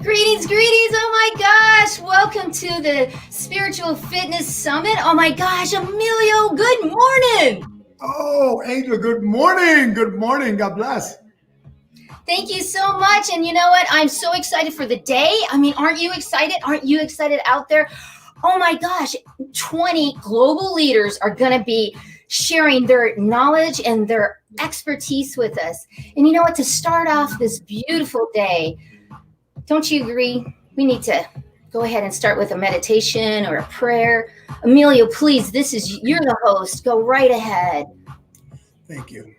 Greetings, greetings. Oh my gosh. Welcome to the Spiritual Fitness Summit. Oh my gosh, Emilio, good morning. Oh, Angel, good morning. Good morning. God bless. Thank you so much. And you know what? I'm so excited for the day. I mean, aren't you excited? Aren't you excited out there? Oh my gosh, 20 global leaders are going to be sharing their knowledge and their expertise with us. And you know what? To start off this beautiful day, don't you agree? We need to go ahead and start with a meditation or a prayer. Emilio, please, you're the host. Go right ahead. Thank you.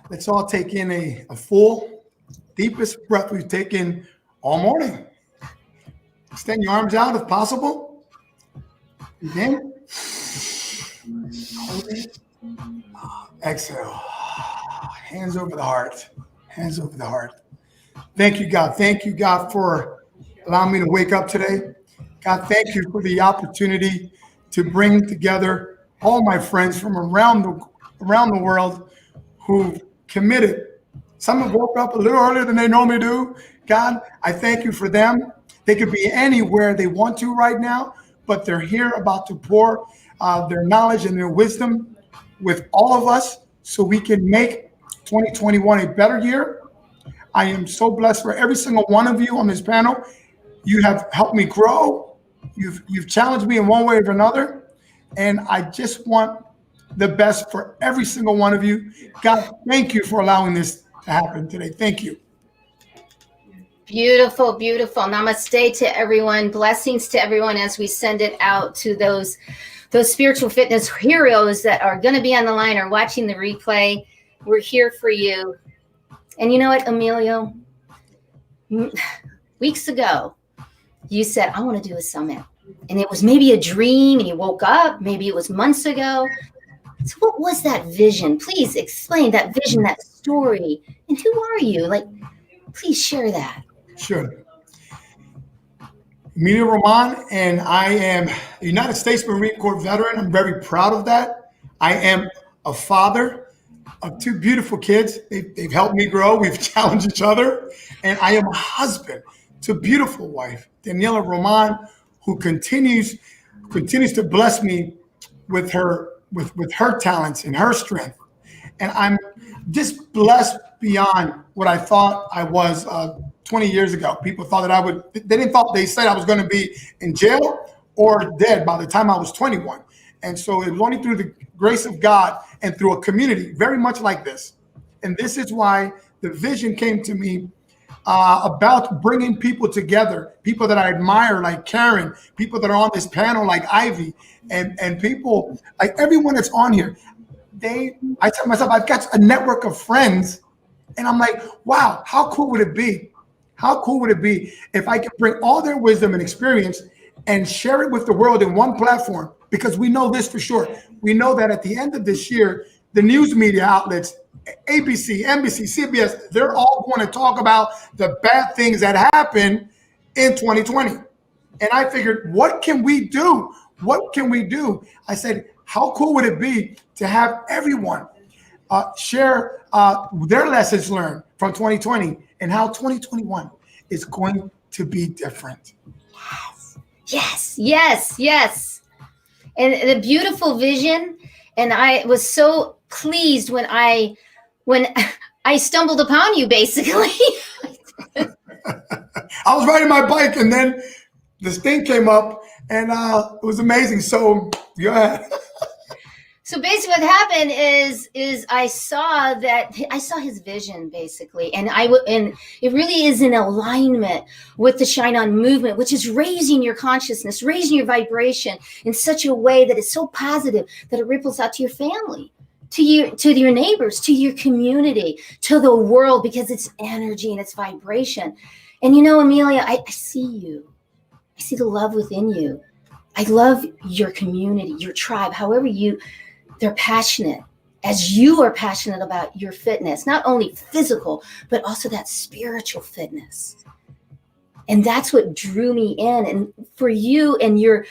Let's all take in a full, deepest breath we've taken all morning. Extend your arms out if possible. Begin. Hold it. Exhale. Hands over the heart. Hands over the heart. Thank you, God. Thank you, God, for allowing me to wake up today. God, thank you for the opportunity to bring together all my friends from around the world who've committed. Some have woke up a little earlier than they normally do. God, I thank you for them. They could be anywhere they want to right now, but they're here about to pour their knowledge and their wisdom with all of us so we can make 2021 a better year. I am so blessed for every single one of you on this panel. You have helped me grow. You've challenged me in one way or another. And I just want the best for every single one of you. God, thank you for allowing this to happen today. Thank you. Beautiful, beautiful. Namaste to everyone. Blessings to everyone as we send it out to those spiritual fitness heroes that are going to be on the line or watching the replay. We're here for you. And you know what, Emilio? Weeks ago, you said, I want to do a summit. And it was maybe a dream and you woke up. Maybe it was months ago. So what was that vision? Please explain that vision, that story. And who are you? Please share that. Sure. Emilio Roman, and I am a United States Marine Corps veteran. I'm very proud of that. I am a father of two beautiful kids. They've helped me grow. We've challenged each other. And I am a husband to a beautiful wife, Daniela Roman, who continues to bless me with her talents and her strength. And I'm just blessed beyond what I thought I was 20 years ago. People thought that they said I was going to be in jail or dead by the time I was 21. And so it was only through the grace of God and through a community very much like this. And this is why the vision came to me about bringing people together, people that I admire like Karen, people that are on this panel like Ivy, and people like everyone that's on here. I tell myself, I've got a network of friends, and I'm like, wow, how cool would it be? How cool would it be if I could bring all their wisdom and experience and share it with the world in one platform? Because we know this for sure. We know that at the end of this year, the news media outlets, ABC, NBC, CBS, they're all going to talk about the bad things that happened in 2020. And I figured, what can we do? What can we do? I said, how cool would it be to have everyone share their lessons learned from 2020 and how 2021 is going to be different? Yes, yes, yes. And the beautiful vision. And I was so pleased when I stumbled upon you, basically. I was riding my bike and then this thing came up and it was amazing. So go ahead. So basically what happened is I saw his vision basically. And it really is in alignment with the Shine On movement, which is raising your consciousness, raising your vibration in such a way that is so positive that it ripples out to your family, to your neighbors, to your community, to the world, because it's energy and it's vibration. And you know, Amelia, I see you. I see the love within you. I love your community, your tribe, they're passionate as you are passionate about your fitness, not only physical, but also that spiritual fitness. And that's what drew me in. And for you and your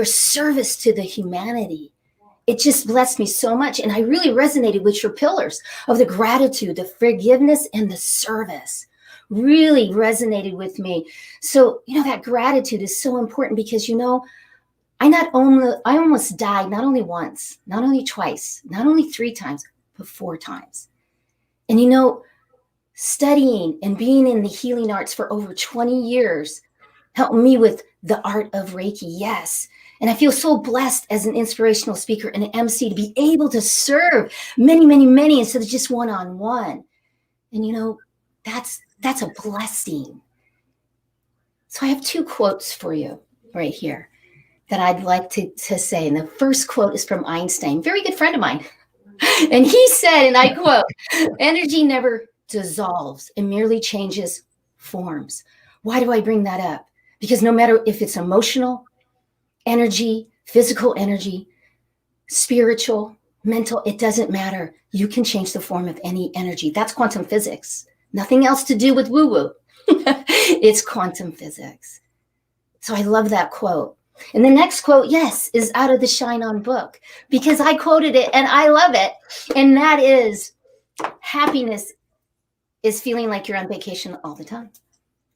service to the humanity, it just blessed me so much. And I really resonated with your pillars of the gratitude, the forgiveness, and the service. really resonated with me. So, that gratitude is so important because, I almost died not only once, not only twice, not only 3 times, but 4 times. And, studying and being in the healing arts for over 20 years helped me with the art of Reiki, yes. And I feel so blessed as an inspirational speaker and an MC to be able to serve many, many, many instead of just one-on-one. And that's a blessing. So I have 2 quotes for you right here that I'd like to say. And the first quote is from Einstein, very good friend of mine. And he said, and I quote, "Energy never dissolves, it merely changes forms." Why do I bring that up? Because no matter if it's emotional energy, physical energy, spiritual, mental, it doesn't matter. You can change the form of any energy. That's quantum physics. Nothing else to do with woo-woo. It's quantum physics. So I love that quote. And the next quote, yes, is out of the Shine On book because I quoted it and I love it. And that is, happiness is feeling like you're on vacation all the time.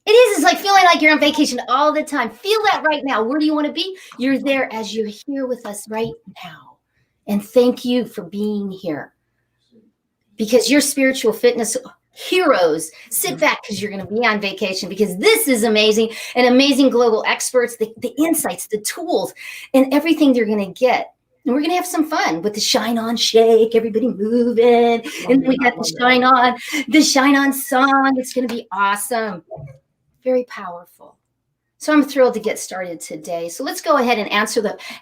It is. It's like feeling like you're on vacation all the time. Feel that right now. Where do you want to be? You're there as you're here with us right now. And thank you for being here. Because your spiritual fitness heroes, sit back because you're going to be on vacation because this is amazing. And amazing global experts, the insights, the tools, and everything you're going to get. And we're going to have some fun with the Shine On Shake, everybody moving. And then we got the Shine On song. It's going to be awesome. Very powerful. So I'm thrilled to get started today. So let's go ahead and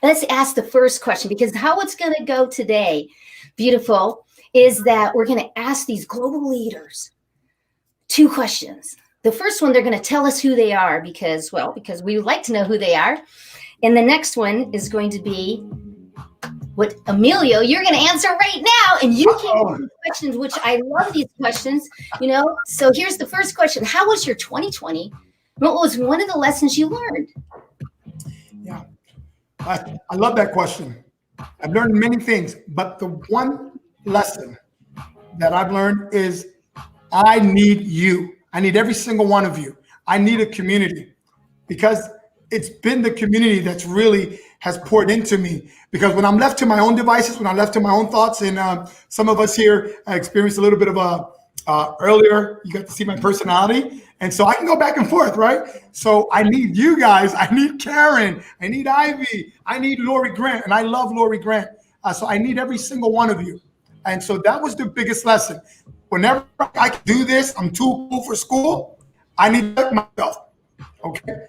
let's ask the first question, because how it's going to go today, beautiful, is that we're going to ask these global leaders 2 questions. The first one, they're going to tell us who they are because we would like to know who they are. And the next one is going to be what, Emilio, you're going to answer right now. And you can answer questions, which I love these questions, So here's the first question. How was your 2020? What was one of the lessons you learned? Yeah, I love that question. I've learned many things, but the one lesson that I've learned is I need you. I need every single one of you. I need a community because it's been the community that's really has poured into me. Because when I'm left to my own devices, when I'm left to my own thoughts, and some of us here experienced a little bit of earlier, you got to see my personality. And so I can go back and forth, right? So I need you guys. I need Karen. I need Ivy. I need Lori Grant. And I love Lori Grant. So I need every single one of you. And so that was the biggest lesson. Whenever I can do this, I'm too cool for school. I need to check myself. Okay.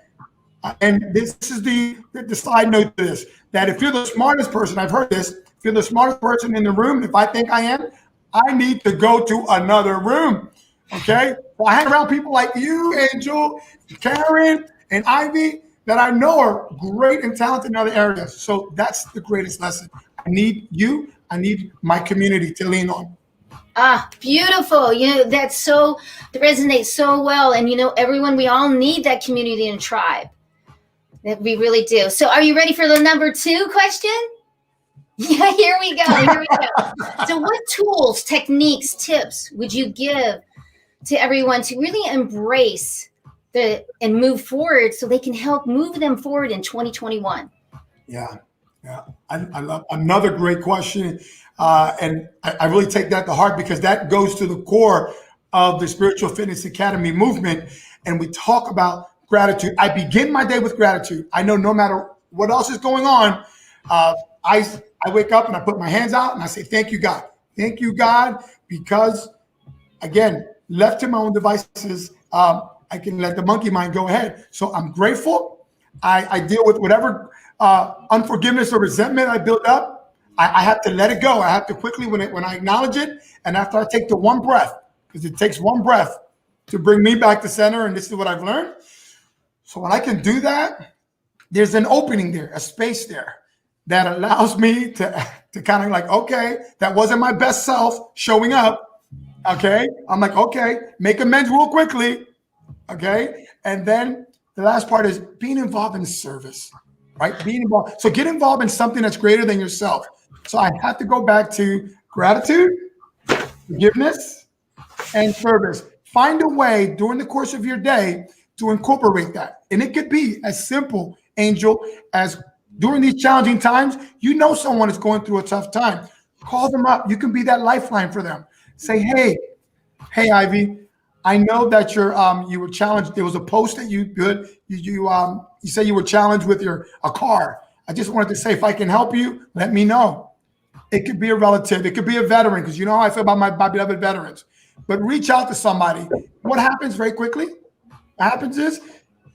And this is the side note to this, that if you're the smartest person, I've heard this, if you're the smartest person in the room, if I think I am, I need to go to another room. Okay. So I hang around people like you, Angel, Karen, and Ivy that I know are great and talented in other areas. So that's the greatest lesson. I need you. I need my community to lean on. Ah, beautiful. That resonates so well. And, everyone, we all need that community and tribe. That we really do. So are you ready for the number 2 question? Yeah, here we go. So what tools, techniques, tips would you give to everyone to really embrace and move forward so they can help move them forward in 2021? Yeah. I love another great question. And I really take that to heart because that goes to the core of the Spiritual Fitness Academy movement. And we talk about gratitude. I begin my day with gratitude. I know no matter what else is going on, I wake up and I put my hands out and I say, thank you, God. Thank you, God, because, again, left to my own devices, I can let the monkey mind go ahead. So I'm grateful. I deal with whatever unforgiveness or resentment I built up. I have to let it go. I have to quickly, when I acknowledge it, and after I take the one breath, because it takes one breath to bring me back to center, and this is what I've learned. So when I can do that, there's an opening there, a space there that allows me to kind of like, okay, that wasn't my best self showing up. Okay. I'm like, okay, make amends real quickly. Okay. And then the last part is being involved in service, right? Being involved. So get involved in something that's greater than yourself. So I have to go back to gratitude, forgiveness, and service. find a way during the course of your day to incorporate that. And it could be as simple, Angel, as during these challenging times, you know someone is going through a tough time. Call them up. You can be that lifeline for them. Say, hey, Ivy, I know that you were challenged. There was a post that you said you were challenged with a car. I just wanted to say, if I can help you, let me know. It could be a relative. It could be a veteran, because you know how I feel about my beloved veterans. But reach out to somebody. What happens very quickly? What happens is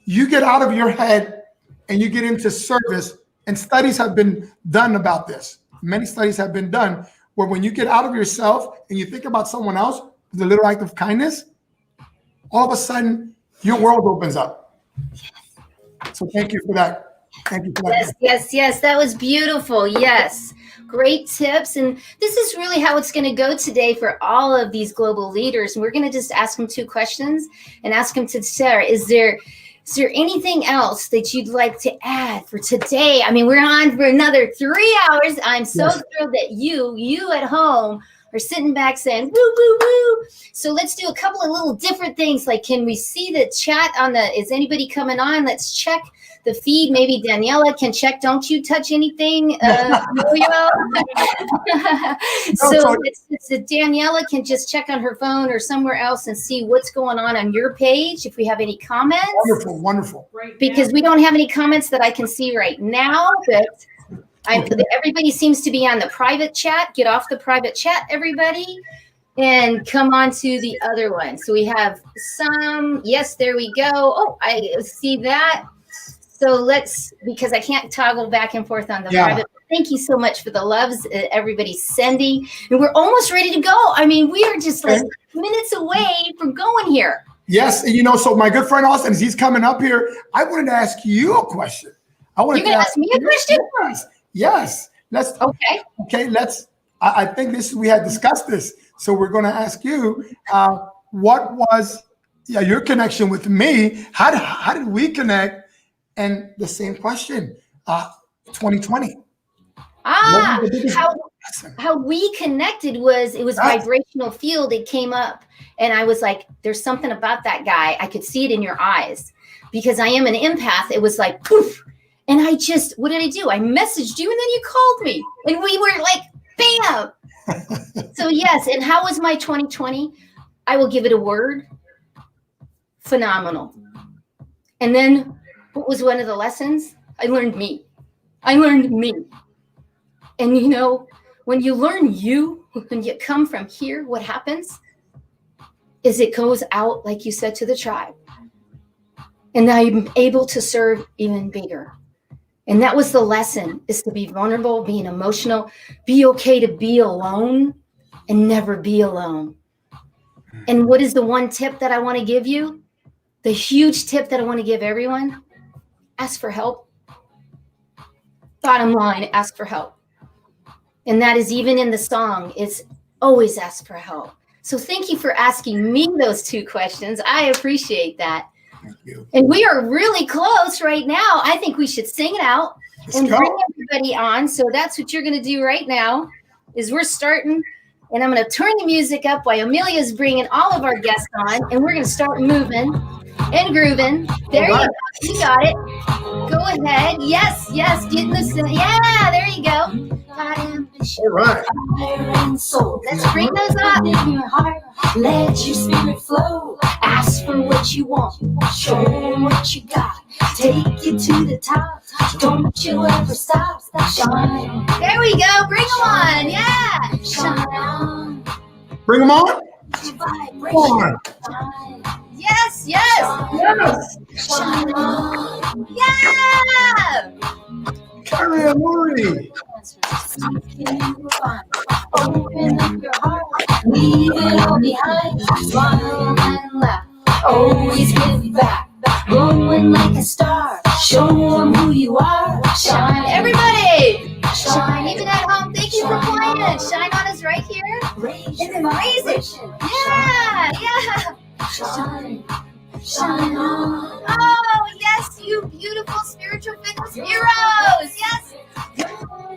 you get out of your head and you get into service. And studies have been done about this. Many studies have been done where when you get out of yourself and you think about someone else with a little act of kindness, all of a sudden your world opens up. So thank you for that. Thank you for that. Yes. That was beautiful. Yes. Great tips. And this is really how it's going to go today for all of these global leaders. And we're going to just ask them 2 questions and ask them to share. Is there anything else that you'd like to add for today? I mean, we're on for another 3 hours. I'm so thrilled that you at home are sitting back saying, woo, woo, woo. So let's do a couple of little different things. Like, can we see the chat is anybody coming on? Let's check the feed. Maybe Daniela can check. Don't you touch anything, Julio. So Daniela can just check on her phone or somewhere else and see what's going on your page, if we have any comments. Wonderful. Because we don't have any comments that I can see right now, but everybody seems to be on the private chat. Get off the private chat, everybody, and come on to the other one. So we have some. Yes, there we go. Oh, I see that. So because I can't toggle back and forth on the private. Thank you so much for the loves everybody's sending. And we're almost ready to go. I mean, we are just like minutes away from going here. Yes. And so my good friend Austin, as he's coming up here, I wanted to ask you a question. You're going to ask me a question? Yes. Okay. I think we had discussed this. So we're going to ask you, what was your connection with me? How did we connect? And the same question, 2020. How we connected was vibrational field. It came up and I was like, there's something about that guy. I could see it in your eyes because I am an empath. It was like, poof. And what did I do? I messaged you and then you called me and we were like, bam. So yes. And how was my 2020? I will give it a word. Phenomenal. And then what was one of the lessons? I learned me. And when you learn when you come from here, what happens is it goes out, like you said, to the tribe. And now I'm able to serve even bigger. And that was the lesson, is to be vulnerable, being emotional, be okay to be alone and never be alone. And what is the one tip that I want to give you? The huge tip that I want to give everyone? Ask for help. Bottom line, ask for help. And that is even in the song, it's always ask for help. So thank you for asking me those 2 questions. I appreciate that. Thank you. And we are really close right now. I think we should sing it out and bring everybody on. So that's what you're going to do right now is we're starting. And I'm going to turn the music up while Amelia's bringing all of our guests on. And we're going to start moving and grooving. There you go. You got it. Go ahead. Yes. Getting this in. Yeah, there you go. All right. Let's bring those up. In your heart, let your spirit flow. Ask for what you want. Show them what you got. Take you to the top. Don't you ever stop. Shine. There we go. Bring them on. Yeah. Shine on. Bring them on. Vibration. On. Yes. Shine on. Yeah. Carrie and Lori. Open up your heart. Leave it all behind. Smile and laugh. Always give back. Glowing like a star. Show them who you are. Shine. Everybody. Shine. Even at home. Thank you for playing. Shine on is right here. It's amazing. Yeah. Shine on. Oh, yes, you beautiful spiritual fitness heroes. Yes. You're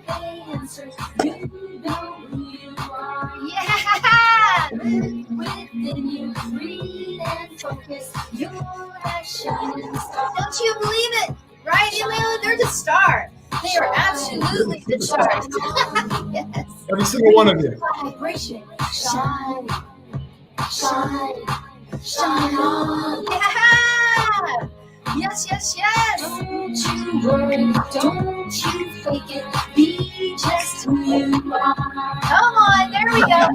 the answers. You know who you are. Yeah. Live within you. Concentrate and focus. You're that shining star. Don't you believe it? Right, Emilio? They're the star. They are absolutely the stars. Yes. Every single one of you. Vibration. Shine, shine, shine on. Yeah. Yes, yes, yes. Don't you worry, don't you fake it. Be just who you are. Come on, there we go.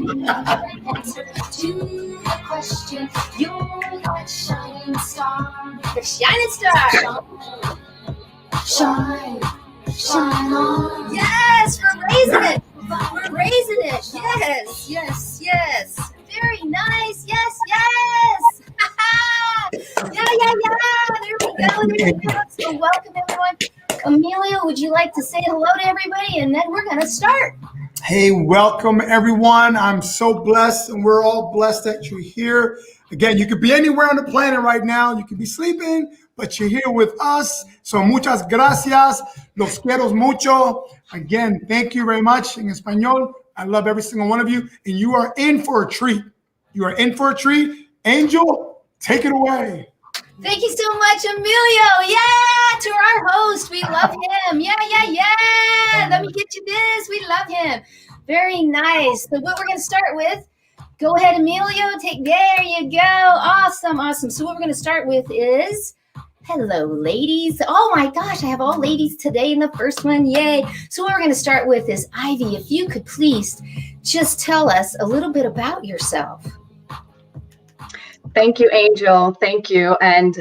Answer to the question. You're that shining star. The shining star. Shine, shine on. Yes, we're raising it. We're raising it. Yes, yes, yes. Very nice. Yes, yes. Yeah. There we go. So welcome, everyone. Amelia, would you like to say hello to everybody? And then we're going to start. Hey, welcome everyone. I'm so blessed, and we're all blessed that you're here. Again, you could be anywhere on the planet right now. You could be sleeping, but you're here with us. So muchas gracias. Los quiero mucho. Again, thank you very much. In Espanol, I love every single one of you, and you are in for a treat. You are in for a treat. Angel, take it away. Thank you so much, Emilio. Yeah, to our host. We love him. Yeah. Let me get you this. We love him. Very nice. So what we're going to start with, go ahead, Emilio. There you go. Awesome. So what we're going to start with is, hello, ladies. Oh my gosh, I have all ladies today in the first one. Yay. So what we're going to start with is, Ivy, if you could please just tell us a little bit about yourself. Thank you, Angel. Thank you. And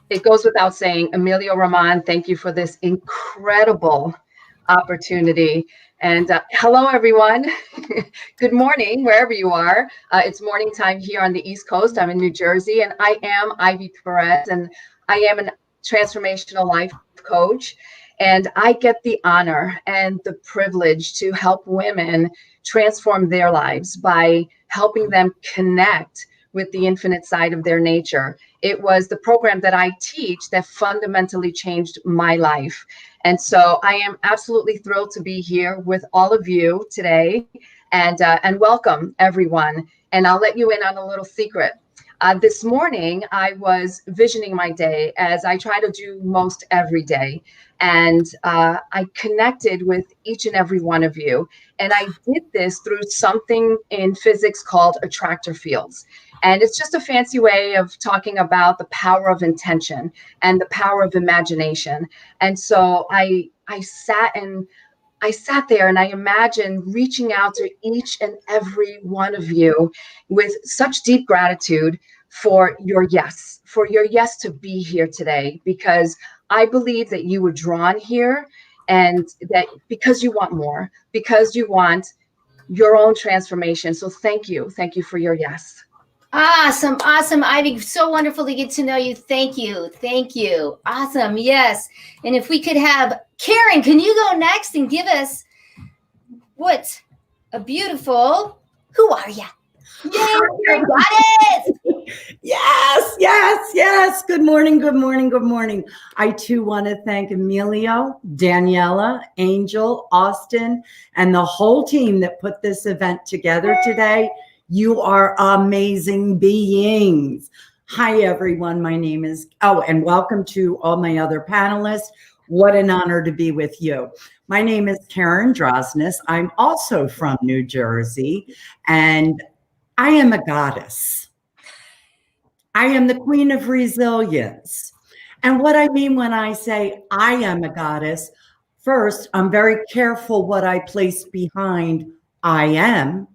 it goes without saying, Emilio Roman, thank you for this incredible opportunity. And hello, everyone. Good morning, wherever you are. It's morning time here on the East Coast. I'm in New Jersey, and I am Ivy Perez, and I am a transformational life coach. And I get the honor and the privilege to help women transform their lives by helping them connect with the infinite side of their nature. It was the program that I teach that fundamentally changed my life. And so I am absolutely thrilled to be here with all of you today, and welcome everyone. And I'll let you in on a little secret. This morning, I was visioning my day, as I try to do most every day. And I connected with each and every one of you. And I did this through something in physics called attractor fields. And it's just a fancy way of talking about the power of intention and the power of imagination. And so I sat there and I imagined reaching out to each and every one of you with such deep gratitude for your yes to be here today, because I believe that you were drawn here, and that because you want more, because you want your own transformation. So thank you for your yes. Awesome, Ivy. So wonderful to get to know you. Thank you. Awesome, yes. And if we could have Karen, can you go next and give us what a beautiful, who are you? Yay, Karen got it. Yes. Good morning. I too want to thank Emilio, Daniela, Angel, Austin, and the whole team that put this event together today. You are amazing beings. Hi, everyone. My name is, and welcome to all my other panelists. What an honor to be with you. My name is Karen Drosnis. I'm also from New Jersey, and I am a goddess. I am the queen of resilience. And what I mean when I say I am a goddess, first, I'm very careful what I place behind I am.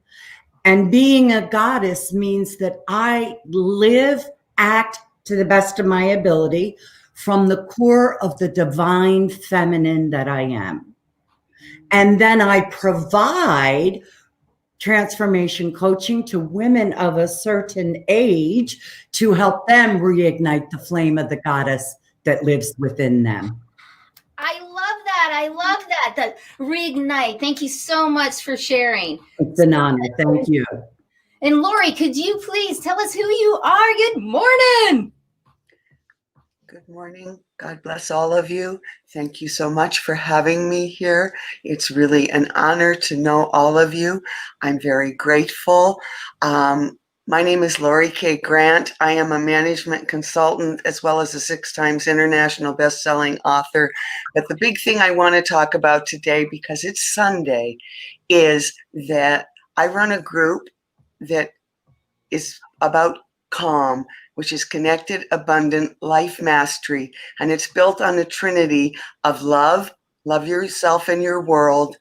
And being a goddess means that I live, act to the best of my ability from the core of the divine feminine that I am. And then I provide transformation coaching to women of a certain age to help them reignite the flame of the goddess that lives within them. I love that. That reignite. Thank you so much for sharing. It's an honor. Thank you. And Lori, could you please tell us who you are? Good morning. Good morning. God bless all of you. Thank you so much for having me here. It's really an honor to know all of you. I'm very grateful. My name is Lori K. Grant. I am a management consultant as well as a 6 times international best-selling author. But the big thing I want to talk about today, because it's Sunday, is that I run a group that is about calm, which is connected, abundant life mastery. And it's built on the trinity of love yourself and your world,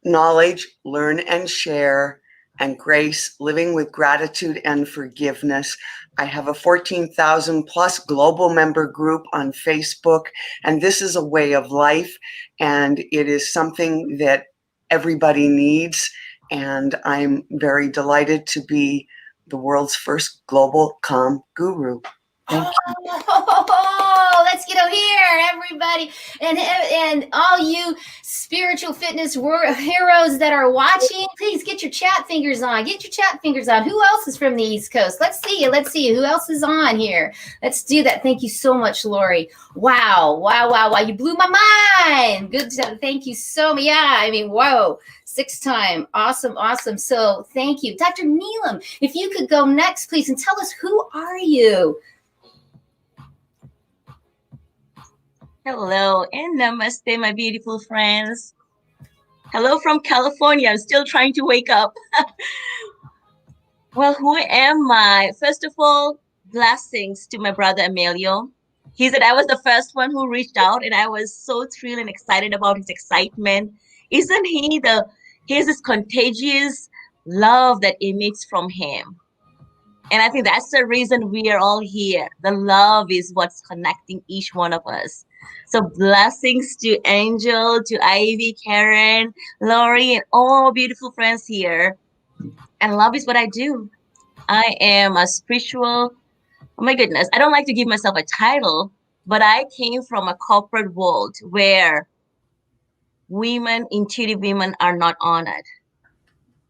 knowledge, learn and share, and grace, living with gratitude and forgiveness. I have a 14,000 plus global member group on Facebook, and this is a way of life, and it is something that everybody needs. And I'm very delighted to be the world's first global calm guru. Thank you. Oh, let's get over here, everybody, and all you spiritual fitness heroes that are watching. Please get your chat fingers on. Get your chat fingers on. Who else is from the East Coast? Let's see you. Let's see you. Who else is on here? Let's do that. Thank you so much, Lori. Wow, wow, wow, wow! You blew my mind. Good. Thank you so much. Yeah, I mean, whoa. 6 time. Awesome, awesome. So thank you, Dr. Neelam. If you could go next, please, and tell us, who are you? Hello and namaste, my beautiful friends. Hello from California. I'm still trying to wake up. Well, who am I? First of all, blessings to my brother Emilio. He said I was the first one who reached out, and I was so thrilled and excited about his excitement. Isn't he here's this contagious love that emits from him. And I think that's the reason we are all here. The love is what's connecting each one of us. So blessings to Angel, to Ivy, Karen, Lori, and all beautiful friends here. And love is what I do. I am a spiritual, oh my goodness, I don't like to give myself a title, but I came from a corporate world where women, intuitive women, are not honored.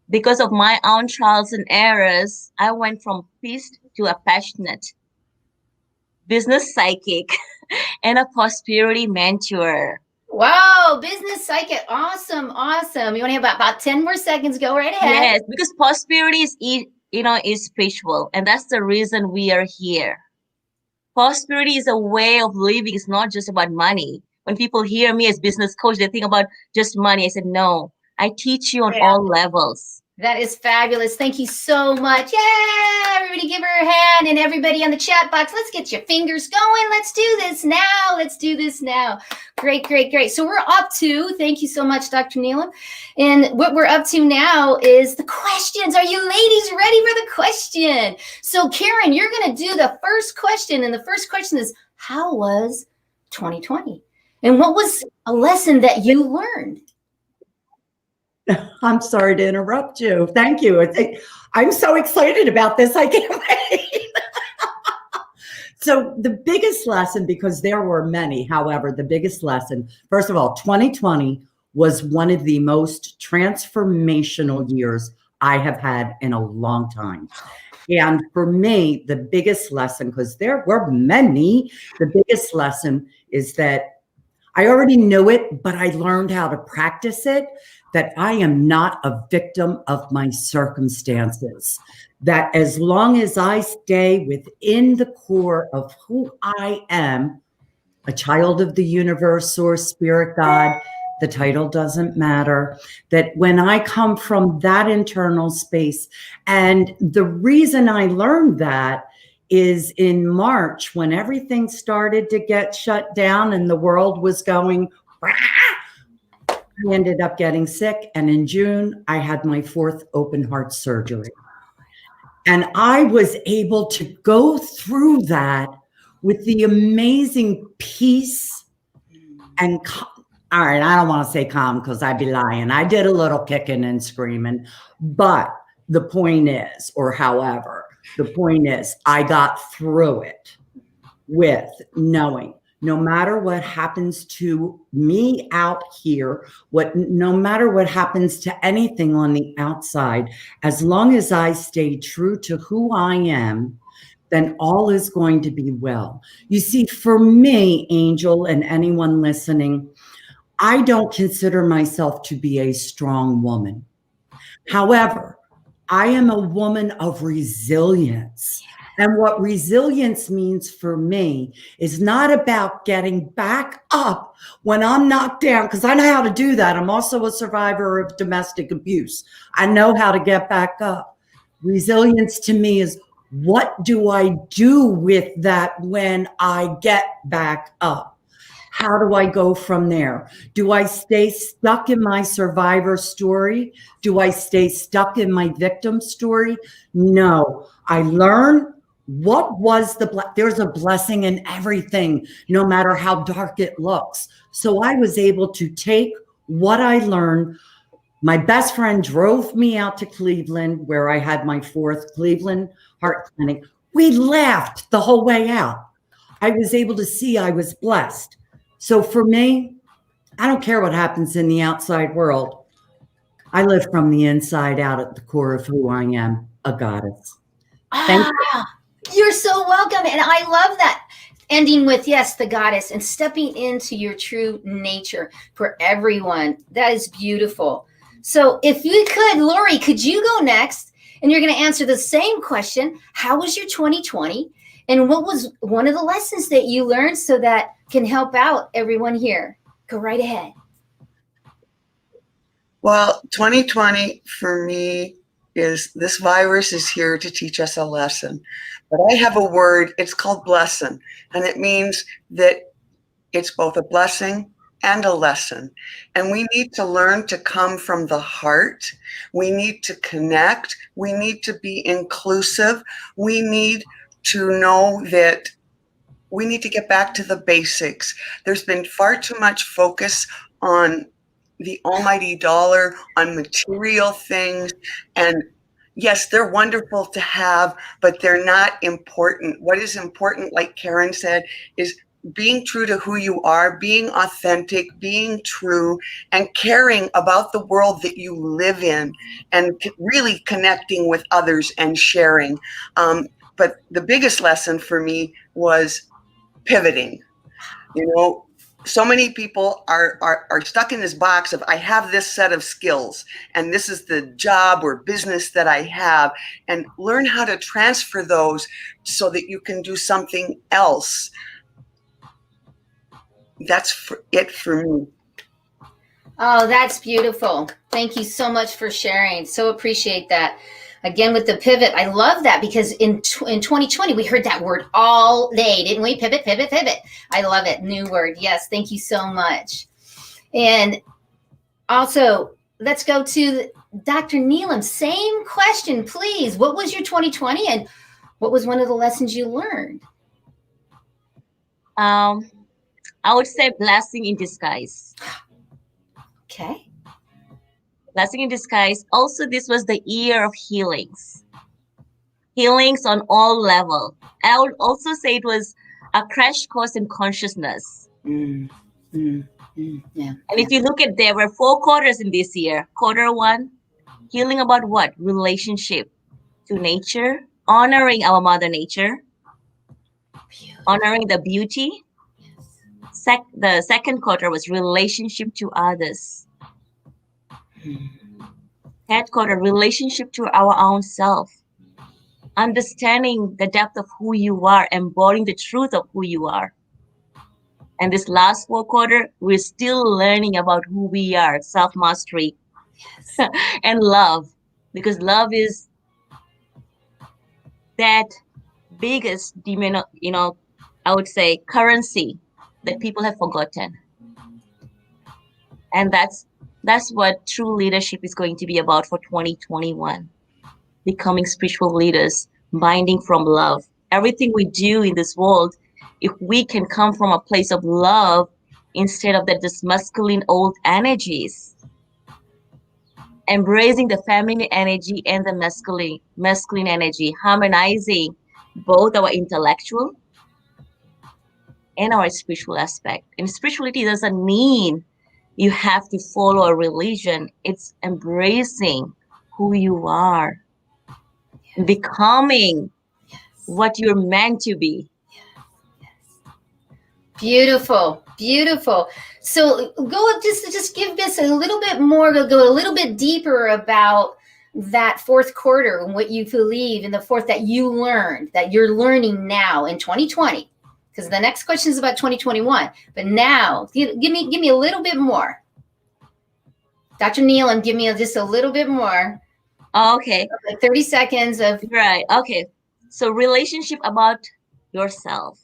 Because of my own trials and errors, I went from pissed to a passionate business psychic and a prosperity mentor. Wow, business psychic. Awesome, awesome. You only have about 10 more seconds. Go right ahead. Yes, because prosperity is spiritual, and that's the reason we are here. Prosperity is a way of living. It's not just about money. When people hear me as business coach, they think about just money. I said, no, I teach you on all levels. That is fabulous. Thank you so much. Yeah, everybody give her a hand, and everybody on the chat box, let's get your fingers going. Let's do this now. Let's do this now. Great, great, great. So we're up to, thank you so much, Dr. Neelam. And what we're up to now is the questions. Are you ladies ready for the question? So Karen, you're going to do the first question. And the first question is, how was 2020? And what was a lesson that you learned? I'm sorry to interrupt you. Thank you. I'm so excited about this. I can't wait. So the biggest lesson, because there were many, however, the biggest lesson, first of all, 2020 was one of the most transformational years I have had in a long time. And for me, the biggest lesson, because there were many, the biggest lesson is that I already knew it, but I learned how to practice it, that I am not a victim of my circumstances, that as long as I stay within the core of who I am, a child of the universe or spirit God, the title doesn't matter, that when I come from that internal space, and the reason I learned that is in March, when everything started to get shut down and the world was going, I ended up getting sick. And in June, I had my 4th open heart surgery. And I was able to go through that with the amazing peace and all right, I don't want to say calm because I'd be lying. I did a little kicking and screaming, but the point is, or however, the point is I got through it with knowing no matter what happens to me out here, no matter what happens to anything on the outside, as long as I stay true to who I am, then all is going to be well. You see, for me, Angel, and anyone listening, I don't consider myself to be a strong woman. However, I am a woman of resilience. And what resilience means for me is not about getting back up when I'm knocked down, because I know how to do that. I'm also a survivor of domestic abuse. I know how to get back up. Resilience to me is, what do I do with that when I get back up? How do I go from there? Do I stay stuck in my survivor story? Do I stay stuck in my victim story? No, I learn. What was there's a blessing in everything, no matter how dark it looks. So I was able to take what I learned. My best friend drove me out to Cleveland, where I had my 4th Cleveland Heart Clinic. We laughed the whole way out. I was able to see I was blessed. So for me, I don't care what happens in the outside world. I live from the inside out at the core of who I am, a goddess. Thank you. You're so welcome. And I love that. Ending with, yes, the goddess, and stepping into your true nature for everyone. That is beautiful. So if you could, Lori, could you go next? And you're going to answer the same question. How was your 2020? And what was one of the lessons that you learned so that can help out everyone here? Go right ahead. Well, 2020 for me is, this virus is here to teach us a lesson. But I have a word, it's called blessing. And it means that it's both a blessing and a lesson. And we need to learn to come from the heart. We need to connect. We need to be inclusive. We need to know that we need to get back to the basics. There's been far too much focus on the almighty dollar, on material things. And yes, they're wonderful to have, but they're not important. What is important, like Karen said, is being true to who you are, being authentic, being true, and caring about the world that you live in, and really connecting with others and sharing. But the biggest lesson for me was pivoting. You know, so many people are stuck in this box of, I have this set of skills and this is the job or business that I have, and learn how to transfer those so that you can do something else. That's it for me. Oh, that's beautiful. Thank you so much for sharing. So appreciate that. Again, with the pivot, I love that, because in 2020, we heard that word all day, didn't we? Pivot, pivot, pivot. I love it. New word. Yes. Thank you so much. And also, let's go to Dr. Neelam. Same question, please. What was your 2020 and what was one of the lessons you learned? I would say blessing in disguise. Okay. Blessing in disguise. Also, this was the year of healings. Healings on all levels. I would also say it was a crash course in consciousness. Yeah. And if you look at, there were 4 quarters in this year. Quarter 1, healing about what? Relationship to nature, honoring our mother nature, honoring the beauty. The second quarter was relationship to others. Third quarter, relationship to our own self. Understanding the depth of who you are, embodying the truth of who you are. And this last 4 quarter, we're still learning about who we are, self-mastery, and love. Because love is that biggest, I would say, currency that people have forgotten. And that's what true leadership is going to be about for 2021. Becoming spiritual leaders, binding from love. Everything we do in this world, if we can come from a place of love instead of this masculine old energies, embracing the feminine energy and the masculine energy, harmonizing both our intellectual and our spiritual aspect. And spirituality doesn't mean you have to follow a religion. It's embracing who you are, becoming what you're meant to be. Beautiful, beautiful. So go just give us a little bit more, go a little bit deeper about that fourth quarter and what you believe in the fourth that you learned, that you're learning now in 2020, because the next question is about 2021. But now, give me a little bit more. Dr. Neelam, give me just a little bit more. Okay. Like 30 seconds of. Right. Okay. So relationship about yourself.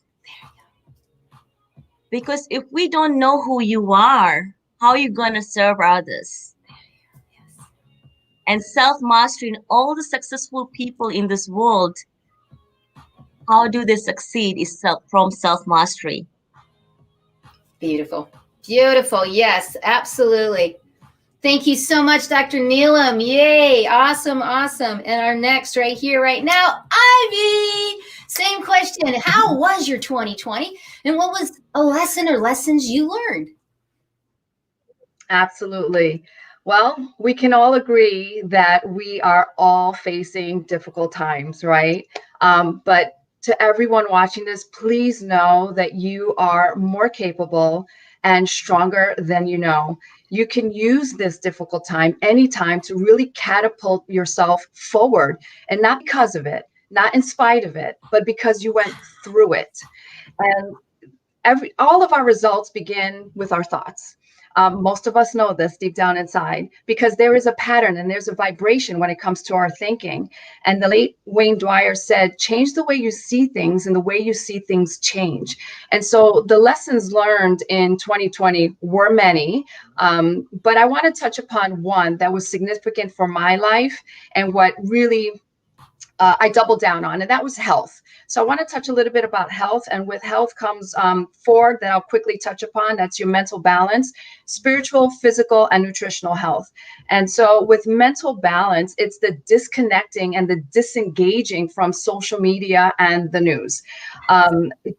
Because if we don't know who you are, how are you going to serve others? And self-mastery, all the successful people in this world, how do they succeed is from self-mastery. Beautiful. Beautiful. Yes, absolutely. Thank you so much, Dr. Neelam. Yay. Awesome. Awesome. And our next right here, right now, Ivy. Same question. How was your 2020? And what was a lesson or lessons you learned? Absolutely. Well, we can all agree that we are all facing difficult times, right? But to everyone watching this, please know that you are more capable and stronger than you know. You can use this difficult time anytime to really catapult yourself forward, and not because of it, not in spite of it, but because you went through it. And all of our results begin with our thoughts. Most of us know this deep down inside, because there is a pattern and there's a vibration when it comes to our thinking. And the late Wayne Dwyer said, change the way you see things and the way you see things change. And so the lessons learned in 2020 were many, but I want to touch upon one that was significant for my life and what really I doubled down on, and that was health. So I want to touch a little bit about health, and with health comes four that I'll quickly touch upon. That's your mental balance, spiritual, physical, and nutritional health. And so with mental balance, it's the disconnecting and the disengaging from social media and the news.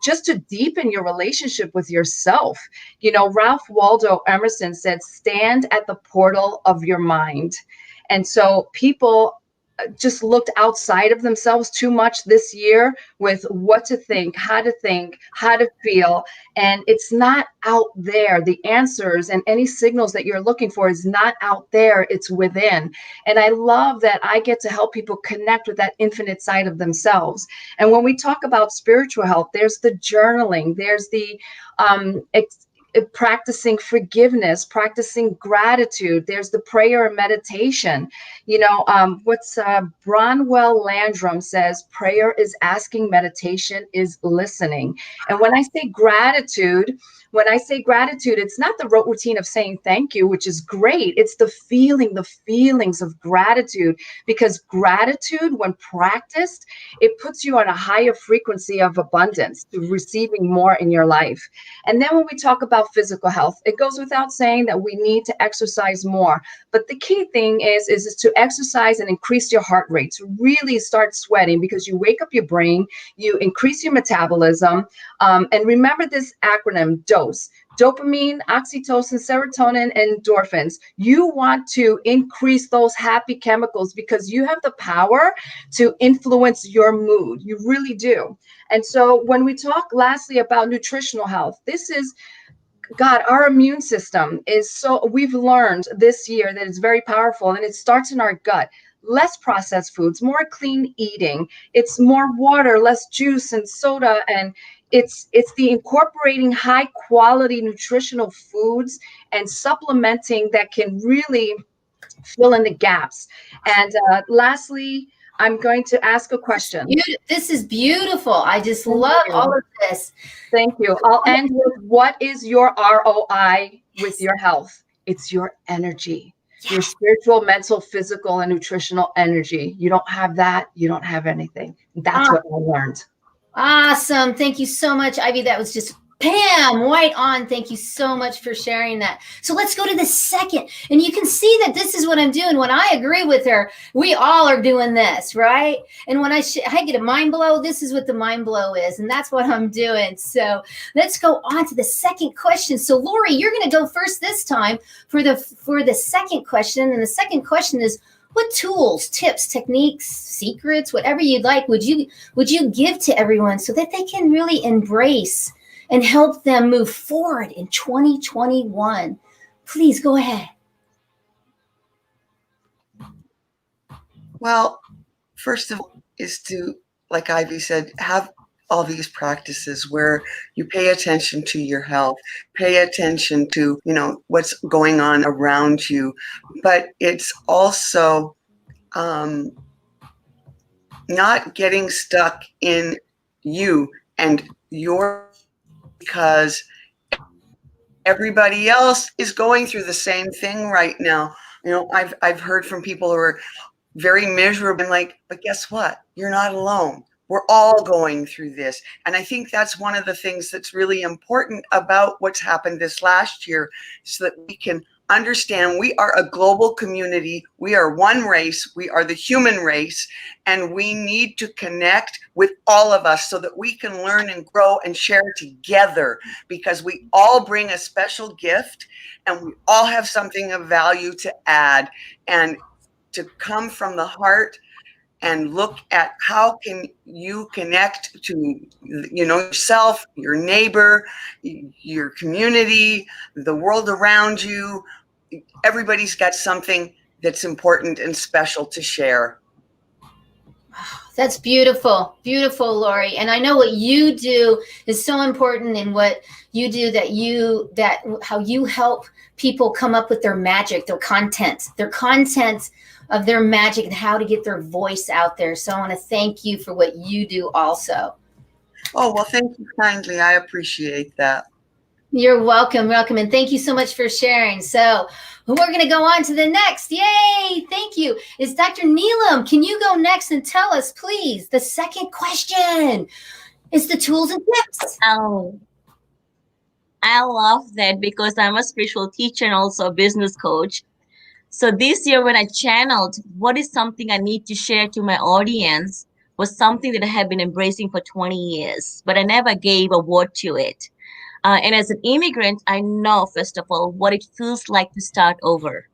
Just to deepen your relationship with yourself. You know, Ralph Waldo Emerson said, stand at the portal of your mind. And so people just looked outside of themselves too much this year with what to think, how to feel. And it's not out there. The answers and any signals that you're looking for is not out there. It's within. And I love that I get to help people connect with that infinite side of themselves. And when we talk about spiritual health, there's the journaling, there's the practicing forgiveness, practicing gratitude. There's the prayer and meditation. You know, Bronwell Landrum says, prayer is asking, meditation is listening. And when I say gratitude, it's not the rote routine of saying thank you, which is great. It's the feelings of gratitude, because gratitude, when practiced, it puts you on a higher frequency of abundance, to receiving more in your life. And then when we talk about physical health, it goes without saying that we need to exercise more. But the key thing is to exercise and increase your heart rate, to really start sweating, because you wake up your brain, you increase your metabolism. And remember this acronym, DOSE: dopamine, oxytocin, serotonin, and endorphins. You want to increase those happy chemicals because you have the power to influence your mood. You really do. And so when we talk lastly about nutritional health, this is, God, our immune system is so, we've learned this year that it's very powerful, and it starts in our gut. Less processed foods, more clean eating. It's more water, less juice and soda, and it's the incorporating high quality nutritional foods and supplementing that can really fill in the gaps. And lastly, I'm going to ask a question. This is beautiful. I just love all of this. Thank you. I'll end with, what is your ROI with your health? It's your energy, your spiritual, mental, physical, and nutritional energy. You don't have that, you don't have anything. That's what I learned. Awesome. Thank you so much, Ivy. That was just bam, right on. Thank you so much for sharing that. So let's go to the second. And you can see that this is what I'm doing. When I agree with her, we all are doing this, right? And when I get a mind blow, this is what the mind blow is. And that's what I'm doing. So let's go on to the second question. So Lori, you're going to go first this time for the second question. And the second question is, what tools, tips, techniques, secrets, whatever you'd like, would you give to everyone so that they can really embrace and help them move forward in 2021? Please go ahead. Well, first of all, is to, like Ivy said, have all these practices where you pay attention to your health, pay attention to, what's going on around you. But it's also not getting stuck in you and your, because everybody else is going through the same thing right now. I've heard from people who are very miserable and like, but guess what? You're not alone. We're all going through this. And I think that's one of the things that's really important about what's happened this last year, so that we can understand we are a global community. We are one race. We are the human race. And we need to connect with all of us so that we can learn and grow and share together, because we all bring a special gift and we all have something of value to add. And to come from the heart and look at how can you connect to, yourself, your neighbor, your community, the world around you. Everybody's got something that's important and special to share. That's beautiful. Beautiful, Lori. And I know what you do is so important in what you do, how you help people come up with their magic, their content of their magic and how to get their voice out there. So I want to thank you for what you do also. Oh, well, thank you kindly. I appreciate that. You're welcome. And thank you so much for sharing. So we're going to go on to the next. Yay. Thank you. Is Dr. Neelam. Can you go next and tell us, please, the second question? It's the tools and tips. Oh, I love that, because I'm a spiritual teacher and also a business coach. So this year when I channeled what is something I need to share to my audience was something that I have been embracing for 20 years, but I never gave a word to it. And as an immigrant, I know, first of all, what it feels like to start over.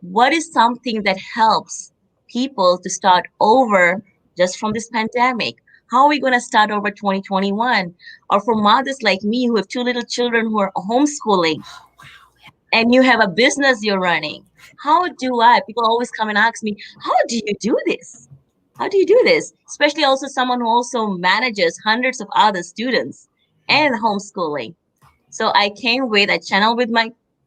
What is something that helps people to start over just from this pandemic? How are we going to start over 2021? Or for mothers like me who have 2 little children who are homeschooling, and you have a business you're running. People always come and ask me, how do you do this? How do you do this? Especially also someone who also manages hundreds of other students and homeschooling. So I channel with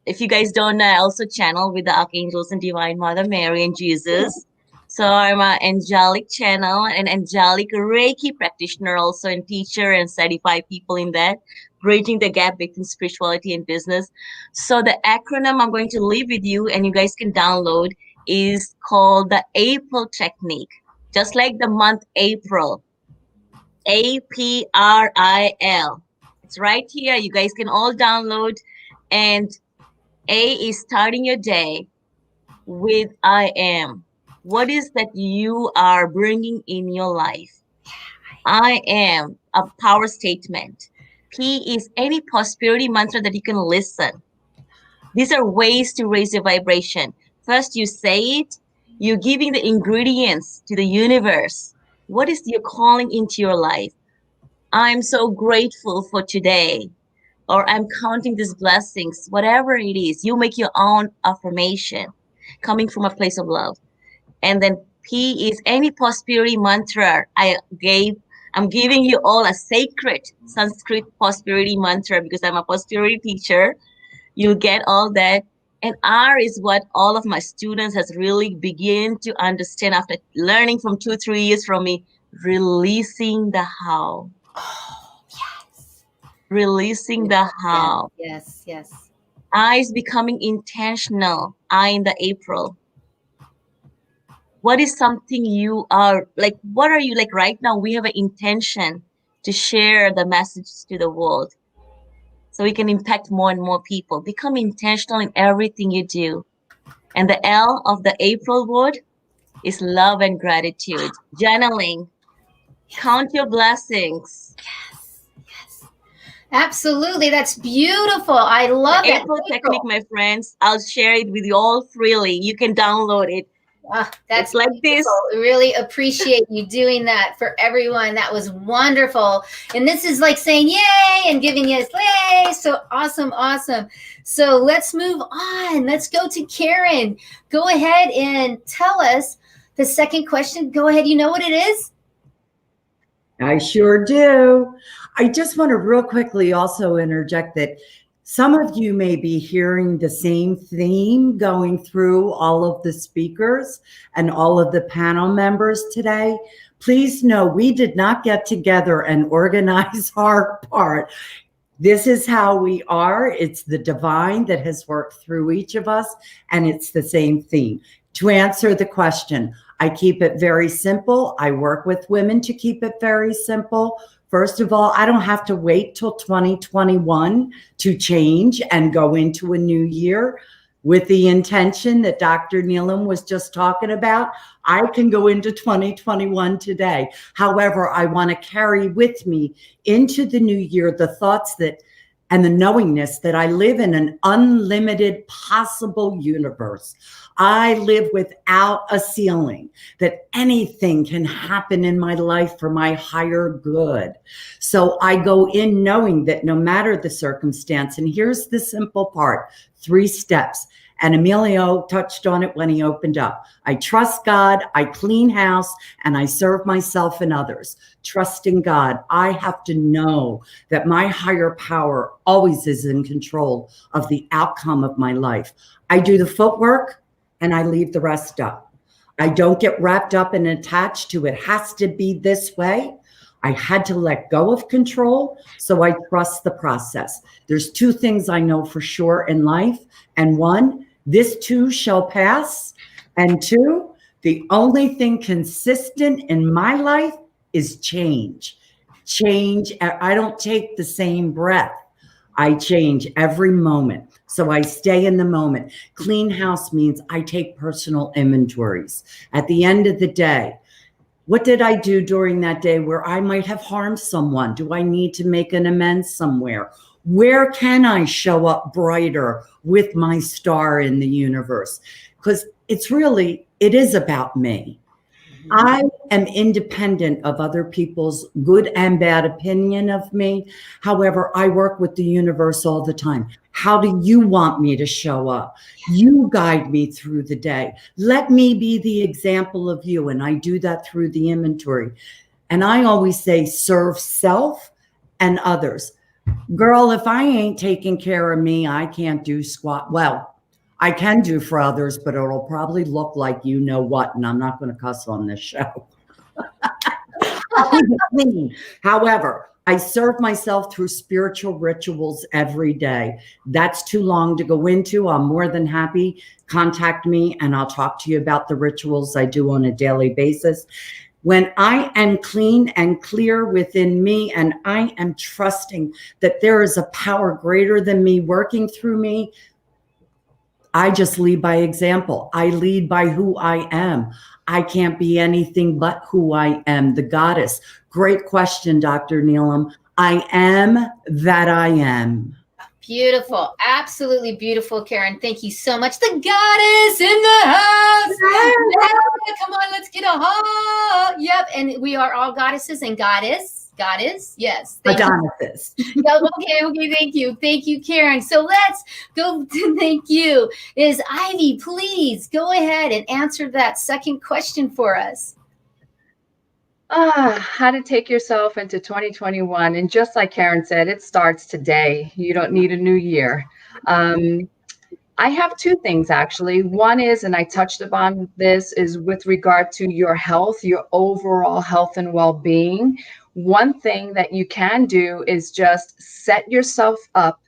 if you guys don't know, I also channel with the Archangels and Divine Mother Mary and Jesus. So I'm an angelic channel, an angelic Reiki practitioner also, and teacher, and certify people in that, bridging the gap between spirituality and business. So the acronym I'm going to leave with you, and you guys can download, is called the April technique. Just like the month April, APRIL. It's right here. You guys can all download. And A is starting your day with I am. What is that you are bringing in your life? I am a power statement. P is any prosperity mantra that you can listen. These are ways to raise your vibration. First, you say it. You're giving the ingredients to the universe. What is your calling into your life? I'm so grateful for today. Or I'm counting these blessings. Whatever it is, you make your own affirmation coming from a place of love. And then P is any prosperity mantra I'm giving you all a sacred Sanskrit prosperity mantra, because I'm a prosperity teacher. You'll get all that. And R is what all of my students has really begin to understand after learning from 2-3 years from me, releasing the how. Oh, yes. Releasing the how. Yes. I is becoming intentional. I in the April. What is something you are like? What are you like right now? We have an intention to share the message to the world so we can impact more and more people. Become intentional in everything you do. And the L of the April word is love and gratitude. Journaling. Count your blessings. Yes. Absolutely. That's beautiful. I love the that. April technique, my friends. I'll share it with you all freely. You can download it. That's it's like beautiful. this. Really appreciate you doing that for everyone. That was wonderful. And this is like saying yay and giving you yay. So awesome. So let's move on. Let's go to Karen. Go ahead and tell us the second question. Go ahead. You know what it is? I sure do. I just want to real quickly also interject that some of you may be hearing the same theme going through all of the speakers and all of the panel members today. Please know we did not get together and organize our part. This is how we are. It's the divine that has worked through each of us, and it's the same theme. To answer the question, I keep it very simple. I work with women to keep it very simple. First of all, I don't have to wait till 2021 to change and go into a new year with the intention that Dr. Neelam was just talking about. I can go into 2021 today. However, I want to carry with me into the new year the thoughts that and the knowingness that I live in an unlimited possible universe. I live without a ceiling, that anything can happen in my life for my higher good. So I go in knowing that no matter the circumstance, and here's the simple part, 3 steps. And Emilio touched on it when he opened up. I trust God, I clean house, and I serve myself and others. Trusting God, I have to know that my higher power always is in control of the outcome of my life. I do the footwork and I leave the rest up. I don't get wrapped up and attached to it has to be this way. I had to let go of control, so I trust the process. There's 2 things I know for sure in life. And 1, this too shall pass. And 2, the only thing consistent in my life is change. Change. I don't take the same breath. I change every moment. So I stay in the moment. Clean house means I take personal inventories. At the end of the day, what did I do during that day where I might have harmed someone? Do I need to make an amends somewhere? Where can I show up brighter with my star in the universe? Because it is about me. I am independent of other people's good and bad opinion of me. However, I work with the universe all the time. How do you want me to show up? You guide me through the day. Let me be the example of you. And I do that through the inventory. And I always say, serve self and others. Girl, if I ain't taking care of me, I can't do squat. Well, I can do for others, but it'll probably look like you know what, and I'm not going to cuss on this show. However, I serve myself through spiritual rituals every day. That's too long to go into. I'm more than happy. Contact me and I'll talk to you about the rituals I do on a daily basis. When I am clean and clear within me, and I am trusting that there is a power greater than me working through me, I just lead by example. I lead by who I am. I can't be anything but who I am, the goddess. Great question, Dr. Neelam. I am that I am. Beautiful. Absolutely beautiful, Karen. Thank you so much. The goddess in the house. Yeah, come on, let's get a hug. Yep. And we are all goddesses and goddess. Yes. Adonis. Okay. Thank you, Karen. So let's go to thank you. Is Ivy, please go ahead and answer that second question for us. How to take yourself into 2021. And just like Karen said, it starts today. You don't need a new year. I have 2 things, actually. One is, and I touched upon this, is with regard to your health, your overall health and well-being. One thing that you can do is just set yourself up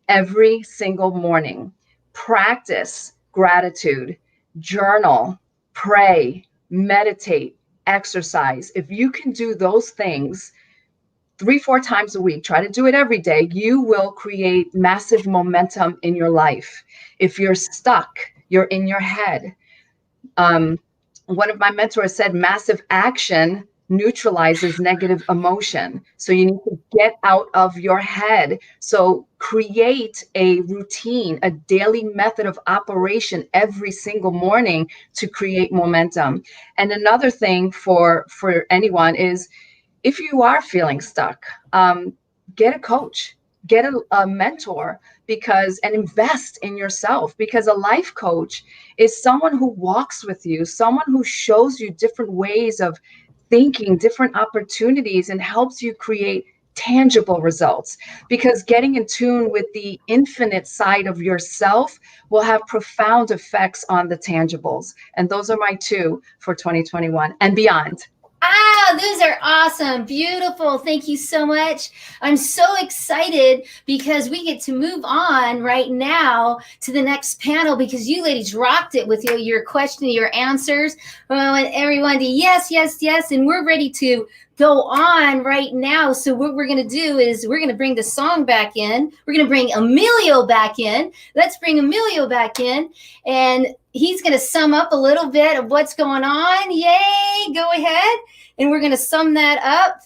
every single morning. Practice gratitude, journal, pray, meditate, exercise. If you can do those things 3-4 times a week, try to do it every day, you will create massive momentum in your life. If you're stuck, you're in your head. One of my mentors said massive action neutralizes negative emotion. So you need to get out of your head. So create a routine, a daily method of operation every single morning to create momentum. And another thing for anyone is, if you are feeling stuck, get a coach, get a mentor and invest in yourself, because a life coach is someone who walks with you, someone who shows you different ways of thinking, different opportunities, and helps you create tangible results. Because getting in tune with the infinite side of yourself will have profound effects on the tangibles. And those are my 2 for 2021 and beyond. Ah, those are awesome. Beautiful. Thank you so much. I'm so excited because we get to move on right now to the next panel, because you ladies rocked it with your question, your answers. I want everyone to yes, yes, yes. And we're ready to go on right now. So what we're going to do is we're going to bring the song back in. We're going to bring Emilio back in. Let's bring Emilio back in. And he's going to sum up a little bit of what's going on. Yay. Go ahead. And we're going to sum that up.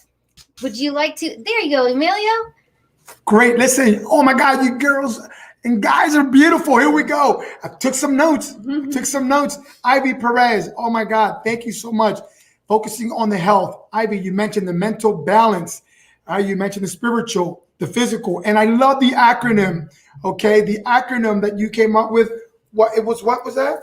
Would you like to? There you go, Emilio. Great. Listen. Oh my God, you girls and guys are beautiful. Here we go. I took some notes. Ivy Perez. Oh my God. Thank you so much. Focusing on the health. Ivy, you mentioned the mental balance. You mentioned the spiritual, the physical. And I love the acronym. Okay. The acronym that you came up with. What was that?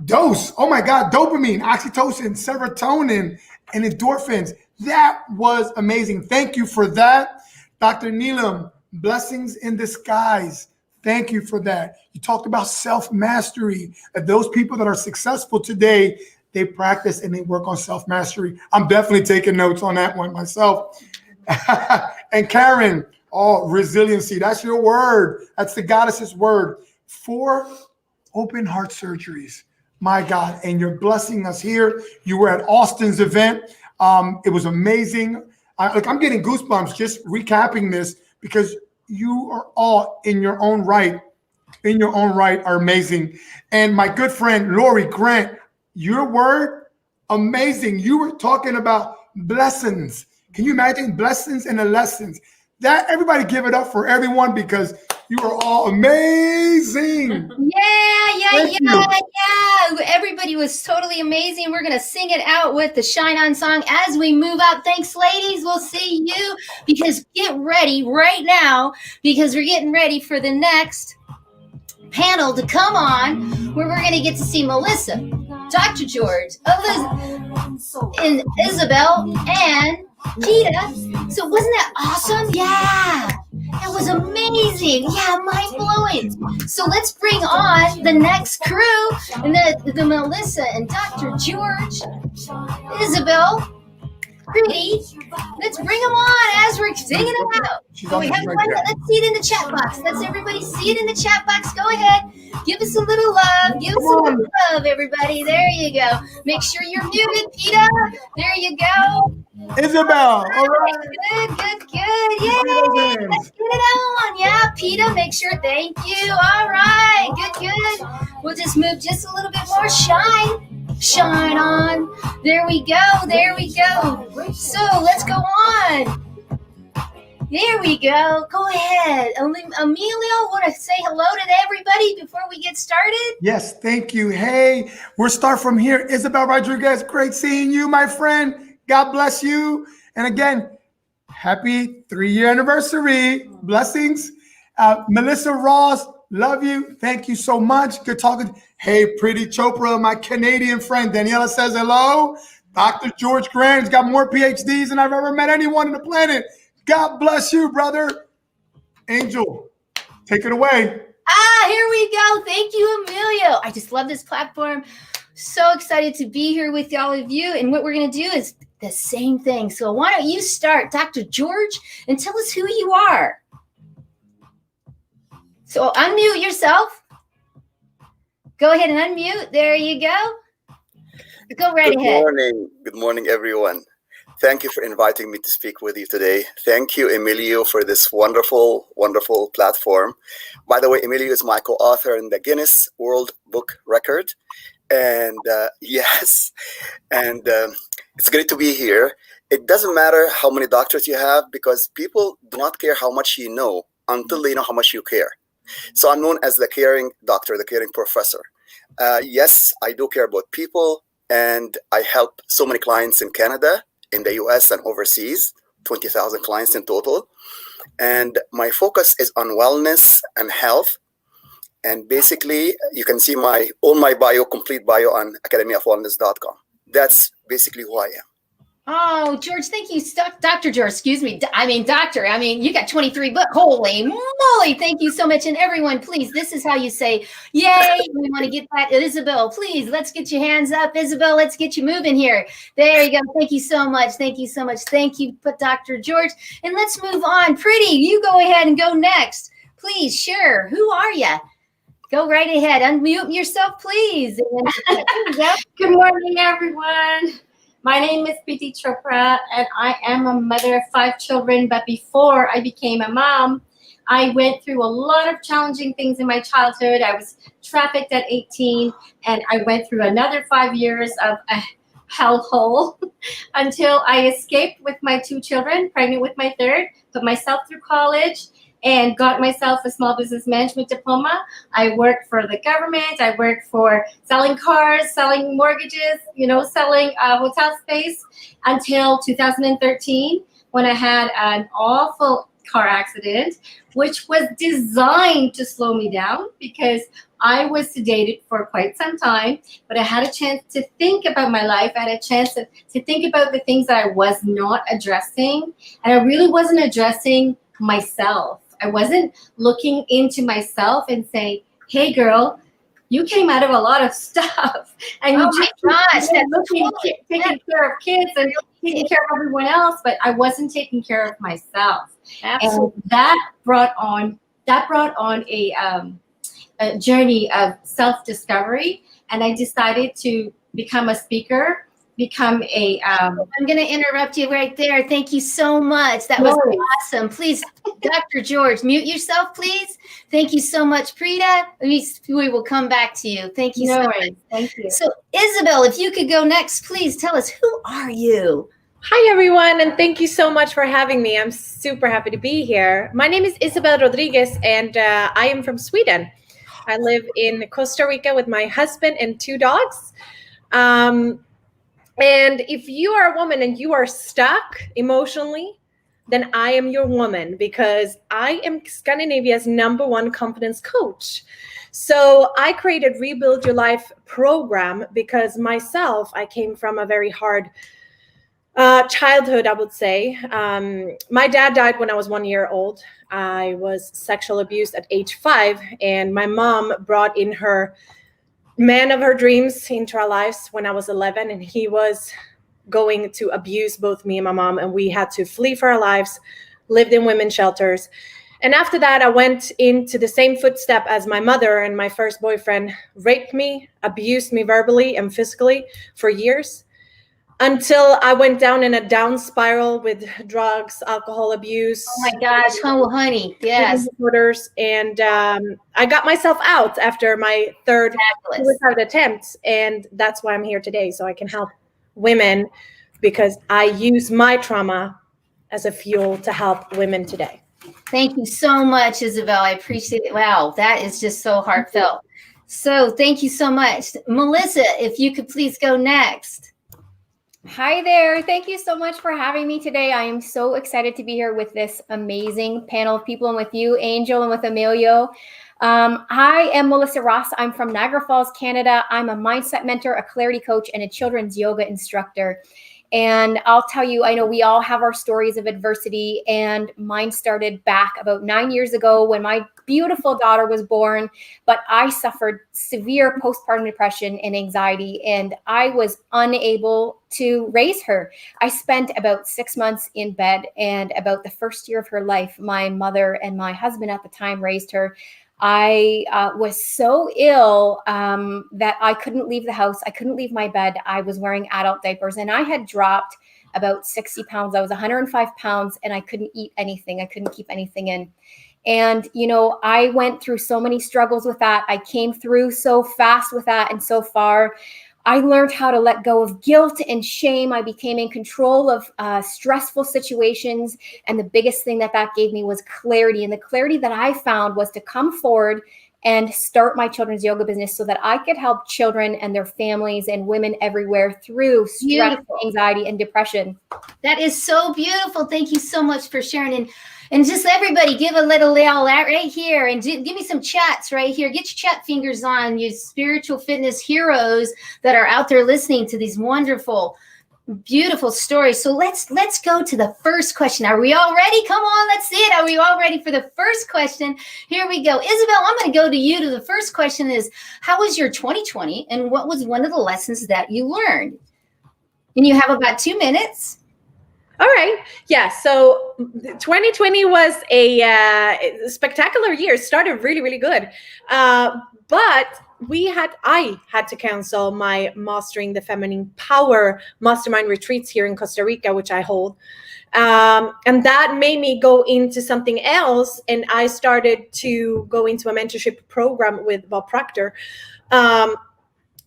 Dose. Oh my God. Dopamine, oxytocin, serotonin, and endorphins. That was amazing. Thank you for that. Dr. Neelam, blessings in disguise. Thank you for that. You talked about self-mastery. That those people that are successful today, they practice and they work on self-mastery. I'm definitely taking notes on that one myself. And Karen, resiliency. That's your word. That's the goddess's word. 4 open heart surgeries. My God. And you're blessing us here. You were at Austin's event. It was amazing. I'm getting goosebumps just recapping this, because you are all in your own right are amazing. And my good friend, Lori Grant, your word, amazing. You were talking about blessings. Can you imagine blessings and the lessons? That everybody give it up for everyone, because you are all amazing. Yeah. Everybody was totally amazing. We're going to sing it out with the Shine On song as we move out. Thanks, ladies. We'll see you, because get ready right now, because we're getting ready for the next panel to come on, where we're going to get to see Melissa, Dr. George, Elizabeth, and Isabel, and Peter. So wasn't that awesome? Yeah. That was amazing. Yeah, mind-blowing. So let's bring on the next crew, and the Melissa and Dr. George, Isabel, Pretty. Let's bring them on as we're singing them out. So we have fun. Let's see it in the chat box. Let's everybody see it in the chat box. Go ahead. Give us a little love. Give us a little love, everybody. There you go. Make sure you're muted, Peter. There you go. Isabel. All right. Good. Yay. Let's get it on. Yeah, Peter, make sure. Thank you. All right. Good. We'll just move just a little bit more. Shine on. There we go. So let's go on. There we go. Go ahead. Emilio, want to say hello to everybody before we get started? Yes, thank you. Hey, we'll start from here. Isabel Rodriguez, great seeing you, my friend. God bless you. And again, happy 3-year anniversary. Blessings. Melissa Ross, love you. Thank you so much. Good talking. Hey, Petey Chopra, my Canadian friend. Daniela says hello. Dr. George Grant has got more PhDs than I've ever met anyone on the planet. God bless you, brother. Angel, take it away. Here we go. Thank you, Emilio. I just love this platform. So excited to be here with all of you. And what we're going to do is the same thing. So why don't you start, Dr. George, and tell us who you are. So unmute yourself. Go ahead and unmute. There you go. Go right ahead. Good morning, everyone. Thank you for inviting me to speak with you today. Thank you, Emilio, for this wonderful, wonderful platform. By the way, Emilio is my co-author in the Guinness World Book Record. And it's great to be here. It doesn't matter how many doctors you have, because people do not care how much you know until they know how much you care. So I'm known as the caring doctor, the caring professor. Yes, I do care about people, and I help so many clients in Canada, in the US, and overseas, 20,000 clients in total. And my focus is on wellness and health. And basically, you can see my bio, complete bio on academyofwellness.com. That's basically who I am. Oh, George, thank you. Dr. George, excuse me. Doctor, you got 23 books. Holy moly. Thank you so much. And everyone, please, this is how you say, yay. We want to get that. Isabel, please, let's get your hands up. Isabel, let's get you moving here. There you go. Thank you so much. Thank you so much. Thank you, Dr. George. And let's move on. Pretty, you go ahead and go next. Please, sure. Who are you? Go right ahead. Unmute yourself, please. Good morning, everyone. My name is Petey Chopra, and I am a mother of 5 children. But before I became a mom, I went through a lot of challenging things in my childhood. I was trafficked at 18, and I went through another 5 years of a hellhole until I escaped with my 2 children, pregnant with my 3rd, put myself through college, and got myself a small business management diploma. I worked for the government. I worked for selling cars, selling mortgages, selling hotel space until 2013 when I had an awful car accident, which was designed to slow me down because I was sedated for quite some time, but I had a chance to think about my life. I had a chance to think about the things that I was not addressing, and I really wasn't addressing myself. I wasn't looking into myself and saying, hey, girl, you came out of a lot of stuff. And you taking care of kids and taking care of everyone else, but I wasn't taking care of myself. Absolutely. And that brought on a journey of self-discovery. And I decided to become a speaker. I'm going to interrupt you right there. Thank you so much. That was awesome. Please, Dr. George, mute yourself, please. Thank you so much, Prita. We will come back to you. Thank you so much. Thank you. So, Isabel, if you could go next, please tell us, who are you? Hi, everyone, and thank you so much for having me. I'm super happy to be here. My name is Isabel Rodriguez, and I am from Sweden. I live in Costa Rica with my husband and 2 dogs. And if you are a woman and you are stuck emotionally, then I am your woman, because I am Scandinavia's #1 confidence coach. So I created Rebuild Your Life program because myself, I came from a very hard childhood, I would say. My dad died when I was 1 year old. I was sexually abused at age 5, and my mom brought in her man of her dreams into our lives when I was 11, and he was going to abuse both me and my mom, and we had to flee for our lives, lived in women's shelters. And after that, I went into the same footstep as my mother, and my first boyfriend raped me, abused me verbally and physically for years, until I went down in a down spiral with drugs, alcohol abuse. Oh my gosh, honey, yes. Disorders, and I got myself out after my 3rd suicide attempt, and that's why I'm here today, so I can help women, because I use my trauma as a fuel to help women today. Thank you so much, Isabel. I appreciate it. Wow, that is just so heartfelt. So thank you so much. Melissa, if you could please go next. Hi there. Thank you so much for having me today. I am so excited to be here with this amazing panel of people, and with you, Angel, and with Emilio. I am Melissa Ross. I'm from Niagara Falls, Canada. I'm a mindset mentor, a clarity coach, and a children's yoga instructor. And I'll tell you, I know we all have our stories of adversity, and mine started back about 9 years ago when my beautiful daughter was born, but I suffered severe postpartum depression and anxiety, and I was unable to raise her. I spent about 6 months in bed, and about the first year of her life, my mother and my husband at the time raised her. I was so ill that I couldn't leave the house. I couldn't leave my bed. I was wearing adult diapers, and I had dropped about 60 pounds. I was 105 pounds, and I couldn't eat anything. I couldn't keep anything in. And, I went through so many struggles with that. I came through so fast with that and so far. I learned how to let go of guilt and shame. I became in control of stressful situations. And the biggest thing that gave me was clarity. And the clarity that I found was to come forward and start my children's yoga business so that I could help children and their families and women everywhere through stress, anxiety, and depression. That is so beautiful. Thank you so much for sharing. And And just everybody give a little yell right here, and give me some chats right here. Get your chat fingers on, you spiritual fitness heroes that are out there listening to these wonderful, beautiful stories. So let's go to the first question. Are we all ready? Come on, let's see it. Are we all ready for the first question? Here we go. Isabel, I'm going to go to you. To the first question is, how was your 2020, and what was one of the lessons that you learned? And you have about 2 minutes. All right. Yeah. So 2020 was a spectacular year. It started really, really good. But I had to cancel my Mastering the Feminine Power Mastermind retreats here in Costa Rica, which I hold. And that made me go into something else. And I started to go into a mentorship program with Bob Proctor.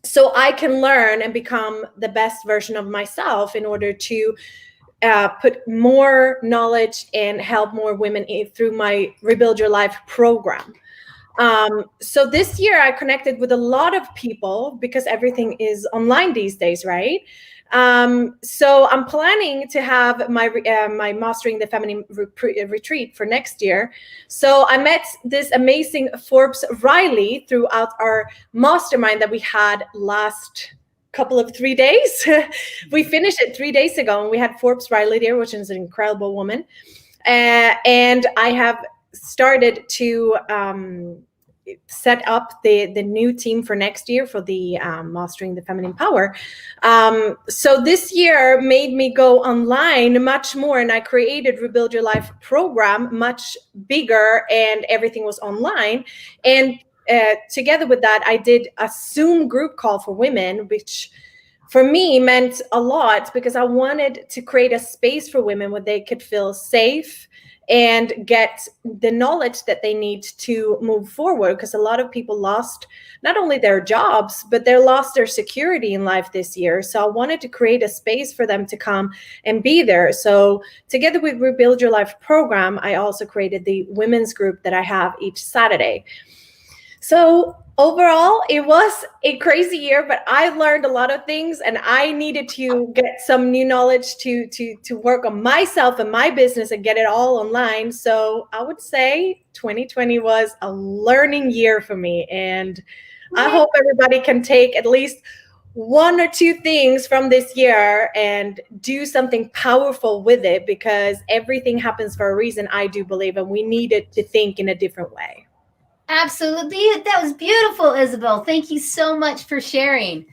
So I can learn and become the best version of myself in order to put more knowledge and help more women through my Rebuild Your Life program. So this year I connected with a lot of people because everything is online these days, right? So I'm planning to have my Mastering the Feminine retreat for next year. So I met this amazing Forbes Riley throughout our mastermind that we had last couple of 3 days. We finished it 3 days ago, and we had Forbes Riley there, which is an incredible woman. And I have started to set up the new team for next year for the Mastering the Feminine Power. So this year made me go online much more, and I created Rebuild Your Life program much bigger, and everything was online. And together with that, I did a Zoom group call for women, which for me meant a lot because I wanted to create a space for women where they could feel safe and get the knowledge that they need to move forward. Because a lot of people lost not only their jobs, but they lost their security in life this year. So I wanted to create a space for them to come and be there. So together with Rebuild Your Life program, I also created the women's group that I have each Saturday. So overall, it was a crazy year, but I learned a lot of things, and I needed to get some new knowledge to work on myself and my business and get it all online. So I would say 2020 was a learning year for me, and I hope everybody can take at least 1 or 2 things from this year and do something powerful with it, because everything happens for a reason, I do believe, and we needed to think in a different way. Absolutely. That was beautiful, Isabel. Thank you so much for sharing.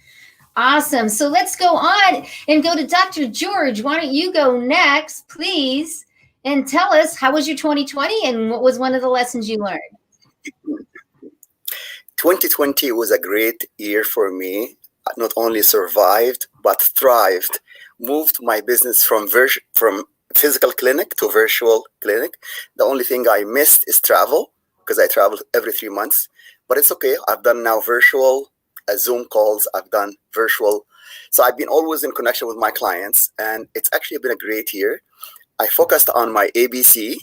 Awesome. So let's go on and go to Dr. George. Why don't you go next, please, and tell us, how was your 2020 and what was one of the lessons you learned? 2020 was a great year for me. Not only survived, but thrived. Moved my business from physical clinic to virtual clinic. The only thing I missed is travel, because I travel every 3 months, but it's okay. I've done now virtual Zoom calls. I've done virtual. So I've been always in connection with my clients, and it's actually been a great year. I focused on my ABC.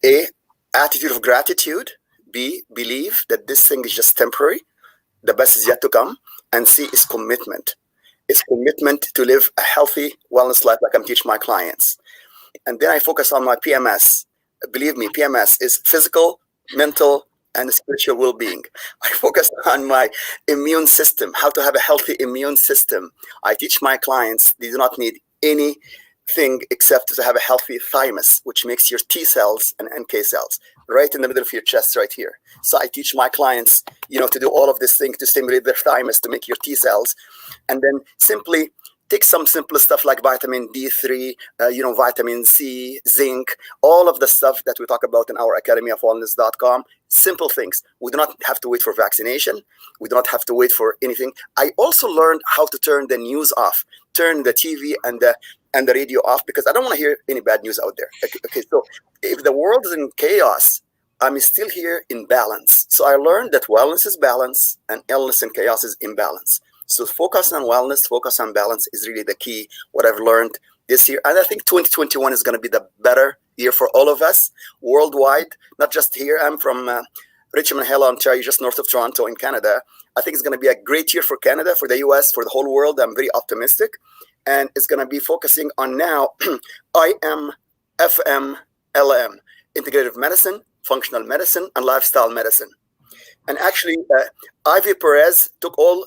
A, attitude of gratitude. B, believe that this thing is just temporary. The best is yet to come. And C is commitment. It's commitment to live a healthy wellness life like I'm teaching my clients. And then I focus on my PMS. Believe me, PMS is physical, mental, and spiritual well-being. I focus on my immune system, how to have a healthy immune system. I teach my clients they do not need anything except to have a healthy thymus, which makes your T cells and NK cells right in the middle of your chest right here. So I teach my clients, to do all of this thing to stimulate their thymus to make your T cells, and then simply take some simple stuff like vitamin D3, vitamin C, zinc, all of the stuff that we talk about in our academyofwellness.com. Simple things. We do not have to wait for vaccination. We do not have to wait for anything. I also learned how to turn the news off, turn the TV and the radio off, because I don't want to hear any bad news out there. Okay, so if the world is in chaos, I'm still here in balance. So I learned that wellness is balance and illness and chaos is imbalance. So focus on wellness, focus on balance is really the key, what I've learned this year. And I think 2021 is going to be the better year for all of us worldwide, not just here. I'm from Richmond Hill, Ontario, just north of Toronto in Canada. I think it's going to be a great year for Canada, for the US, for the whole world. I'm very optimistic. And it's going to be focusing on now IM, FM, IFLM, Integrative Medicine, Functional Medicine, and Lifestyle Medicine. And actually, Ivy Perez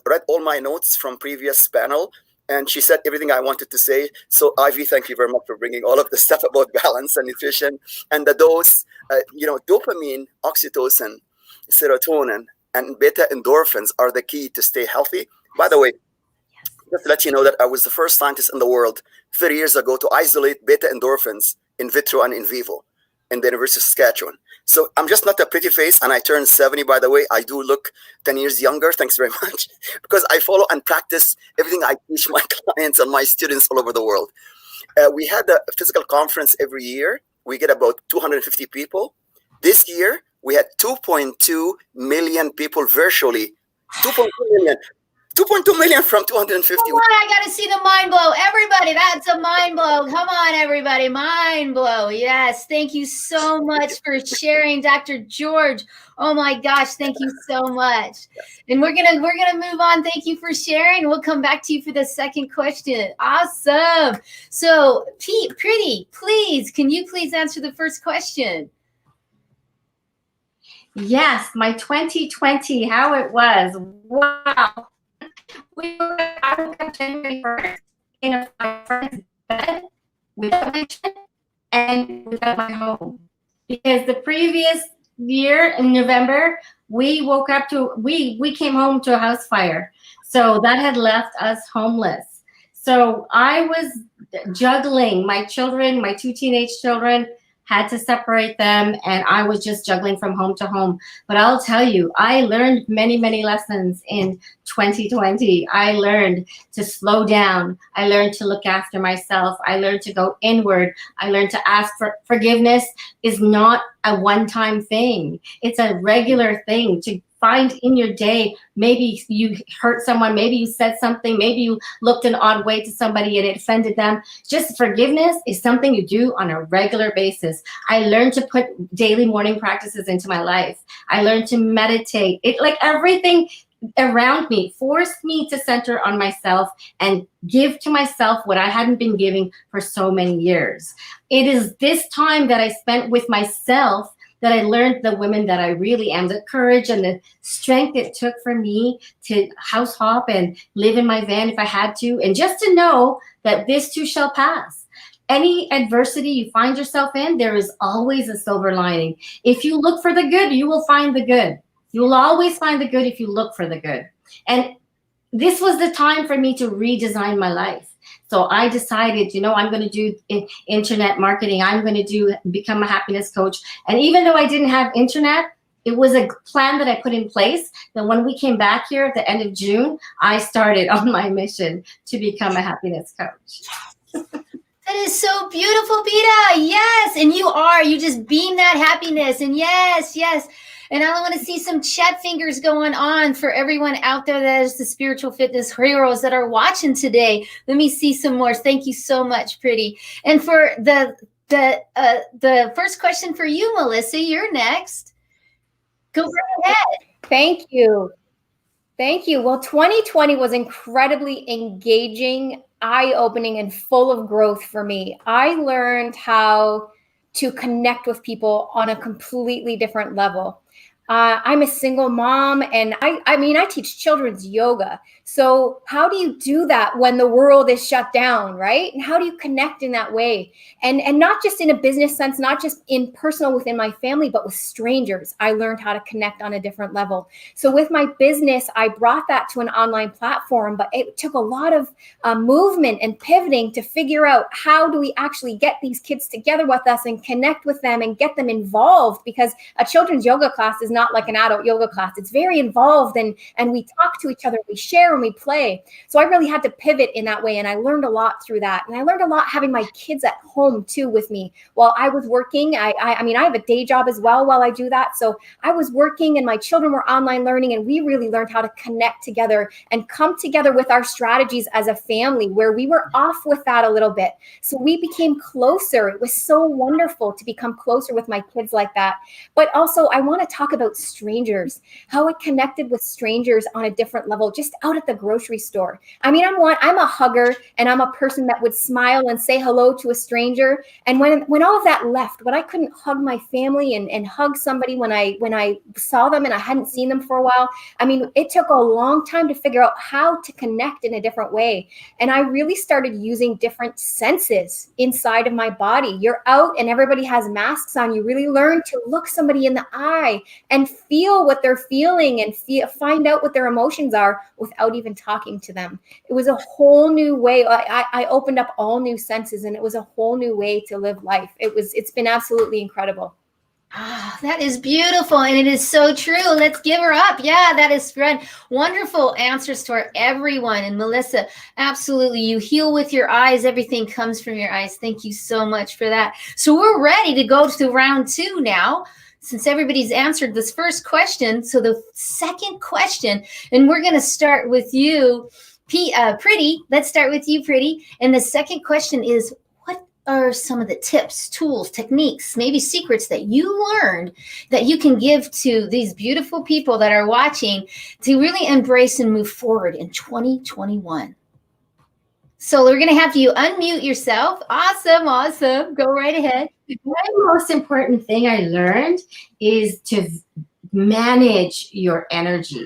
read all my notes from previous panel, and she said everything I wanted to say. So Ivy, thank you very much for bringing all of the stuff about balance and nutrition and the dose. Dopamine, oxytocin, serotonin, and beta endorphins are the key to stay healthy. By the way, just to let you know that I was the first scientist in the world 30 years ago to isolate beta endorphins in vitro and in vivo in the University of Saskatchewan. So I'm just not a pretty face, and I turned 70, by the way. I do look 10 years younger, thanks very much, because I follow and practice everything I teach my clients and my students all over the world. We had a physical conference every year. We get about 250 people. This year, we had 2.2 million people virtually. 2.2 million. 2.2 million from 250. Come on, I got to see the mind blow. Everybody, that's a mind blow. Come on, everybody, mind blow. Yes, thank you so much for sharing, Dr. George. Oh my gosh, thank you so much. And we're gonna move on. Thank you for sharing. We'll come back to you for the second question. Awesome. So, Petey, please, can you please answer the first question? Yes, my 2020, how it was. Wow. I woke up January 1st in my friend's bed without my children and without my home. Because the previous year in November, we woke up to, we came home to a house fire. So that had left us homeless. So I was juggling my children, my 2 teenage children, had to separate them, and I was just juggling from home to home. But I'll tell you, I learned many, many lessons in 2020. I learned to slow down. I learned to look after myself. I learned to go inward. I learned to ask for forgiveness is not a one-time thing. It's a regular thing to find in your day. Maybe you hurt someone, maybe you said something, maybe you looked an odd way to somebody and it offended them. Just forgiveness is something you do on a regular basis. I learned to put daily morning practices into my life. I learned to meditate. It, like, everything around me forced me to center on myself and give to myself what I hadn't been giving for so many years. It is this time that I spent with myself that I learned the woman that I really am, the courage and the strength it took for me to house hop and live in my van if I had to, and just to know that this too shall pass. Any adversity you find yourself in, there is always a silver lining. If you look for the good, you will find the good. You will always find the good if you look for the good. And this was the time for me to redesign my life. So I decided, I'm going to do internet marketing. I'm going to become a happiness coach. And even though I didn't have internet, it was a plan that I put in place that when we came back here at the end of June, I started on my mission to become a happiness coach. That is so beautiful, Peta. Yes. And you just beam that happiness. And yes. And I want to see some chat fingers going on for everyone out there that is the spiritual fitness heroes that are watching today. Let me see some more. Thank you so much, Pretty. And for the first question for you, Melissa, you're next. Go right ahead. Thank you. Well, 2020 was incredibly engaging, eye-opening, and full of growth for me. I learned how to connect with people on a completely different level. I'm a single mom, and I teach children's yoga. So how do you do that when the world is shut down, right? And how do you connect in that way? And not just in a business sense, not just in personal within my family, but with strangers. I learned how to connect on a different level. So with my business, I brought that to an online platform, but it took a lot of movement and pivoting to figure out how do we actually get these kids together with us and connect with them and get them involved, because a children's yoga class is not like an adult yoga class. It's very involved, and we talk to each other, we share and we play. So I really had to pivot in that way, and I learned a lot through that. And I learned a lot having my kids at home too with me while I was working. I have a day job as well while I do that. So I was working and my children were online learning, and we really learned how to connect together and come together with our strategies as a family, where we were off with that a little bit. So we became closer. It was so wonderful to become closer with my kids like that. But also I want to talk about strangers, how I connected with strangers on a different level, just out at the grocery store. I mean, I'm a hugger, and I'm a person that would smile and say hello to a stranger. And when all of that left, when I couldn't hug my family and hug somebody when I saw them and I hadn't seen them for a while, I mean, it took a long time to figure out how to connect in a different way. And I really started using different senses inside of my body. You're out and everybody has masks on. You really learn to look somebody in the eye and feel what they're feeling and find out what their emotions are without even talking to them. It was a whole new way. I opened up all new senses, and it was a whole new way to live life. It's been absolutely incredible. Ah, that is beautiful, and it is so true. Let's give her up. Yeah, that is great. Wonderful answers to everyone. And Melissa, absolutely, you heal with your eyes. Everything comes from your eyes. Thank you so much for that. So we're ready to go to round 2 now, since everybody's answered this first question. So the second question, and we're going to start with you, Pretty. Let's start with you, Pretty. And the second question is, what are some of the tips, tools, techniques, maybe secrets that you learned that you can give to these beautiful people that are watching to really embrace and move forward in 2021? So we're going to have you unmute yourself. Awesome. Go right ahead. The most important thing I learned is to manage your energy.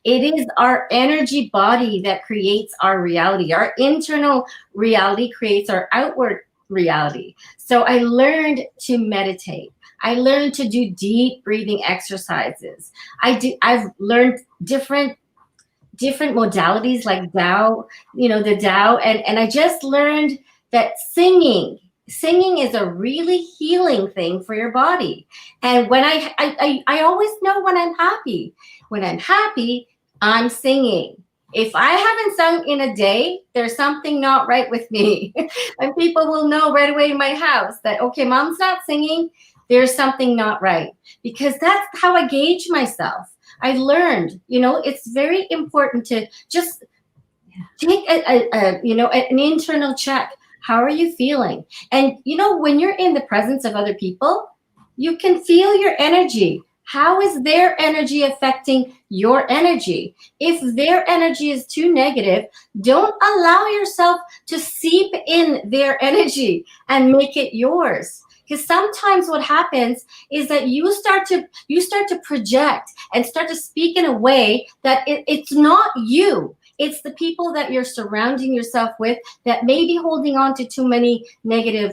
It is our energy body that creates our reality. Our internal reality creates our outward reality. So I learned to meditate. I learned to do deep breathing exercises. I've learned different modalities like Tao, the Tao. And I just learned that singing is a really healing thing for your body. And when I always know when I'm happy. When I'm happy, I'm singing. If I haven't sung in a day, there's something not right with me. And people will know right away in my house that, okay, mom's not singing, there's something not right. Because that's how I gauge myself. I learned, it's very important to just take an internal check. How are you feeling? And, when you're in the presence of other people, you can feel your energy. How is their energy affecting your energy? If their energy is too negative, don't allow yourself to seep in their energy and make it yours. Because sometimes what happens is that you start to project and start to speak in a way that it's not you. It's the people that you're surrounding yourself with that may be holding on to too many negative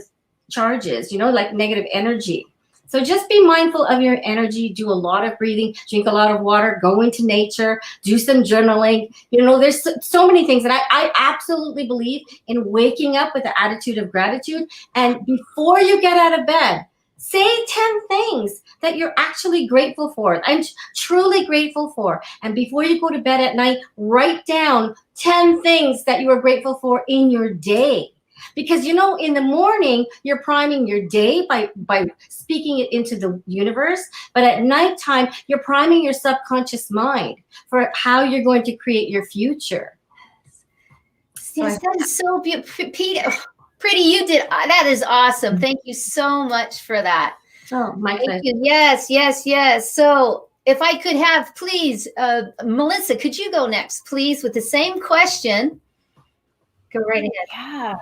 charges, like negative energy. So just be mindful of your energy, do a lot of breathing, drink a lot of water, go into nature, do some journaling. There's so many things. And I absolutely believe in waking up with the attitude of gratitude. And before you get out of bed, say 10 things that you're actually grateful for. I'm truly grateful for. And before you go to bed at night, write down 10 things that you are grateful for in your day. Because, in the morning, you're priming your day by speaking it into the universe. But at nighttime, you're priming your subconscious mind for how you're going to create your future. Yes, that is so beautiful. Pretty, you did. That is awesome. Thank you so much for that. Oh, my pleasure. Yes. So if I could have, please, Melissa, could you go next, please, with the same question? Go right ahead. Yeah.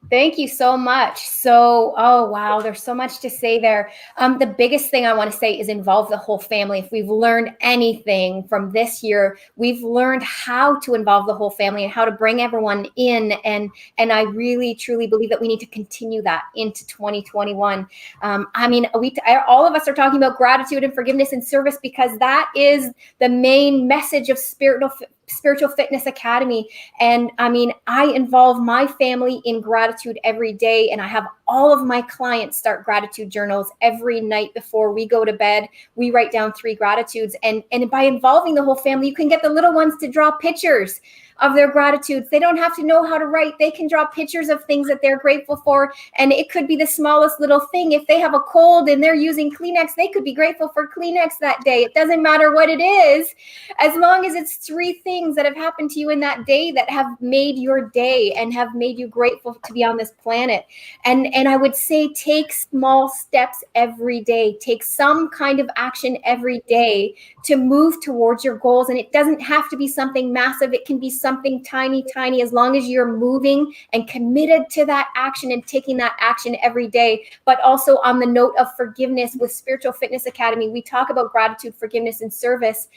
Thank you so much. So, oh, wow, there's so much to say there. The biggest thing I want to say is involve the whole family. If we've learned anything from this year, we've learned how to involve the whole family and how to bring everyone in. And I really, truly believe that we need to continue that into 2021. All of us are talking about gratitude and forgiveness and service because that is the main message of Spiritual Fitness Academy. And I involve my family in gratitude every day. And I have all of my clients start gratitude journals every night before we go to bed. We write down 3 gratitudes. And by involving the whole family, you can get the little ones to draw pictures of their gratitudes. They don't have to know how to write. They can draw pictures of things that they're grateful for. And it could be the smallest little thing. If they have a cold and they're using Kleenex, they could be grateful for Kleenex that day. It doesn't matter what it is, as long as it's 3 things that have happened to you in that day that have made your day and have made you grateful to be on this planet. And I would say take small steps every day. Take some kind of action every day to move towards your goals. And it doesn't have to be something massive. It can be something tiny, as long as you're moving and committed to that action and taking that action every day. But also on the note of forgiveness, with Spiritual Fitness Academy, we talk about gratitude, forgiveness, and service.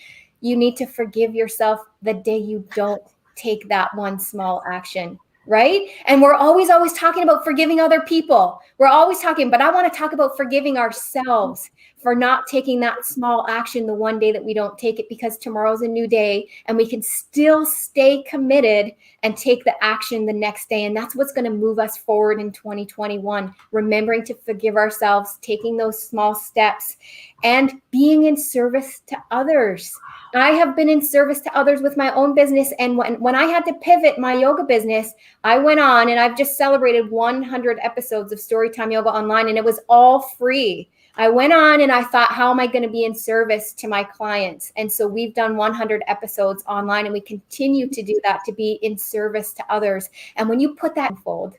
You need to forgive yourself the day you don't take that one small action, right? And we're always talking about forgiving other people. We're always talking, but I want to talk about forgiving ourselves for not taking that small action the one day that we don't take it, because tomorrow's a new day and we can still stay committed and take the action the next day. And that's what's going to move us forward in 2021, remembering to forgive ourselves, taking those small steps, and being in service to others. I have been in service to others with my own business. And when I had to pivot my yoga business, I went on, and I've just celebrated 100 episodes of Storytime Yoga Online, and it was all free. I went on and I thought, how am I going to be in service to my clients? And so we've done 100 episodes online, and we continue to do that, to be in service to others. And when you put that in fold.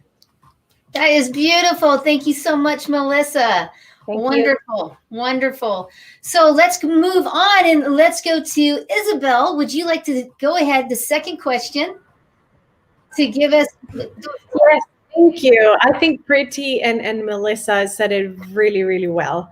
That is beautiful. Thank you so much, Melissa. Wonderful. So let's move on and let's go to Isabel. Would you like to go ahead, the second question, to give us? Yes, thank you. I think Pretty and Melissa said it really, really well.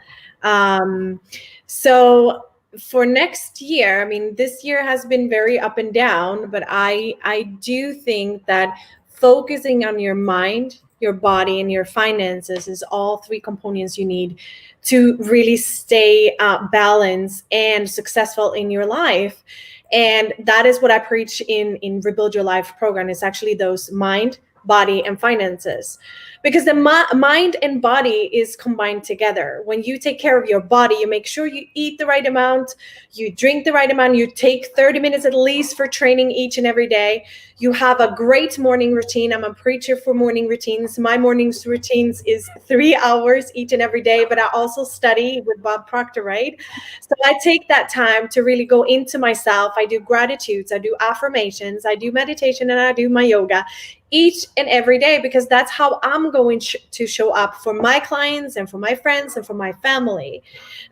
So for next year, I mean, this year has been very up and down, but I do think that focusing on your mind, your body, and your finances is all 3 components you need to really stay balanced and successful in your life. And that is what I preach in Rebuild Your Life program. It's actually those mind, body, and finances, because the mind and body is combined together. When you take care of your body, you make sure you eat the right amount, you drink the right amount, you take 30 minutes at least for training each and every day. You have a great morning routine. I'm a preacher for morning routines. My morning routines is 3 hours each and every day, but I also study with Bob Proctor, right? So I take that time to really go into myself. I do gratitudes, I do affirmations, I do meditation, and I do my yoga each and every day, because that's how I'm going to show up for my clients and for my friends and for my family.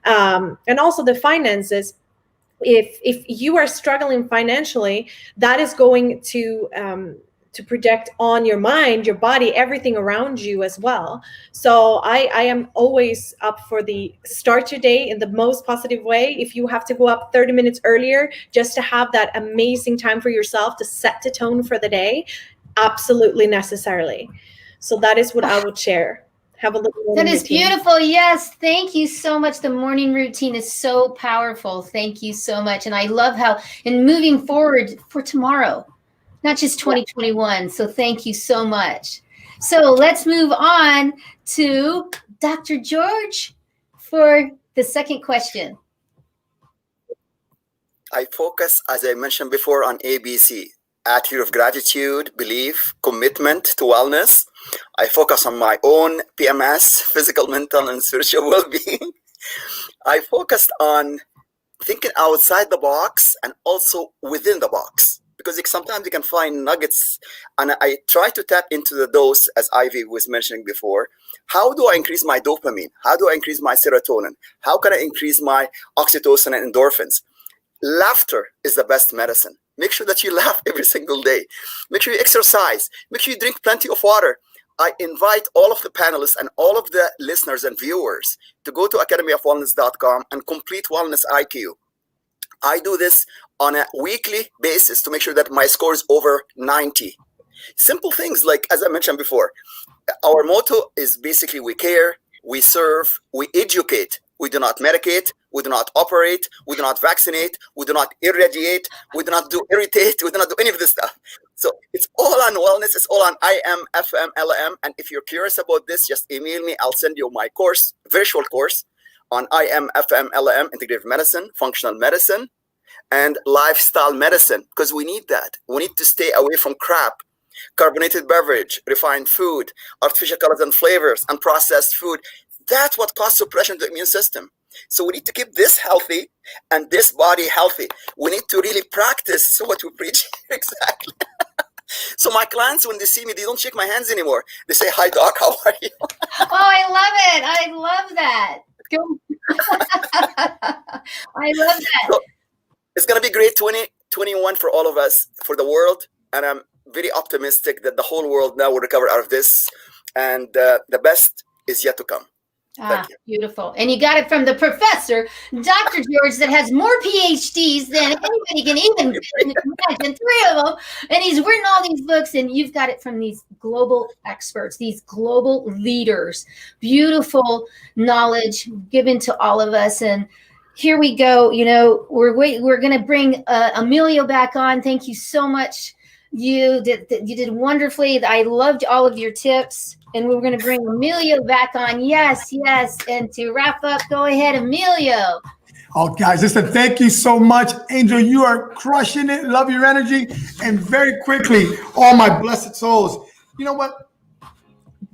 And also the finances. If you are struggling financially, that is going to project on your mind, your body, everything around you as well. So I am always up for the start your day in the most positive way. If you have to go up 30 minutes earlier just to have that amazing time for yourself to set the tone for the day, absolutely necessarily. So that is what I would share. Have a little. That is beautiful. Yes. Thank you so much. The morning routine is so powerful. Thank you so much. And I love how, in moving forward for tomorrow, not just 2021. So thank you so much. So let's move on to Dr. George for the second question. I focus, as I mentioned before, on ABC. Attitude of gratitude, belief, commitment to wellness. I focus on my own PMS, physical, mental, and spiritual well-being. I focused on thinking outside the box and also within the box, because sometimes you can find nuggets, and I try to tap into the dose, as Ivy was mentioning before. How do I increase my dopamine? How do I increase my serotonin? How can I increase my oxytocin and endorphins? Laughter is the best medicine. Make sure that you laugh every single day. Make sure you exercise. Make sure you drink plenty of water. I invite all of the panelists and all of the listeners and viewers to go to academyofwellness.com and complete Wellness IQ. I do this on a weekly basis to make sure that my score is over 90. Simple things like, as I mentioned before, our motto is basically we care, we serve, we educate. We do not medicate, we do not operate, we do not vaccinate, we do not irradiate, we do not do irritate, we do not do any of this stuff. So it's all on wellness, it's all on IMFMLM. And if you're curious about this, just email me. I'll send you my course, virtual course on IMFMLM, Integrative Medicine, Functional Medicine. and lifestyle medicine, because we need that. We need to stay away from crap, carbonated beverage, refined food, artificial colors and flavors, and processed food. That's what causes suppression to the immune system. So we need to keep this healthy and this body healthy. We need to really practice what we preach. Exactly. So my clients, when they see me, they don't shake my hands anymore. They say, "Hi, doc, how are you?" Oh, I love it. I love that. I love that. So it's going to be great 2021 for all of us, for the world. And I'm very optimistic that the whole world now will recover out of this. And the best is yet to come. Thank you. Beautiful. And you got it from the professor, Dr. George, that has more PhDs than anybody can even imagine, 3 of them. And he's written all these books, and you've got it from these global experts, these global leaders. Beautiful knowledge given to all of us. And here we go. You know, we're going to bring Emilio back on. Thank you so much. You did wonderfully. I loved all of your tips. And we're going to bring Emilio back on. Yes, yes. And to wrap up, go ahead, Emilio. Oh, guys, listen, thank you so much. Angel, you are crushing it. Love your energy. And very quickly, all my blessed souls. You know what?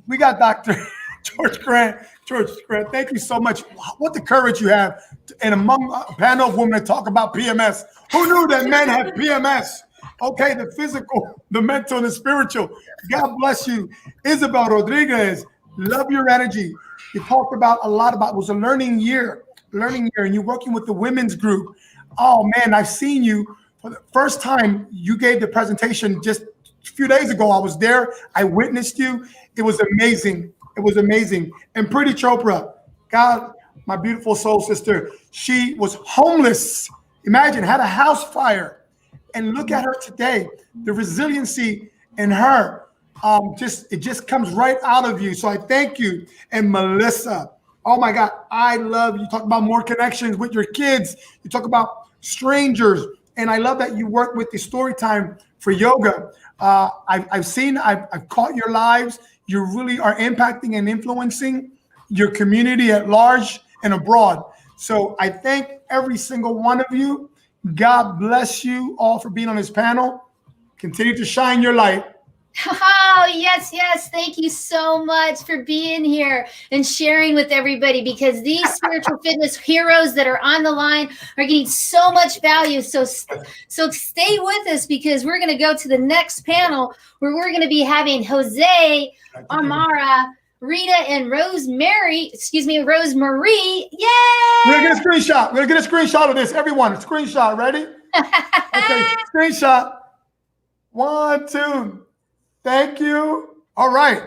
We got Dr. George Grant. George Grant, thank you so much. What the courage you have. And among a panel of women to talk about PMS. Who knew that men have PMS? Okay, the physical, the mental, and the spiritual. God bless you. Isabel Rodriguez, love your energy. You talked about a lot about, it was a learning year, and you're working with the women's group. Oh man, I've seen you for the first time. You gave the presentation just a few days ago. I was there. I witnessed you. It was amazing. It was amazing. And Petey Chopra, God, my beautiful soul sister, she was homeless. Imagine, had a house fire. And look at her today, the resiliency in her, it just comes right out of you. So I thank you. And Melissa, oh my God, I love you. Talk about more connections with your kids. You talk about strangers. And I love that you work with the story time for yoga. I've caught your lives. You really are impacting and influencing your community at large and abroad. So I thank every single one of you. God bless you all for being on this panel. Continue to shine your light. Oh, yes, yes. Thank you so much for being here and sharing with everybody, because these spiritual fitness heroes that are on the line are getting so much value. So stay with us, because we're going to go to the next panel where we're going to be having Jose, Amara, Rita, and Rosemary. Yay! We're gonna get a screenshot. We're gonna get a screenshot of this. Everyone, a screenshot. Ready? Okay, screenshot. 1, 2. Thank you. All right.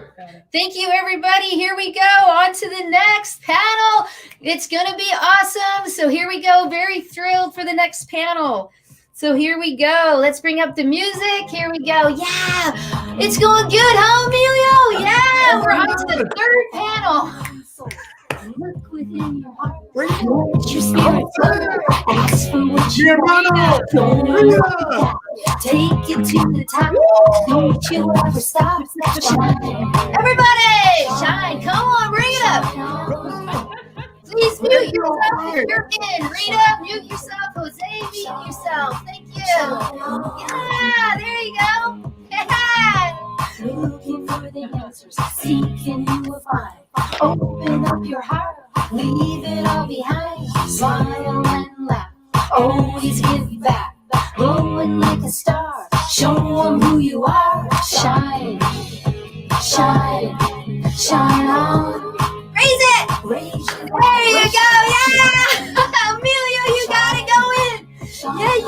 Thank you, everybody. Here we go. On to the next panel. It's gonna be awesome. So here we go. Very thrilled for the next panel. So here we go. Let's bring up the music. Here we go. Yeah, it's going good, huh, Emilio? Yeah, we're on to the third panel. Look within your heart. Let your spirit flutter. Ask for what you want. Take it to the top. Don't you ever stop. Shine. Everybody, shine. Come on, bring it up. Please mute yourself if you're in. Rita, mute yourself. Jose, mute yourself. Thank you. Yeah, there you go. Yeah. Looking for the answers, seeking you will find. Open up your heart, leave it all behind. Smile and laugh, always give back. Glowing like a star, show them who you are. Shine, shine, shine on. Raise it! There you go! Yeah! Amelia, you got it going! Yeah! There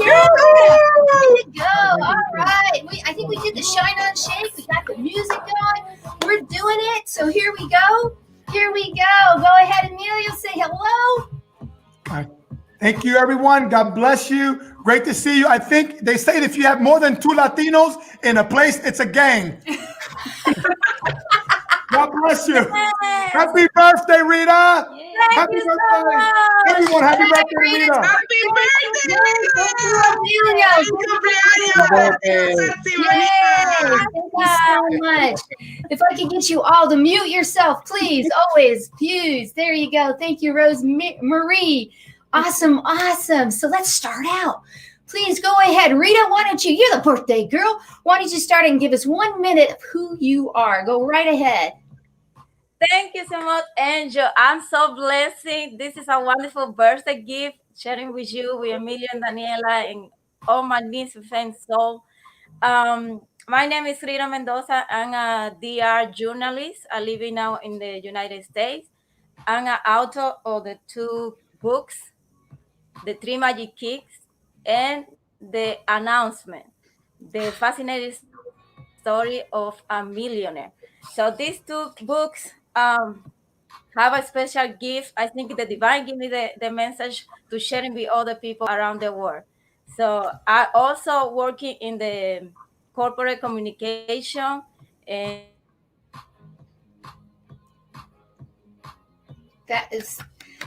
you go! All right. I think we did the shine on shake. We got the music going. We're doing it. So here we go. Go ahead, Amelia. Say hello. All right. Thank you, everyone. God bless you. Great to see you. I think they say that if you have more than 2 Latinos in a place, it's a gang. God bless you. Yes. Happy birthday, Rita. Yes. Happy birthday. Everyone, happy birthday, Rita. Happy birthday. Thank you so much. If I could get you all to mute yourself, please. Always. There you go. Thank you, Rose Marie. Awesome, awesome. So let's start out. Please go ahead. Rita, why don't you? You're the birthday girl. Why don't you start and give us 1 minute of who you are? Go right ahead. Thank you so much, Angel. I'm so blessed. This is a wonderful birthday gift sharing with you, with Emilio and Daniela, and all my niece and friends. So, my name is Rita Mendoza. I'm a DR journalist. I live now in the United States. I'm an author of the 2 books, The 3 Magic Kicks and The Announcement, the fascinating story of a millionaire. So these 2 books have a special gift. I think the divine gave me the message to sharing with other people around the world. So I also working in the corporate communication and That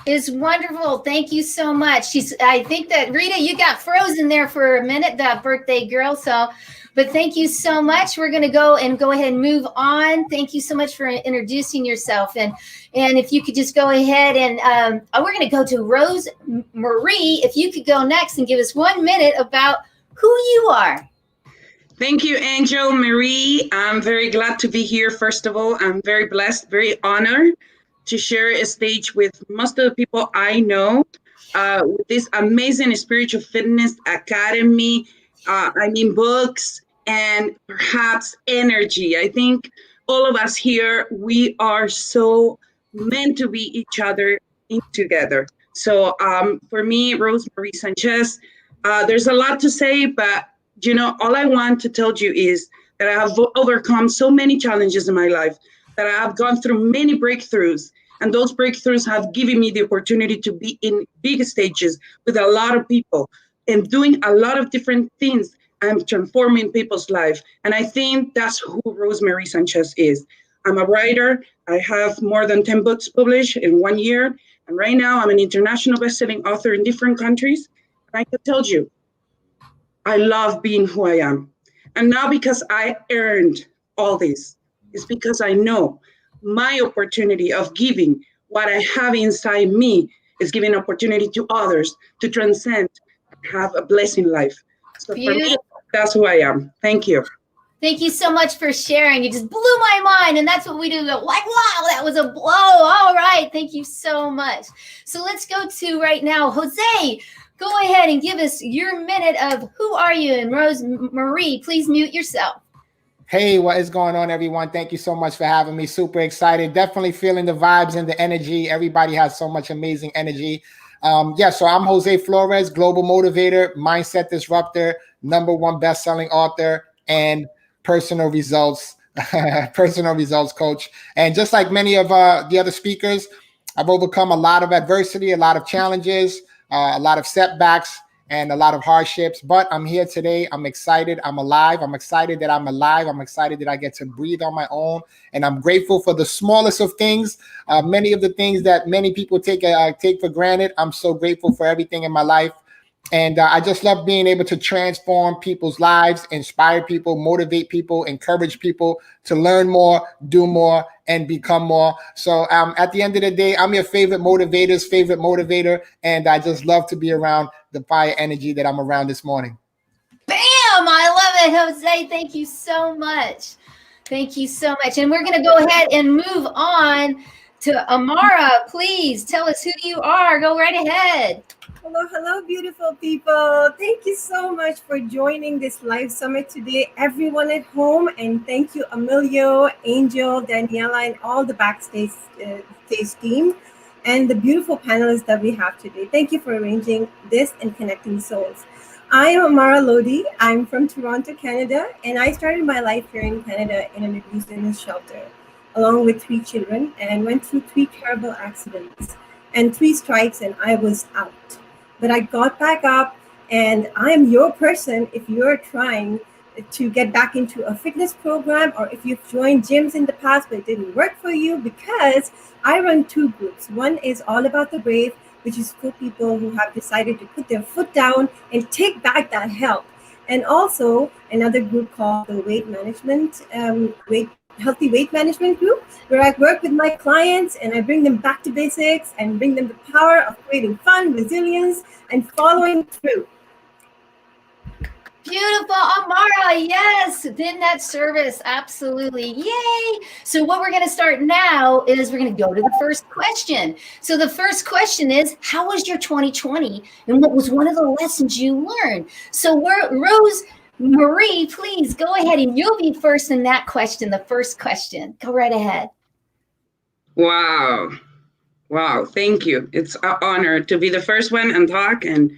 is wonderful. Thank you so much. I think that Rita, you got frozen there for a minute, that birthday girl. So, but thank you so much. We're going to go ahead and move on. Thank you so much for introducing yourself. And if you could just go ahead and we're going to go to Rose Marie. If you could go next and give us 1 minute about who you are. Thank you, Angel Marie. I'm very glad to be here. First of all, I'm very blessed, very honored to share a stage with most of the people I know with this amazing spiritual fitness academy. Books and perhaps energy. I think all of us here, we are so meant to be each other together. So for me, Rosa Sanchez, there's a lot to say, but all I want to tell you is that I have overcome so many challenges in my life, that I have gone through many breakthroughs, and those breakthroughs have given me the opportunity to be in big stages with a lot of people and doing a lot of different things and transforming people's lives. And I think that's who Rosemary Sanchez is. I'm a writer. I have more than 10 books published in 1 year. And right now I'm an international best-selling author in different countries. And I can tell you, I love being who I am. And not because I earned all this, it's because I know my opportunity of giving what I have inside me is giving opportunity to others to transcend, have a blessing life. So for me, that's who I am. Thank you. Thank you so much for sharing. You just blew my mind. And that's what we do. Like, wow, that was a blow. All right. Thank you so much. So let's go to right now, Jose. Go ahead and give us your minute of who are you? And Rose Marie, please mute yourself. Hey, what is going on, everyone? Thank you so much for having me. Super excited. Definitely feeling the vibes and the energy. Everybody has so much amazing energy. So I'm Jose Flores, global motivator, mindset disruptor, #1 best-selling author, and personal results coach. And just like many of the other speakers, I've overcome a lot of adversity, a lot of challenges, a lot of setbacks, and a lot of hardships, but I'm here today. I'm excited. I'm alive. I'm excited that I'm alive. I'm excited that I get to breathe on my own, and I'm grateful for the smallest of things. Many of the things that many people take for granted, I'm so grateful for everything in my life. And I just love being able to transform people's lives, inspire people, motivate people, encourage people to learn more, do more, and become more. So at the end of the day, I'm your favorite motivator's favorite motivator. And I just love to be around the fire energy that I'm around this morning. Bam! I love it, Jose. Thank you so much. Thank you so much. And we're going to go ahead and move on to Amara. Please tell us who you are. Go right ahead. Hello, beautiful people. Thank you so much for joining this live summit today, everyone at home. And thank you, Emilio, Angel, Daniela, and all the backstage team, and the beautiful panelists that we have today. Thank you for arranging this and connecting souls. I am Amara Lodi. I'm from Toronto, Canada, and I started my life here in Canada in an abuse shelter, along with 3 children, and went through 3 terrible accidents and 3 strikes, and I was out. But I got back up, and I am your person if you're trying to get back into a fitness program, or if you've joined gyms in the past but it didn't work for you, because I run 2 groups. One is All About the Brave, which is for people who have decided to put their foot down and take back that health. And also another group called the Weight Management, Weight Healthy Weight Management Group, where I work with my clients and I bring them back to basics and bring them the power of creating fun, resilience, and following through. Beautiful, Amara. Yes, in that service. Absolutely. Yay. So what we're going to start now is we're going to go to the first question. So the first question is, how was your 2020? And what was one of the lessons you learned? So Rose Marie, please go ahead, and you'll be first in that question, the first question. Go right ahead. Wow. Thank you. It's an honor to be the first one and talk and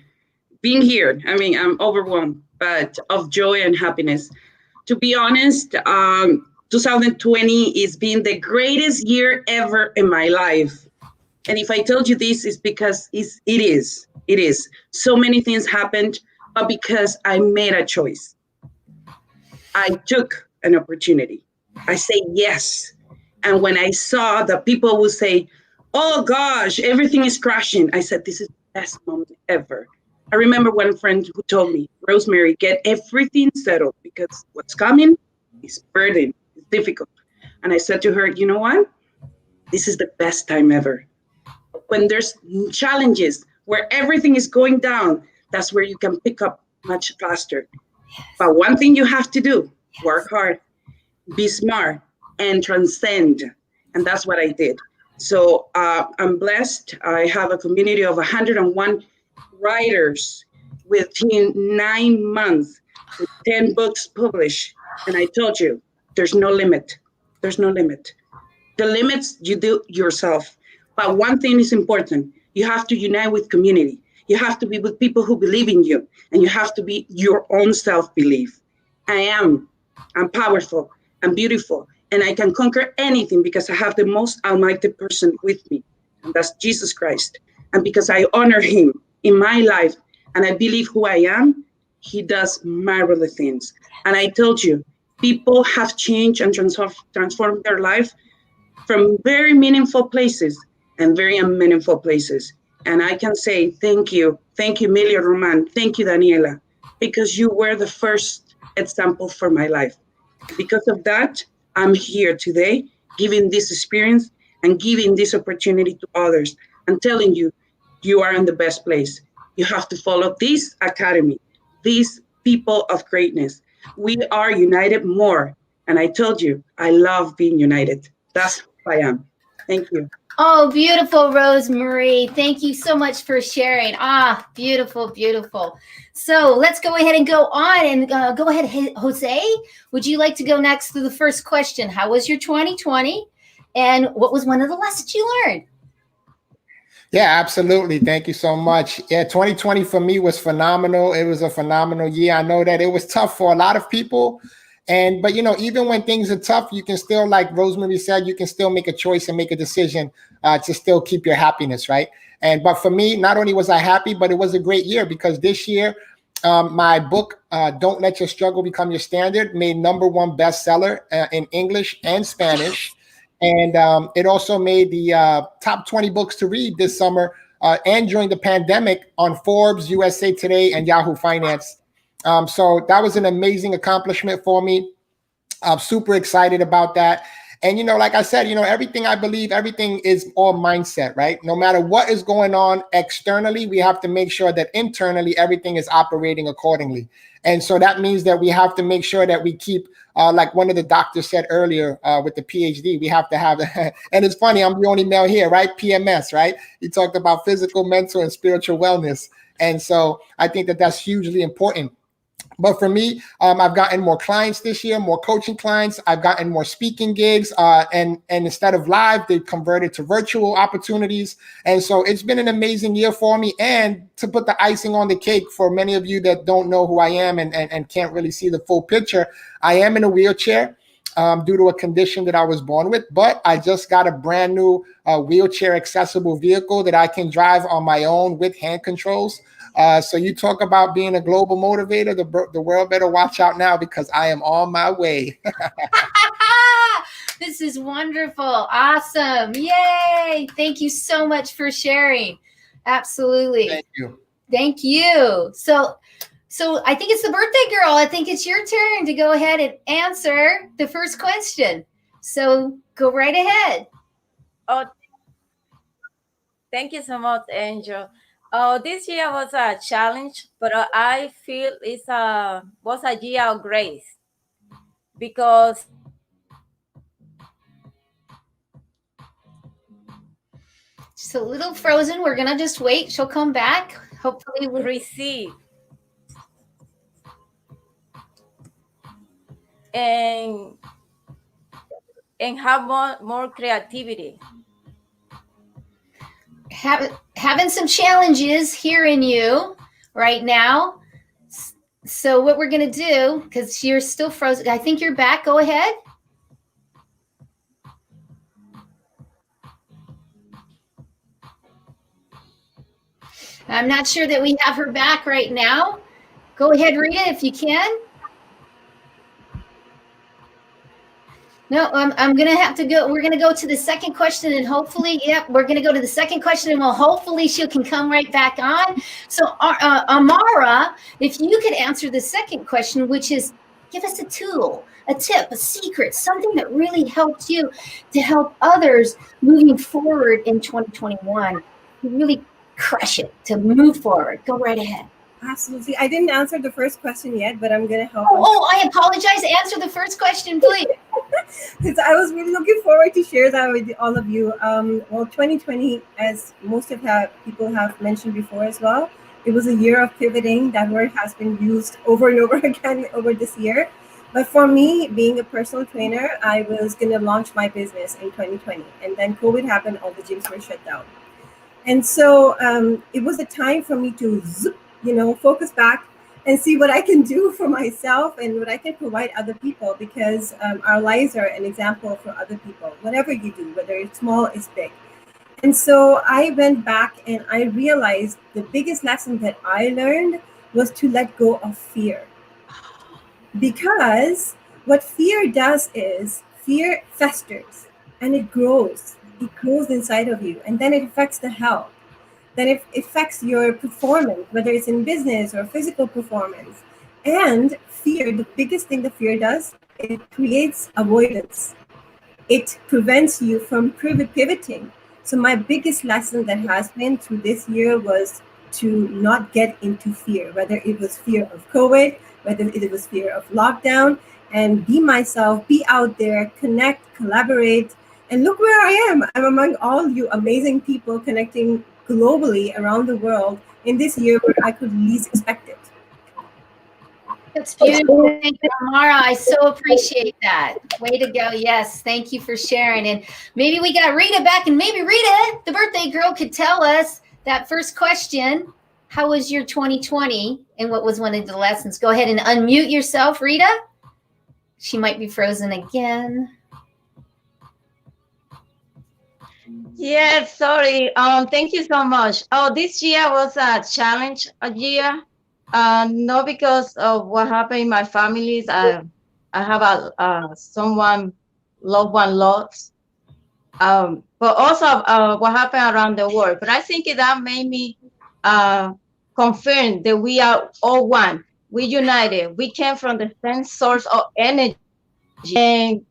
being here. I mean, I'm overwhelmed, but of joy and happiness. To be honest, 2020 is been the greatest year ever in my life. And if I told you this, it's because it is. So many things happened, but because I made a choice. I took an opportunity. I say yes. And when I saw that people would say, oh gosh, everything is crashing, I said, this is the best moment ever. I remember one friend who told me, Rosemary, get everything settled because what's coming is burden, it's difficult. And I said to her, you know what? This is the best time ever. When there's challenges, where everything is going down, that's where you can pick up much faster. But one thing you have to do, work hard, be smart, and transcend. And that's what I did. So I'm blessed. I have a community of 101 writers within 9 months, with 10 books published. And I told you, there's no limit. There's no limit. The limits you do yourself. But one thing is important. You have to unite with community. You have to be with people who believe in you. And you have to be your own self-belief. I'm powerful. I'm beautiful. And I can conquer anything because I have the most almighty person with me. And that's Jesus Christ. And because I honor him in my life, and I believe who I am, he does marvelous things. And I told you, people have changed and transformed their life from very meaningful places and very unmeaningful places. And I can say, thank you, Emilia Roman, thank you, Daniela, because you were the first example for my life. Because of that, I'm here today, giving this experience and giving this opportunity to others and telling you, you are in the best place. You have to follow this academy, these people of greatness. We are united more. And I told you, I love being united. That's who I am. Thank you. Oh, beautiful, Rose Marie. Thank you so much for sharing. Ah, beautiful, beautiful. So let's go ahead and go on and go ahead. Jose, would you like to go next to the first question? How was your 2020? And what was one of the lessons you learned? Yeah, absolutely. Thank you so much. Yeah, 2020 for me was phenomenal. It was a phenomenal year. I know that it was tough for a lot of people. But, you know, even when things are tough, you can still, like Rosemary said, you can still make a choice and make a decision to still keep your happiness, right? But for me, not only was I happy, but it was a great year because this year, my book, Don't Let Your Struggle Become Your Standard, made #1 bestseller in English and Spanish. And it also made the top 20 books to read this summer and during the pandemic on Forbes, USA Today, and Yahoo Finance. So that was an amazing accomplishment for me. I'm super excited about that. And, you know, like I said, you know, everything I believe, everything is all mindset, right? No matter what is going on externally, we have to make sure that internally everything is operating accordingly. And so that means that we have to make sure that we keep, like one of the doctors said earlier with the PhD, we have to have, and it's funny, I'm the only male here, right? PMS, right? He talked about physical, mental, and spiritual wellness. And so I think that that's hugely important. But for me, I've gotten more clients this year, more coaching clients. I've gotten more speaking gigs, and instead of live, they've converted to virtual opportunities. And so it's been an amazing year for me. And to put the icing on the cake, for many of you that don't know who I am and can't really see the full picture, I am in a wheelchair due to a condition that I was born with. But I just got a brand new wheelchair accessible vehicle that I can drive on my own with hand controls. So you talk about being a global motivator, the world better watch out now because I am on my way. This is wonderful. Awesome. Yay. Thank you so much for sharing. Absolutely. Thank you. Thank you. So I think it's the birthday girl. I think it's your turn to go ahead and answer the first question. So go right ahead. Oh, thank you so much, Angel. This year was a challenge, but I feel was a year of grace because Just a little frozen. We're gonna just wait. She'll come back. Hopefully, we'll receive and have more creativity. Having some challenges hearing you right now. So what we're gonna do, because you're still frozen, I think you're back. Go ahead. I'm not sure that we have her back right now. Go ahead, Rita, if you can. No, I'm going to have to go. We're going to go to the second question and hopefully, we're going to go to the second question and hopefully she can come right back on. So Amara, if you could answer the second question, which is give us a tool, a tip, a secret, something that really helped you to help others moving forward in 2021, to really crush it, to move forward. Go right ahead. Absolutely. I didn't answer the first question yet, but I'm going to help. Oh, I apologize. Answer the first question, please. Because I was really looking forward to share that with all of you. Well, 2020, as most of people have mentioned before as well, it was a year of pivoting. That word has been used over and over again over this year. But for me, being a personal trainer, I was going to launch my business in 2020. And then COVID happened, all the gyms were shut down. And so it was a time for me to focus back and see what I can do for myself and what I can provide other people, because our lives are an example for other people, whatever you do, whether it's small, it's big. And so I went back and I realized the biggest lesson that I learned was to let go of fear. Because what fear does is fear festers and it grows. It grows inside of you, and then it affects the health. Then it affects your performance, whether it's in business or physical performance. And fear, the biggest thing that fear does, it creates avoidance. It prevents you from pivoting. So my biggest lesson that has been through this year was to not get into fear, whether it was fear of COVID, whether it was fear of lockdown, and be myself, be out there, connect, collaborate, and look where I am. I'm among all you amazing people connecting globally around the world in this year where I could least expect it. That's beautiful. Thank you, Amara. I so appreciate that. Way to go. Yes. Thank you for sharing. And maybe we got Rita back, and maybe Rita, the birthday girl, could tell us that first question. How was your 2020 and what was one of the lessons? Go ahead and unmute yourself, Rita. She might be frozen again. Yes, sorry. Thank you so much. Oh, this year was a challenge year. Not because of what happened in my families. I have someone loved one lost. But also what happened around the world. But I think that made me confirm that we are all one. We united. We came from the same source of energy. And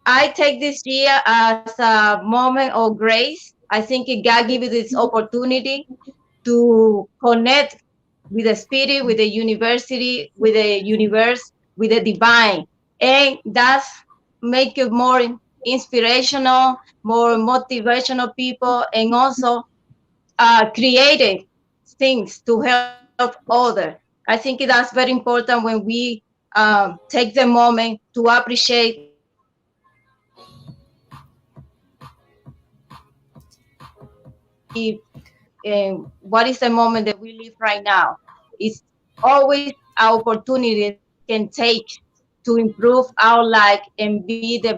I take this year as a moment of grace. I think God gave you this opportunity to connect with the spirit, with the university, with the universe, with the divine. And that's make you more inspirational, more motivational people, and also creative things to help others. I think that's very important when we take the moment to appreciate what is the moment that we live right now. It's always an opportunity can take to improve our life and be the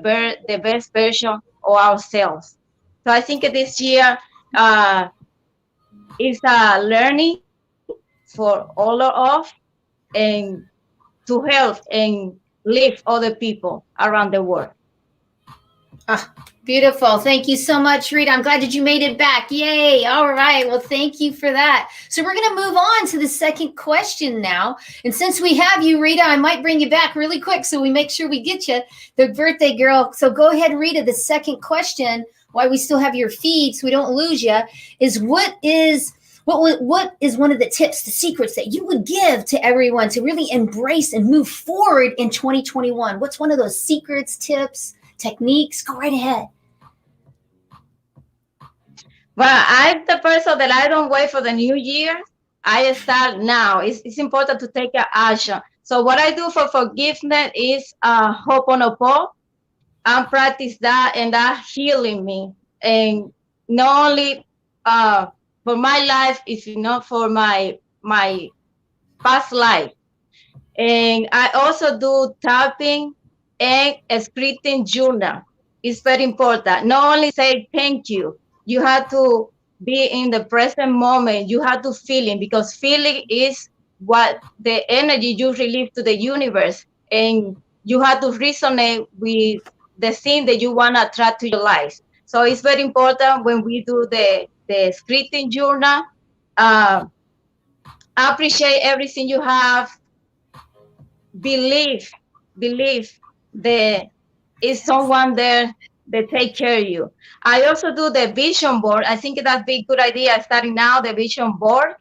best version of ourselves. So I think this year is a learning for all of us and to help and live other people around the world. Ah, beautiful. Thank you so much, Rita. I'm glad that you made it back. Yay. All right. Well, thank you for that. So we're going to move on to the second question now. And since we have you, Rita, I might bring you back really quick so we make sure we get you, the birthday girl. So go ahead, Rita. The second question, why we still have your feed so we don't lose you, is what is one of the tips, the secrets that you would give to everyone to really embrace and move forward in 2021? What's one of those secrets, tips, techniques? Go right ahead. Well, I'm the person that I don't wait for the new year. I start now. It's important to take action. So what I do for forgiveness is Ho'oponopono. I practice that, and that healing me. And not only for my life, if not for my past life. And I also do tapping and scripting journal. It's very important. Not only say thank you, you have to be in the present moment. You have to feel it, because feeling is what the energy you release to the universe. And you have to resonate with the thing that you want to attract to your life. So it's very important when we do the scripting journal. Appreciate everything you have. Believe there is someone there that take care of you. I also do the vision board. I think that's a good idea starting now, the vision board,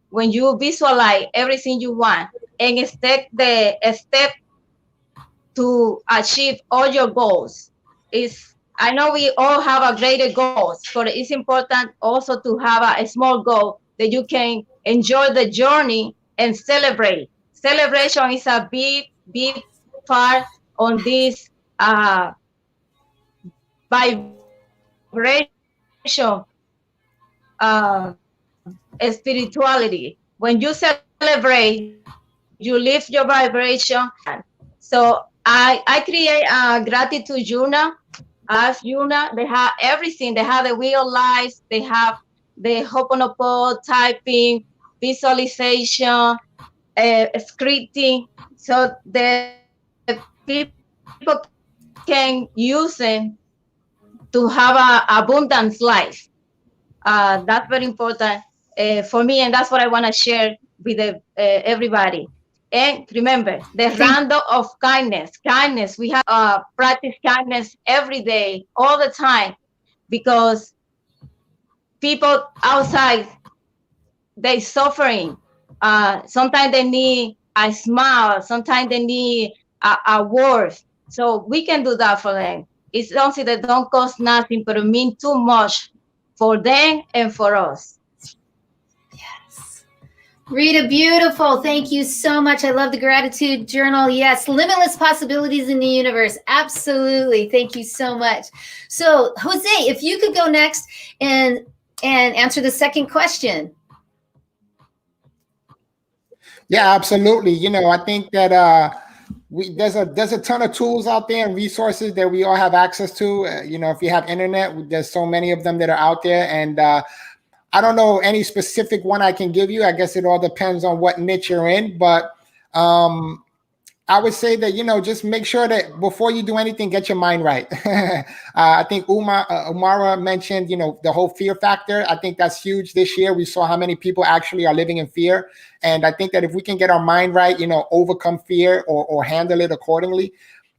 when you visualize everything you want and step to achieve all your goals. I know we all have a greater goals, but it's important also to have a small goal that you can enjoy the journey and celebrate. Celebration is a big part on this vibration, spirituality. When you celebrate, you lift your vibration. So I create a gratitude journal. As Yuna, they have everything. They have the real life. They have the Ho'oponopono, typing, visualization, scripting. So the people can use it to have an abundant life. That's very important for me, and that's what I want to share with everybody. And remember, the random of kindness. Kindness, we have practice kindness every day, all the time, because people outside, they suffering. Sometimes they need a smile. Sometimes they need a word. So we can do that for them. It's something that don't cost nothing, but it mean too much for them and for us. Rita, beautiful. Thank you so much. I love the gratitude journal. Yes, limitless possibilities in the universe. Absolutely. Thank you so much. So, Jose, if you could go next and answer the second question. Yeah, absolutely. I think that there's a ton of tools out there and resources that we all have access to. If you have internet, there's so many of them that are out there, and I don't know any specific one I can give you. I guess it all depends on what niche you're in, but I would say that, just make sure that before you do anything, get your mind right. I think Umara mentioned, the whole fear factor. I think that's huge this year. We saw how many people actually are living in fear. And I think that if we can get our mind right, overcome fear or handle it accordingly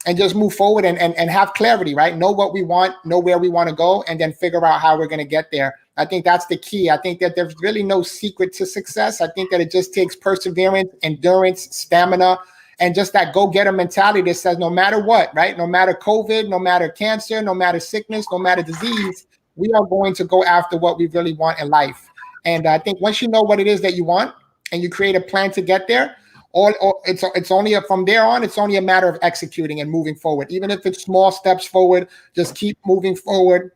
and just move forward and have clarity, right? Know what we want, know where we want to go, and then figure out how we're going to get there. I think that's the key. I think that there's really no secret to success. I think that it just takes perseverance, endurance, stamina, and just that go-getter mentality that says no matter what, right? No matter COVID, no matter cancer, no matter sickness, no matter disease, we are going to go after what we really want in life. And I think once you know what it is that you want and you create a plan to get there, it's only from there on, it's only a matter of executing and moving forward. Even if it's small steps forward, just keep moving forward.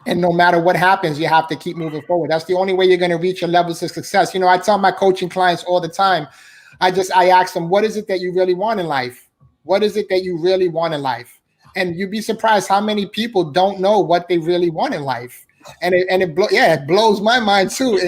And no matter what happens, you have to keep moving forward. That's the only way you're going to reach your levels of success. I tell my coaching clients all the time, I ask them, what is it that you really want in life? What is it that you really want in life? And you'd be surprised how many people don't know what they really want in life. And it blows my mind too.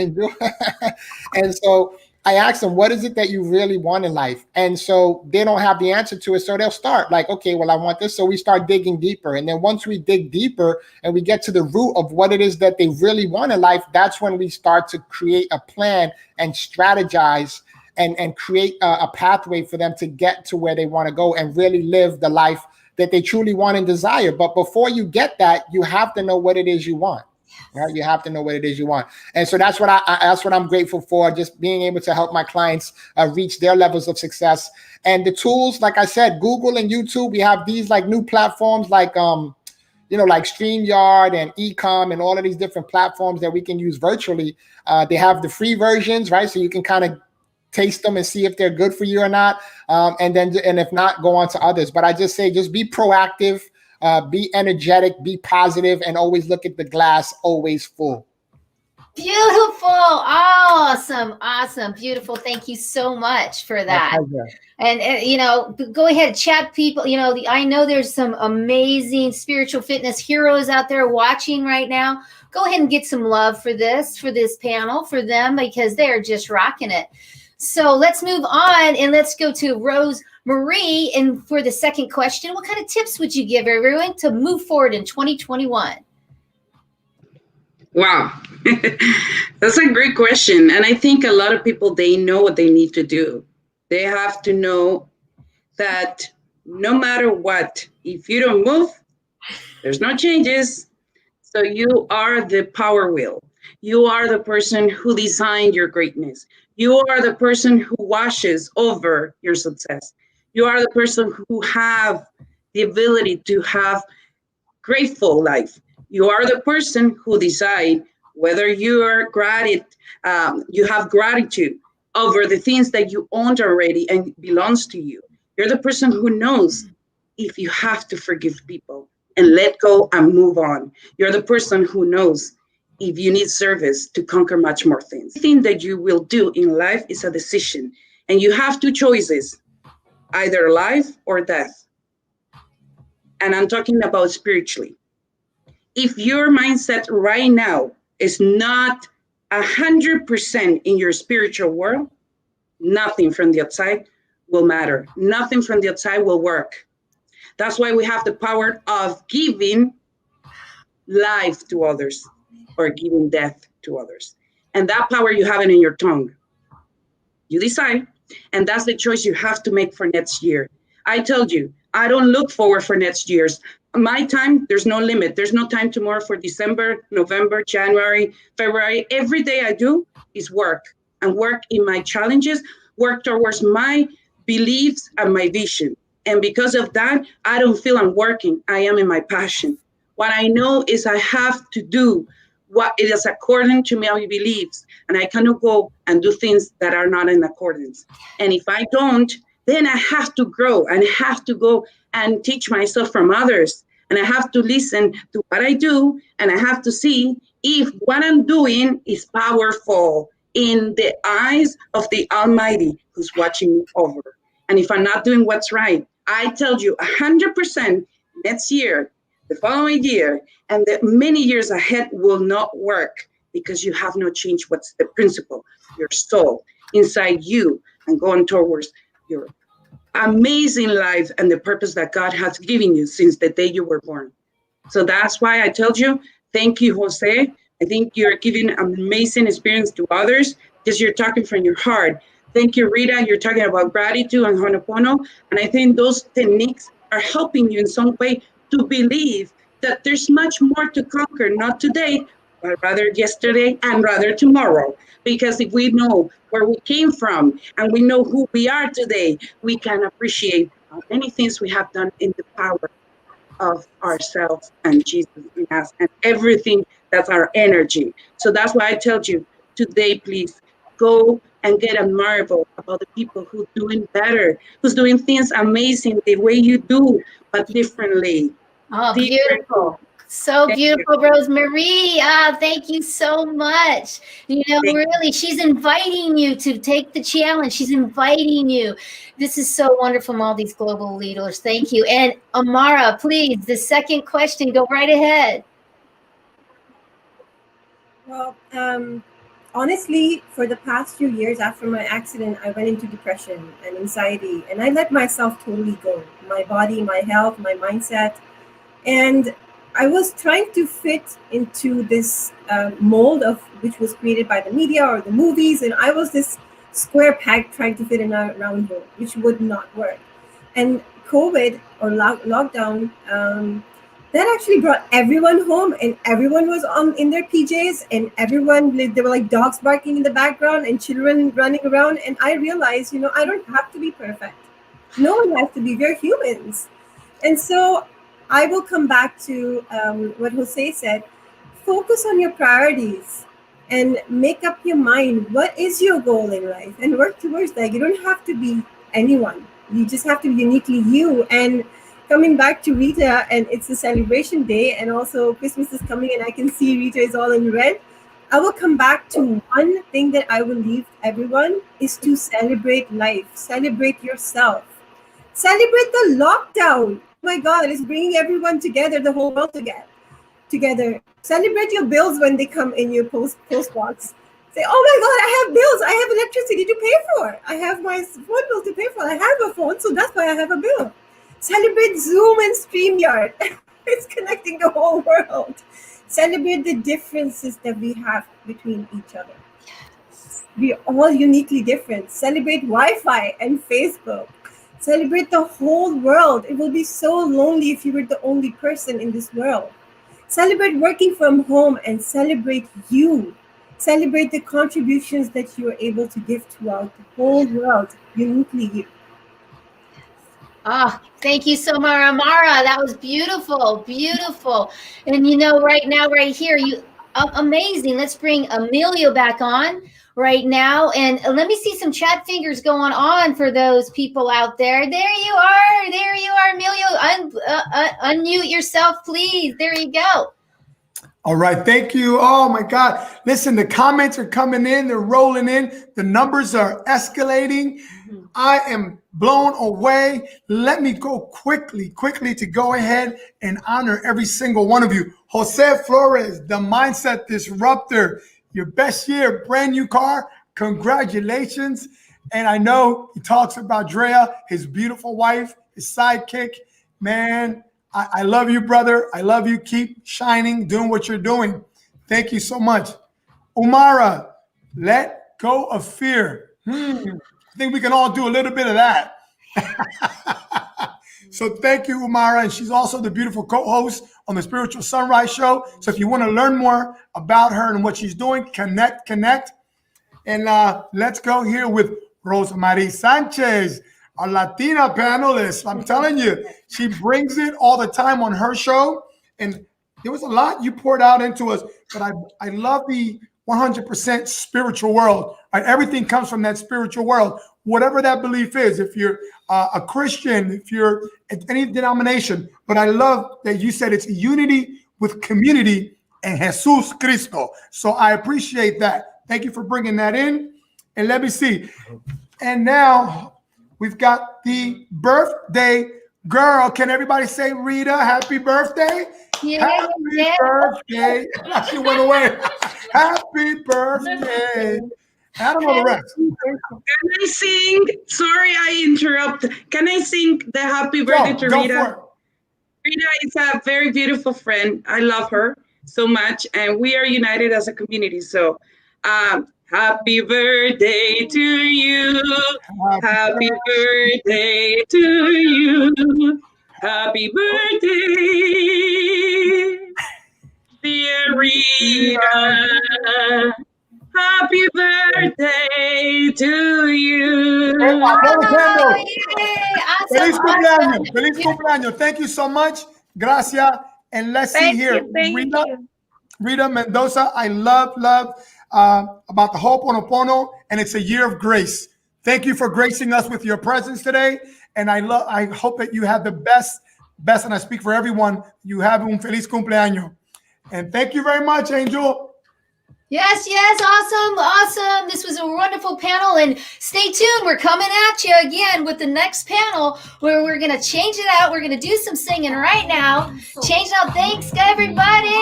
And so I ask them, what is it that you really want in life? And so they don't have the answer to it. So they'll start like, okay, well, I want this. So we start digging deeper. And then once we dig deeper and we get to the root of what it is that they really want in life, that's when we start to create a plan and strategize and create a pathway for them to get to where they want to go and really live the life that they truly want and desire. But before you get that, you have to know what it is you want. Right? You have to know what it is you want. And so that's what I'm grateful for, just being able to help my clients reach their levels of success. And the tools, like I said, Google and YouTube, we have these like new platforms like like StreamYard and Ecom and all of these different platforms that we can use virtually. They have the free versions, right? So you can kind of taste them and see if they're good for you or not. And if not, go on to others. But I just say, just be proactive. Be energetic, be positive, and always look at the glass always full. Beautiful. Awesome. Beautiful. Thank you so much for that. And go ahead, chat people. I know there's some amazing spiritual fitness heroes out there watching right now. Go ahead and get some love for this panel, for them, because they're just rocking it. So let's move on and let's go to Rose Marie. And for the second question, what kind of tips would you give everyone to move forward in 2021? Wow. That's a great question. And I think a lot of people, they know what they need to do. They have to know that no matter what, if you don't move, there's no changes. So you are the power wheel. You are the person who designed your greatness. You are the person who washes over your success. You are the person who have the ability to have grateful life. You are the person who decide whether you are you have gratitude over the things that you owned already and belongs to you. You're the person who knows if you have to forgive people and let go and move on. You're the person who knows if you need service to conquer much more things. The thing that you will do in life is a decision, and you have two choices, either life or death. And I'm talking about spiritually. If your mindset right now is not 100% in your spiritual world, nothing from the outside will matter. Nothing from the outside will work. That's why we have the power of giving life to others or giving death to others. And that power, you have it in your tongue. You decide, and that's the choice you have to make for next year. I told you, I don't look forward for next year's. My time, there's no limit. There's no time tomorrow for December, November, January, February. Every day I do is work, and work in my challenges, work towards my beliefs and my vision. And because of that, I don't feel I'm working. I am in my passion. What I know is I have to do what it is according to my beliefs, and I cannot go and do things that are not in accordance. And if I don't, then I have to grow and I have to go and teach myself from others. And I have to listen to what I do, and I have to see if what I'm doing is powerful in the eyes of the Almighty who's watching me over. And if I'm not doing what's right, I tell you 100% next year, the following year, and the many years ahead will not work, because you have not changed what's the principle, your soul inside you, and going towards your amazing life and the purpose that God has given you since the day you were born. So that's why I told you, thank you, Jose. I think you're giving an amazing experience to others because you're talking from your heart. Thank you, Rita. You're talking about gratitude and Ho'oponopono. And I think those techniques are helping you in some way to believe that there's much more to conquer, not today, but rather yesterday and rather tomorrow. Because if we know where we came from and we know who we are today, we can appreciate how many things we have done in the power of ourselves and Jesus in us and everything that's our energy. So that's why I tell you today, please go and get a marvel about the people who are doing better, who's doing things amazing the way you do, but differently. Oh, beautiful. So beautiful, Rosemary. Thank you so much. Really, she's inviting you to take the challenge. She's inviting you. This is so wonderful from all these global leaders. Thank you. And Amara, please, the second question, go right ahead. Well, honestly, for the past few years after my accident, I went into depression and anxiety, and I let myself totally go. My body, my health, my mindset. And I was trying to fit into this mold of which was created by the media or the movies, and I was this square peg trying to fit in a round hole, which would not work. And COVID or lockdown, that actually brought everyone home, and everyone was in their PJs, and everyone, there were like dogs barking in the background and children running around. And I realized, I don't have to be perfect. No one has to be. We're humans. And so I will come back to what Jose said. Focus on your priorities and make up your mind. What is your goal in life? And work towards that. You don't have to be anyone. You just have to be uniquely you. And coming back to Rita, and it's a celebration day, and also Christmas is coming, and I can see Rita is all in red. I will come back to one thing that I will leave everyone is to celebrate life. Celebrate yourself. Celebrate the lockdown. Oh my God, it's bringing everyone together, the whole world together. Celebrate your bills when they come in your post box. Say, oh my God, I have bills. I have electricity to pay for. I have my phone bill to pay for. I have a phone, so that's why I have a bill. Celebrate Zoom and StreamYard. It's connecting the whole world. Celebrate the differences that we have between each other. We're all uniquely different. Celebrate Wi-Fi and Facebook. Celebrate the whole world. It will be so lonely if you were the only person in this world. Celebrate working from home and celebrate you. Celebrate the contributions that you are able to give throughout the whole world, uniquely you. Ah, thank you so much, Amara. That was beautiful, beautiful. And right now, right here, amazing. Let's bring Emilio back on right now, and let me see some chat fingers going on for those people out there. There you are, Emilio. Unmute yourself, please. There you go. All right, thank you. Oh my God. Listen, the comments are coming in, they're rolling in. The numbers are escalating. I am blown away. Let me go quickly to go ahead and honor every single one of you. Jose Flores, the Mindset Disruptor, your best year, brand new car. Congratulations. And I know he talks about Drea, his beautiful wife, his sidekick. Man, I love you, brother. I love you. Keep shining, doing what you're doing. Thank you so much. Umara, let go of fear. I think we can all do a little bit of that. So thank you, Umara. And she's also the beautiful co-host on the Spiritual Sunrise Show. So if you want to learn more about her and what she's doing, connect. And let's go here with Rosa Sanchez, our Latina panelist. I'm telling you, she brings it all the time on her show. And there was a lot you poured out into us, but I love the 100% spiritual world. Right? Everything comes from that spiritual world, whatever that belief is. If you're a Christian, if you're at any denomination, but I love that you said it's unity with community and Jesus Cristo. So I appreciate that. Thank you for bringing that in. And let me see. And now we've got the birthday girl. Can everybody say, Rita, happy birthday? Yeah, happy birthday. She went away. Happy birthday. I don't know the rest. Can I sing? Sorry, I interrupt. Can I sing the happy birthday to Rita? Rita is a very beautiful friend. I love her so much, and we are united as a community. So, happy birthday to you. Happy birthday to you. Happy birthday, dear Rita. Happy birthday to you. Feliz cumpleaños. Feliz cumpleaños. Thank you so much. Gracias. And let's see here. Rita Mendoza, I love about the Ho'oponopono, and it's a year of grace. Thank you for gracing us with your presence today. And I hope that you have the best, and I speak for everyone, you have un feliz cumpleaños. And thank you very much, Angel. Yes, awesome. This was a wonderful panel, and stay tuned. We're coming at you again with the next panel where we're going to change it out. We're going to do some singing right now. Change it out. Thanks, everybody.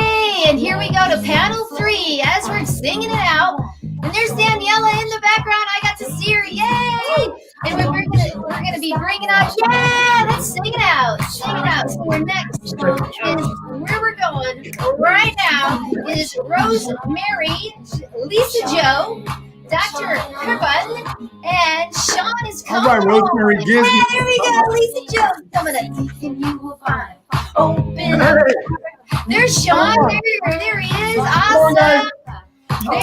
And here we go to panel 3 as we're singing it out. And there's Daniela in the background. I got to see her. Yay! And we're gonna be bringing out. Yeah, let's sing it out. Sing it out. So we're next is where we're going right now is Rosemary, Lisa Joe, Dr. Herban, and Sean is coming. All right, Rosemary, on. give me. Yeah, there we go. Lisa Joe's coming up. And you will find open. There's Sean. There he is. Awesome.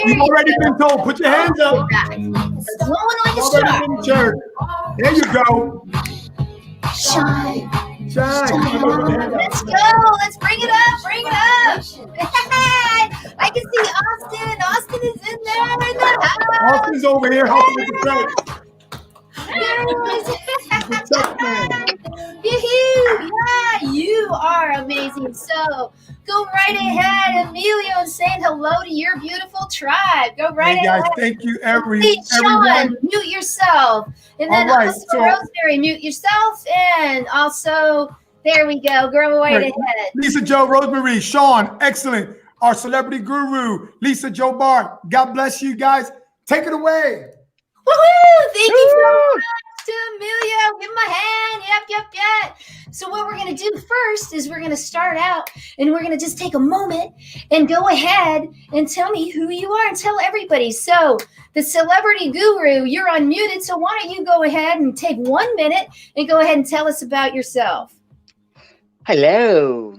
You've already been told. Put your hands up. Glowing like a Already star. been church. There you go. Shine. Shine. Let's go. Let's bring it up. Bring it up. I can see Austin. Austin is in there in the house. Austin's over here helping with the church. Yeah, you are amazing. So go right ahead, Emilio, and saying hello to your beautiful tribe. Go right Hey guys, ahead. thank you Hey, everyone. Sean, mute yourself. And then All right, also so- Rosemary, mute yourself. And also, there we go. Go right Right. ahead. Lisa Joe, Rosemary, Sean, excellent. Our celebrity guru, Lisa Joe Bart. God bless you guys. Take it away. Woohoo! Thank you so much to Emilio. Give him a hand. Yep. So what we're going to do first is we're going to start out and we're going to just take a moment and go ahead and tell me who you are and tell everybody. So the celebrity guru, you're unmuted. So why don't you go ahead and take 1 minute and go ahead and tell us about yourself. Hello,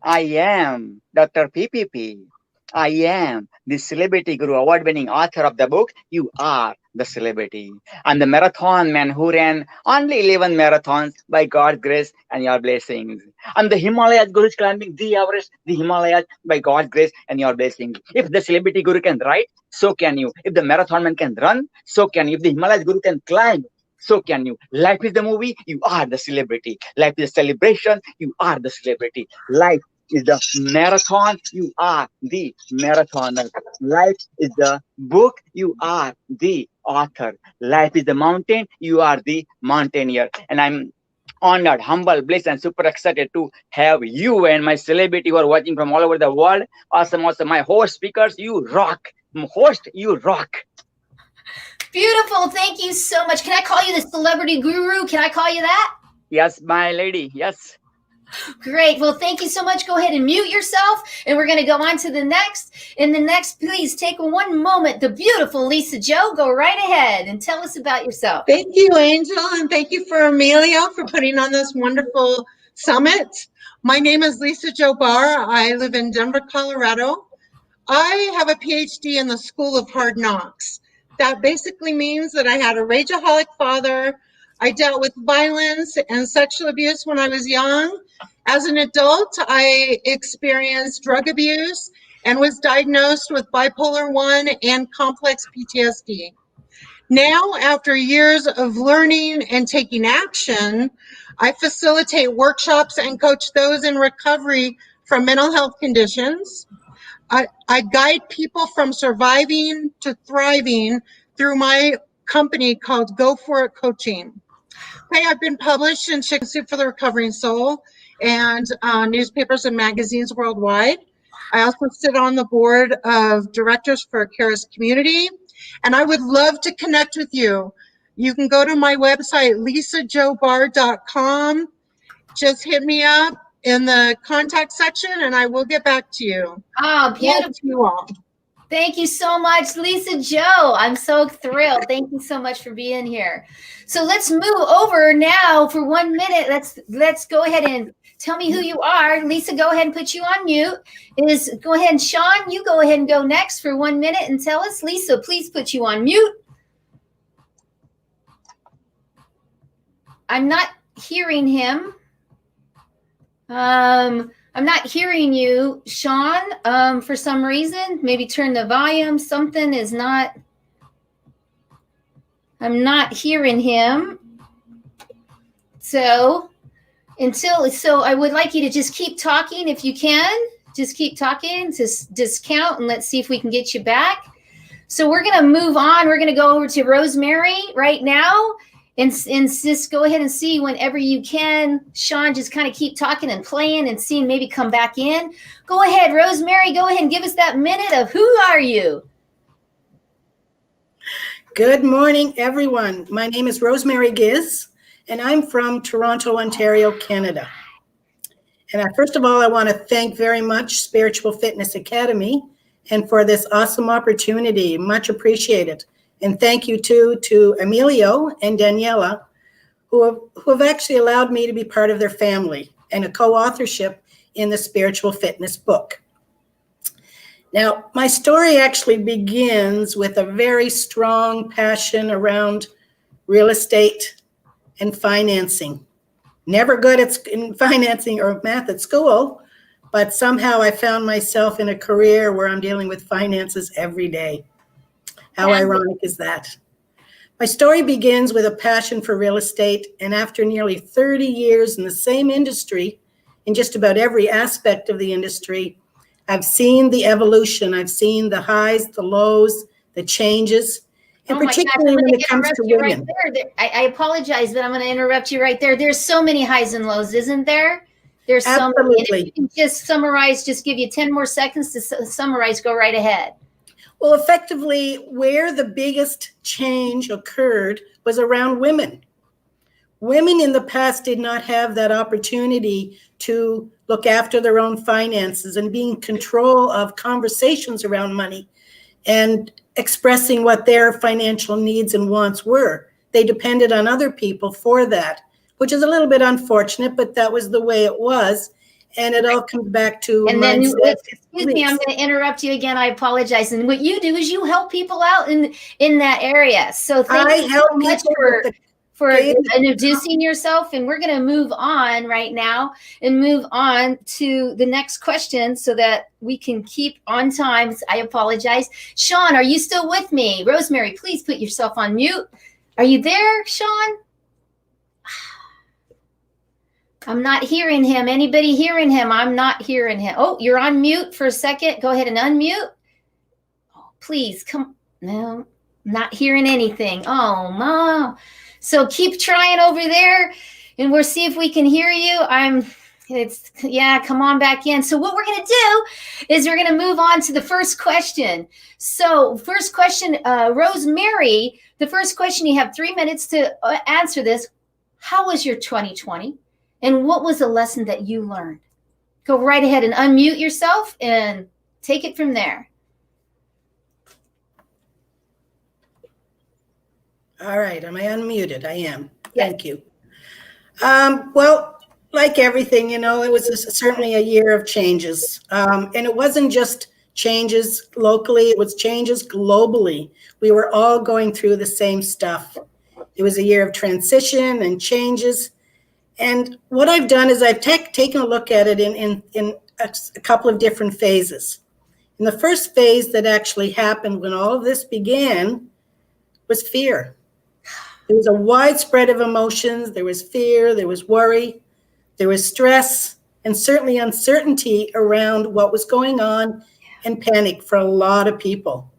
I am Dr. PPP. I am the Celebrity Guru, award-winning author of the book, You Are the Celebrity. I'm the marathon man who ran only 11 marathons by God's grace and your blessings. I'm the Himalayas Guru climbing the Everest, the Himalayas by God's grace and your blessings. If the Celebrity Guru can write, so can you. If the marathon man can run, so can you. If the Himalayas Guru can climb, so can you. Life is the movie, you are the celebrity. Life is a celebration, you are the celebrity. Life is the marathon, you are the marathoner. Life is the book, you are the author. Life is the mountain, you are the mountaineer. And I'm honored, humble, blessed, and super excited to have you and my celebrity who are watching from all over the world. Awesome. My host speakers, you rock. Host, you rock. Beautiful. Thank you so much. Can I call you the celebrity guru? Can I call you that? Yes, my lady. Yes. Great. Well, thank you so much. Go ahead and mute yourself. And we're going to go on to the next. In the next, please take 1 moment. The beautiful Lisa Joe, go right ahead and tell us about yourself. Thank you, Angel, and thank you for Emilio for putting on this wonderful summit. My name is Lisa Joe Barr. I live in Denver, Colorado. I have a PhD in the School of Hard Knocks. That basically means that I had a rageaholic father. I dealt with violence and sexual abuse when I was young. As an adult, I experienced drug abuse and was diagnosed with bipolar 1 and complex PTSD. Now, after years of learning and taking action, I facilitate workshops and coach those in recovery from mental health conditions. I guide people from surviving to thriving through my company called Go For It Coaching. Hey, I've been published in Chicken Soup for the Recovering Soul and newspapers and magazines worldwide. I also sit on the board of directors for Caris Community, and I would love to connect with you. You can go to my website, lisajoebar.com. Just hit me up in the contact section, and I will get back to you. Oh, beautiful. Love to you all. Thank you so much, Lisa Joe. I'm so thrilled. Thank you so much for being here. So let's move over now for 1 minute. Let's go ahead and tell me who you are. Lisa, go ahead and put you on mute. Go ahead and Sean, you go ahead and go next for 1 minute and tell us. Lisa, please put you on mute. I'm not hearing him. I'm not hearing you, Sean, for some reason. Maybe turn the volume. Something is not. I'm not hearing him. So I would like you to just keep talking if you can. Just keep talking, just discount, and let's see if we can get you back. So we're going to move on. We're going to go over to Rosemary right now. And just go ahead and see whenever you can. Sean, just kind of keep talking and playing and seeing maybe come back in. Go ahead, Rosemary. Go ahead and give us that minute of who are you? Good morning, everyone. My name is Rosemary Giz, and I'm from Toronto, Ontario, Canada. And first of all, I want to thank very much Spiritual Fitness Academy and for this awesome opportunity. Much appreciated. And thank you too to Emilio and Daniela, who have actually allowed me to be part of their family and a co-authorship in the Spiritual Fitness book. Now, my story actually begins with a very strong passion around real estate and financing. Never good in financing or math at school, but somehow I found myself in a career where I'm dealing with finances every day. How ironic is that? My story begins with a passion for real estate, and after nearly 30 years in the same industry, in just about every aspect of the industry, I've seen the evolution. I've seen the highs, the lows, the changes, and particularly when it comes to women. I apologize, but I'm going to interrupt you right there. There's so many highs and lows, isn't there? There's so many. And if you can just summarize, just give you 10 more seconds to summarize, go right ahead. Well, effectively, where the biggest change occurred was around women. Women in the past did not have that opportunity to look after their own finances and be in control of conversations around money and expressing what their financial needs and wants were. They depended on other people for that, which is a little bit unfortunate, but that was the way it was. And it all comes back to and then, mindset. excuse me, I'm going to interrupt you again. I apologize. And what you do is you help people out in that area. So thank you so much for introducing yourself. And we're going to move on right now and move on to the next question so that we can keep on time. I apologize. Sean, are you still with me? Rosemary, please put yourself on mute. Are you there, Sean? I'm not hearing him. Anybody hearing him? I'm not hearing him. Oh, you're on mute for a second. Go ahead and unmute. Oh, please come. No, not hearing anything. Oh, Mom. So keep trying over there and we'll see if we can hear you. Come on back in. So what we're going to do is we're going to move on to the first question. So first question, Rosemary, the first question, you have 3 minutes to answer this. How was your 2020? And what was the lesson that you learned? Go right ahead and unmute yourself and take it from there. All right. Am I unmuted? I am. Thank you. Well, like everything, it was certainly a year of changes. And it wasn't just changes locally. It was changes globally. We were all going through the same stuff. It was a year of transition and changes. And what I've done is I've taken a look at it in a couple of different phases. And the first phase that actually happened when all of this began was fear. There was a widespread of emotions. There was fear, there was worry, there was stress, and certainly uncertainty around what was going on and panic for a lot of people.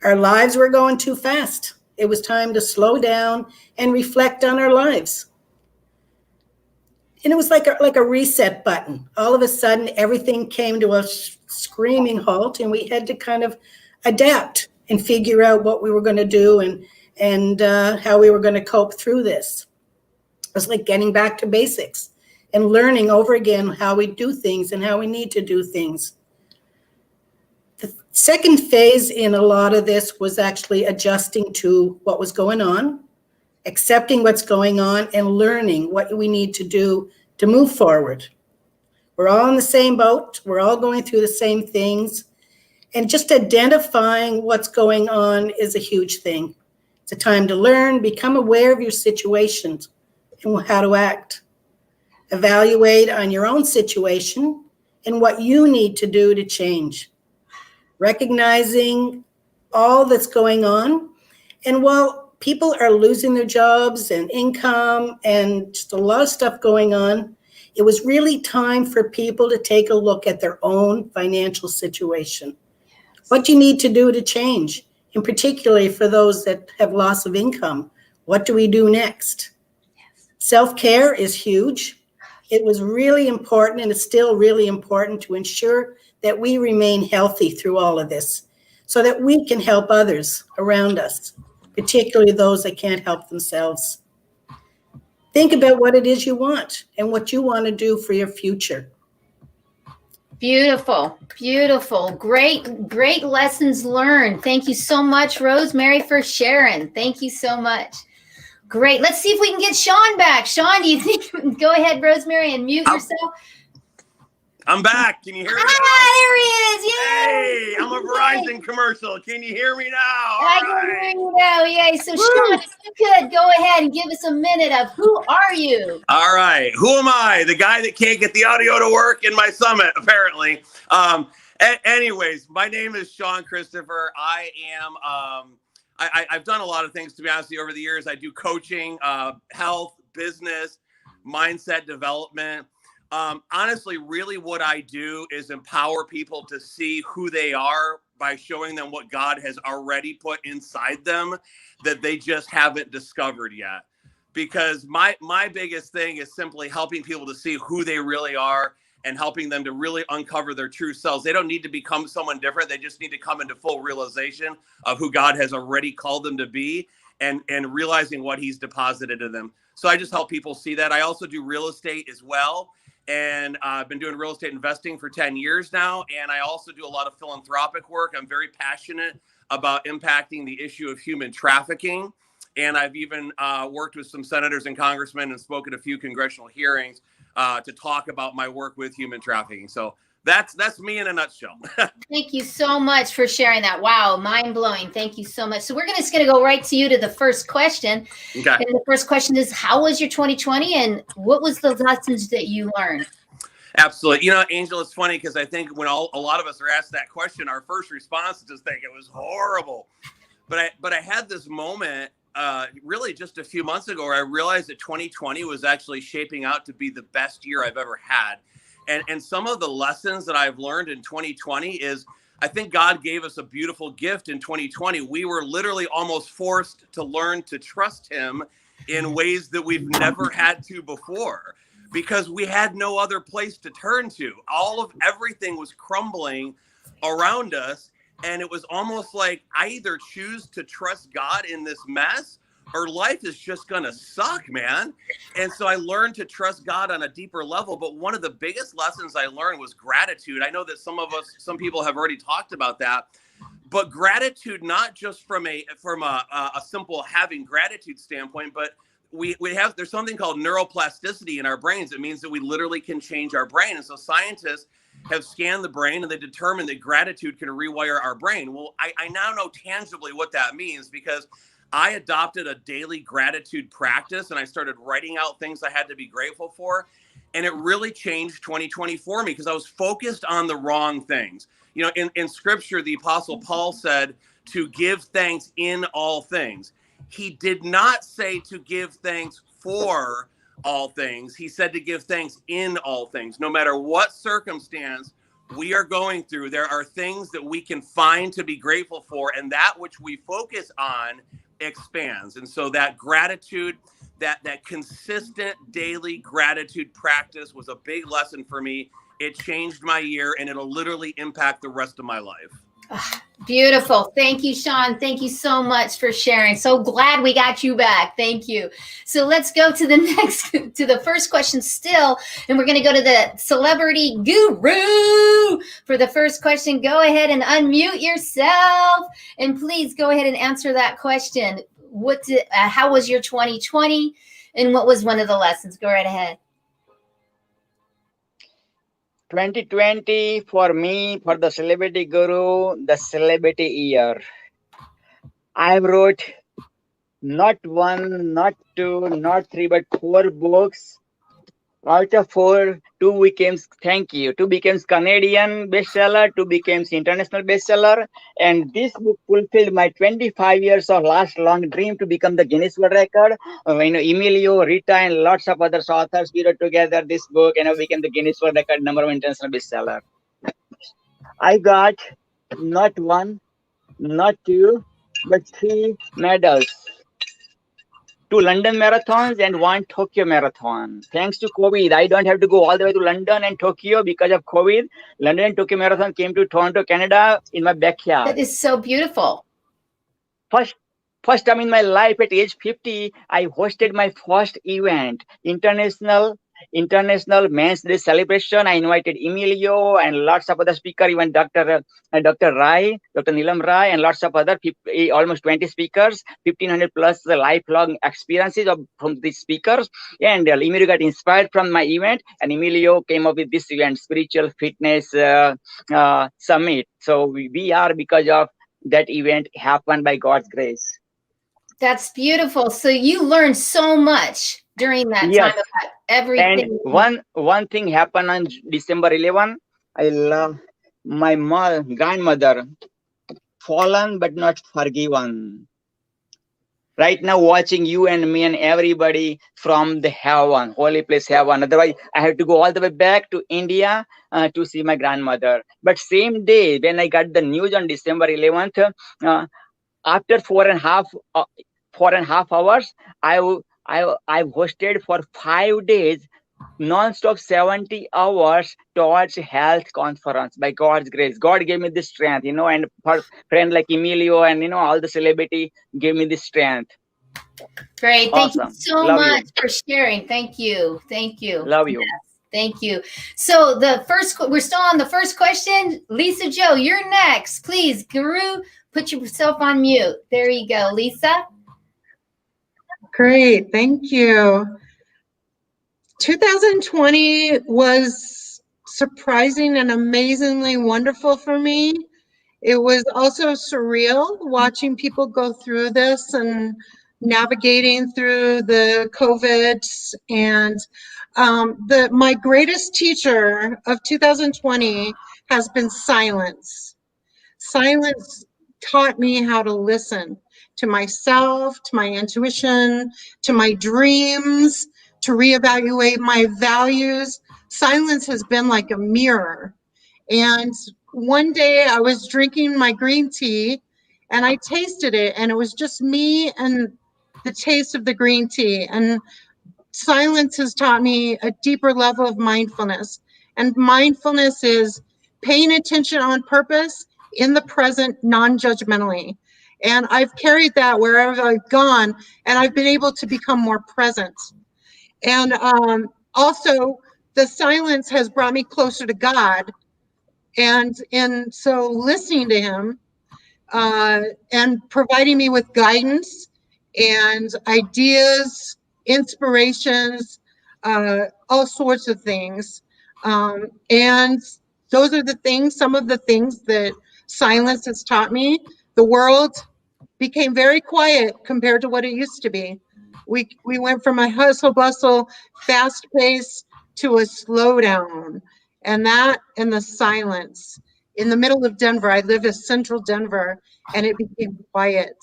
Our lives were going too fast. It was time to slow down and reflect on our lives. And it was like a reset button. All of a sudden, everything came to a screaming halt, and we had to kind of adapt and figure out what we were going to do and how we were going to cope through this. It was like getting back to basics and learning over again how we do things and how we need to do things. The second phase in a lot of this was actually adjusting to what was going on, accepting what's going on, and learning what we need to do to move forward. We're all in the same boat. We're all going through the same things. And just identifying what's going on is a huge thing. It's a time to learn, become aware of your situations and how to act. Evaluate on your own situation and what you need to do to change. Recognizing all that's going on. And while people are losing their jobs and income and just a lot of stuff going on, it was really time for people to take a look at their own financial situation. What you need to do to change, and particularly for those that have loss of income. What do we do next? Self-care is huge. It was really important, and it's still really important to ensure that we remain healthy through all of this so that we can help others around us. particularly those that can't help themselves. Think about what it is you want and what you want to do for your future. Beautiful, beautiful. Great lessons learned. Thank you so much, Rosemary, for sharing. Thank you so much. Great. Let's see if we can get Sean back. Sean, do you think? Go ahead, Rosemary, and mute yourself. I'm back. Can you hear me? There he is. Yay! Hey, I'm a Verizon commercial. Can you hear me now? I can hear you now. Yay. So, Sean, if you could go ahead and give us a minute of who are you? All right. Who am I? The guy that can't get the audio to work in my summit, apparently. Anyways, my name is Sean Christopher. I am, I've done a lot of things, to be honest with you, over the years. I do coaching, health, business, mindset development. Honestly, really what I do is empower people to see who they are by showing them what God has already put inside them that they just haven't discovered yet. Because my biggest thing is simply helping people to see who they really are and helping them to really uncover their true selves. They don't need to become someone different. They just need to come into full realization of who God has already called them to be and realizing what he's deposited in them. So I just help people see that. I also do real estate as well. And I've been doing real estate investing for 10 years now. And I also do a lot of philanthropic work. I'm very passionate about impacting the issue of human trafficking. And I've even worked with some senators and congressmen and spoken at a few congressional hearings to talk about my work with human trafficking. So that's me in a nutshell. Thank you so much for sharing that. Wow, mind blowing. Thank you so much. So we're just going to go right to you to the first question. Okay. And the first question is, how was your 2020 and what was the lessons that you learned? Absolutely. You know, Angel, it's funny because I think when a lot of us are asked that question, our first response is to think it was horrible. But I had this moment really just a few months ago where I realized that 2020 was actually shaping out to be the best year I've ever had. And some of the lessons that I've learned in 2020 is I think God gave us a beautiful gift in 2020. We were literally almost forced to learn to trust him in ways that we've never had to before because we had no other place to turn to. Everything was crumbling around us. And it was almost like I either choose to trust God in this mess or life is just going to suck, man. And so I learned to trust God on a deeper level. But one of the biggest lessons I learned was gratitude. I know that some people have already talked about that, but gratitude, not just from a simple having gratitude standpoint, but there's something called neuroplasticity in our brains. It means that we literally can change our brain. And so scientists have scanned the brain and they determined that gratitude can rewire our brain. Well, I now know tangibly what that means because I adopted a daily gratitude practice and I started writing out things I had to be grateful for. And it really changed 2020 for me because I was focused on the wrong things. You know, in scripture, the Apostle Paul said to give thanks in all things. He did not say to give thanks for all things. He said to give thanks in all things. No matter what circumstance we are going through, there are things that we can find to be grateful for, and that which we focus on expands. And so that gratitude, that consistent daily gratitude practice was a big lesson for me. It changed my year, and it'll literally impact the rest of my life. Beautiful. Thank you, Sean. Thank you so much for sharing. So glad we got you back. Thank you. So let's go to the first question still. And we're going to go to the celebrity guru for the first question. Go ahead and unmute yourself. And please go ahead and answer that question. How was your 2020? And what was one of the lessons? Go right ahead. 2020 for me, for the celebrity guru, the celebrity year. I wrote not one, not two, not three, but 4 books. Out of 4, 2 became Canadian bestseller, 2 became international bestseller. And this book fulfilled my 25 years of last long dream to become the Guinness World Record. Emilio, Rita, and lots of other authors, we wrote together this book and I became the Guinness World Record #1 international bestseller. I got not 1, not 2, but 3 medals. 2 London marathons and 1 Tokyo marathon. Thanks to COVID, I don't have to go all the way to London and Tokyo because of COVID. London and Tokyo marathon came to Toronto, Canada in my backyard. That is so beautiful. First First time in my life at age 50, I hosted my first event, International Men's Day celebration. I invited Emilio and lots of other speakers, even Dr. Rai, Dr. Nilam Rai, and lots of other people, almost 20 speakers, 1,500 plus the lifelong experiences from these speakers. And Emilio got inspired from my event, and Emilio came up with this event, Spiritual Fitness Summit. So we are, because of that event, happened by God's grace. That's beautiful. So you learned so much during that Yes. time about everything. And one thing happened on December 11. I love my grandmother, fallen but not forgiven. Right now, watching you and me and everybody from the heaven, holy place heaven. Otherwise, I have to go all the way back to India to see my grandmother. But same day, when I got the news on December 11th, after 4.5 hours, I hosted for 5 days, non-stop 70 hours towards health conference by God's grace. God gave me this strength, and for friend like Emilio and, all the celebrity gave me this strength. Great. Thank you so Love much you. for sharing. Thank you. Thank you. Love you. Yes, thank you. So we're still on the first question. Lisa Joe, you're next. Please, Guru, put yourself on mute. There you go, Lisa. Great, thank you. 2020 was surprising and amazingly wonderful for me. It was also surreal watching people go through this and navigating through the COVID. And my greatest teacher of 2020 has been silence. Silence taught me how to listen to myself, to my intuition, to my dreams, to reevaluate my values. Silence has been like a mirror. And one day I was drinking my green tea and I tasted it, and it was just me and the taste of the green tea. And silence has taught me a deeper level of mindfulness. And mindfulness is paying attention on purpose in the present, non-judgmentally. And I've carried that wherever I've gone, and I've been able to become more present. And also, the silence has brought me closer to God. And so listening to him and providing me with guidance and ideas, inspirations, all sorts of things. And those are some of the things that silence has taught me. The world became very quiet compared to what it used to be. We went from a hustle bustle, fast pace to a slowdown, and that and the silence. In the middle of Denver, I live in central Denver, and it became quiet.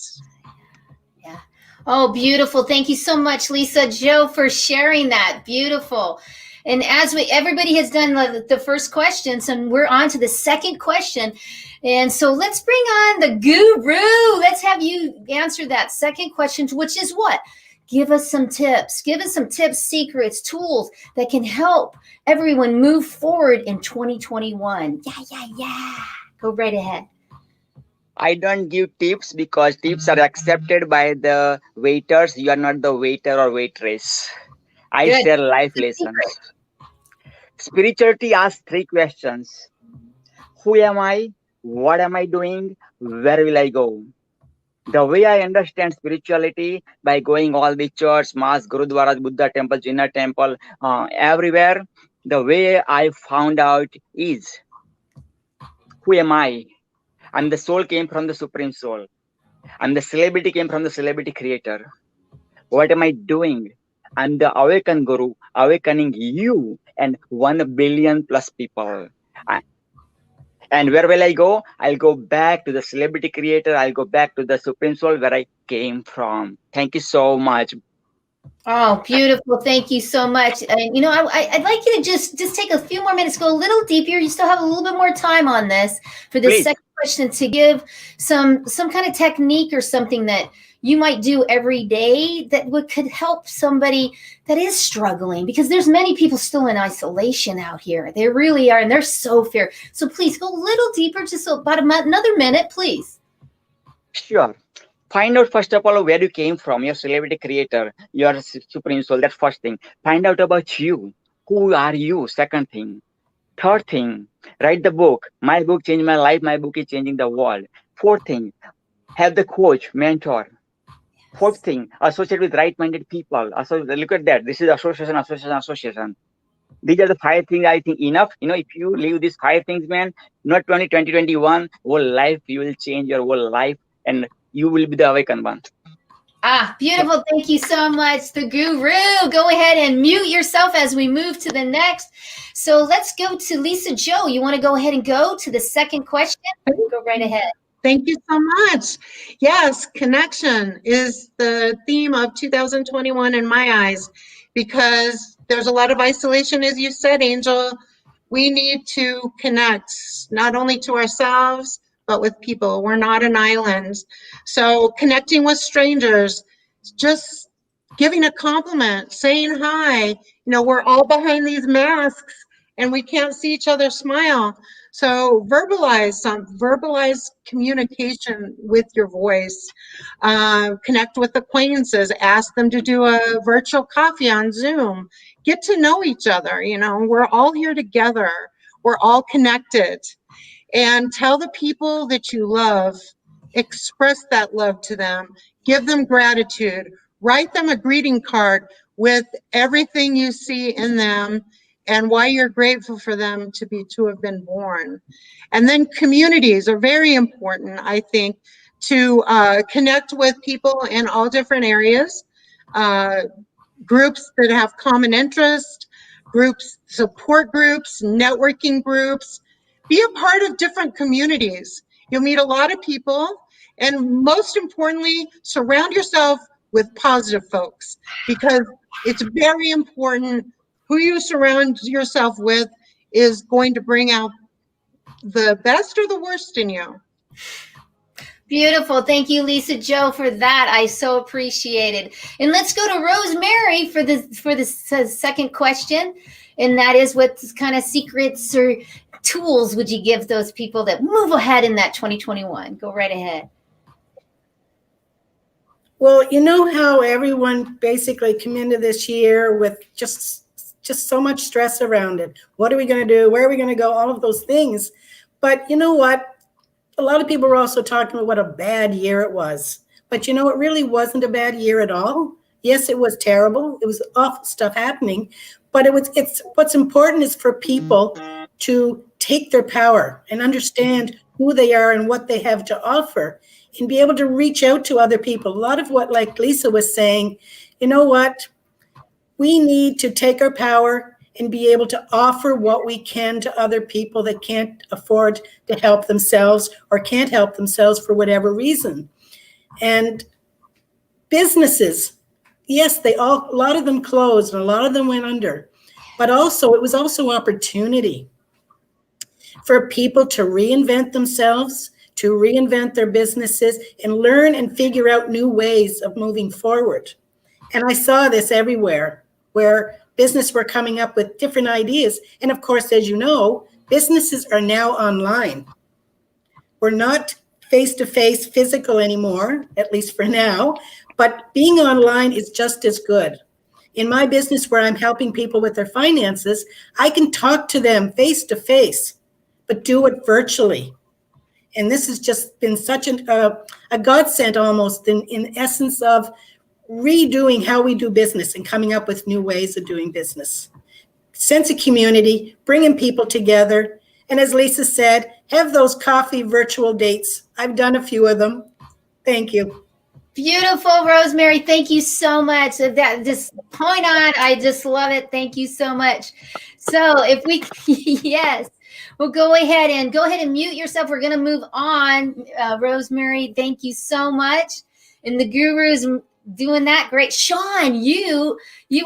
Yeah. Oh, beautiful. Thank you so much, Lisa Joe, for sharing that. Beautiful. And as everybody has done the first question, so we're on to the second question. And so let's bring on the guru. Let's have you answer that second question, which is what? Give us some tips. Give us some tips, secrets, tools that can help everyone move forward in 2021. Yeah. Go right ahead. I don't give tips because tips are accepted by the waiters. You are not the waiter or waitress. I Good. share life lessons. Spirituality asks 3 questions. Who am I? What am I doing? Where will I go? The way I understand spirituality, by going all the church, mosque, gurudwaras, Buddha temple, Jinnah temple, everywhere, the way I found out is, who am I? And the soul came from the Supreme Soul. And the celebrity came from the celebrity creator. What am I doing? I'm the awakened guru, awakening you and 1 billion plus people. And where will I go? I'll go back to the celebrity creator. I'll go back to the Supreme Soul where I came from. Thank you so much. Oh, beautiful. Thank you so much. And, I'd like you to just take a few more minutes, go a little deeper. You still have a little bit more time on this for this Please. second question, to give some kind of technique or something that you might do every day that could help somebody that is struggling, because there's many people still in isolation out here. They really are, and they're so fear. So please go a little deeper, just about another minute, please. Sure. Find out first of all where you came from, your celebrity creator, your supreme soul. That's first thing. Find out about you. Who are you? Second thing. Third thing, write the book. My book changed my life. My book is changing the world. Fourth thing, have the coach, mentor. Fourth thing, associate with right-minded people. So look at that. This is association, association, association. These are the 5 things I think enough. If you leave these 5 things, man, not 2021, whole life, you will change your whole life and you will be the awakened one. Ah, beautiful. Thank you so much, the guru. Go ahead and mute yourself as we move to the next. So let's go to Lisa Joe. You want to go ahead and go to the second question? Go right ahead. Thank you so much. Yes, connection is the theme of 2021 in my eyes, because there's a lot of isolation, as you said, Angel. We need to connect, not only to ourselves, but with people. We're not an island. So connecting with strangers, just giving a compliment, saying hi. We're all behind these masks and we can't see each other smile. So verbalize communication with your voice. Connect with acquaintances. Ask them to do a virtual coffee on Zoom. Get to know each other. We're all here together. We're all connected. And tell the people that you love, express that love to them. Give them gratitude. Write them a greeting card with everything you see in them and why you're grateful for them to have been born. And then communities are very important, I think, to connect with people in all different areas, groups that have common interest, support groups, networking groups. Be a part of different communities. You'll meet a lot of people, and most importantly, surround yourself with positive folks, because it's very important. Who you surround yourself with is going to bring out the best or the worst in you. Beautiful. Thank you, Lisa Joe, for that. I so appreciate it. And let's go to Rosemary for the second question. And that is, what kind of secrets or tools would you give those people that move ahead in that 2021? Go right ahead. Well, you know how everyone basically came into this year with just so much stress around it. What are we going to do? Where are we going to go? All of those things. But you know what? A lot of people were also talking about what a bad year it was. But it really wasn't a bad year at all. Yes, it was terrible. It was awful stuff happening. But it's what's important is for people to take their power and understand who they are and what they have to offer, and be able to reach out to other people. A lot of what, like Lisa was saying, you know what? We need to take our power and be able to offer what we can to other people that can't afford to help themselves or can't help themselves for whatever reason. And businesses, yes, a lot of them closed and a lot of them went under, but also it was also opportunity for people to reinvent themselves, to reinvent their businesses and learn and figure out new ways of moving forward. And I saw this everywhere, where business were coming up with different ideas. And of course, as you know, businesses are now online. We're not face-to-face physical anymore, at least for now, but being online is just as good. In my business, where I'm helping people with their finances, I can talk to them face-to-face, but do it virtually. And this has just been such a godsend almost in essence of redoing how we do business and coming up with new ways of doing business. Sense of community, bringing people together. And as Lisa said, have those coffee virtual dates. I've done a few of them. Thank you. Beautiful, Rosemary. Thank you so much. That just point on. I just love it. Thank you so much. So if we, yes, we'll go ahead and mute yourself. We're going to move on. Rosemary, thank you so much. And the guru's doing that. Great. Sean, you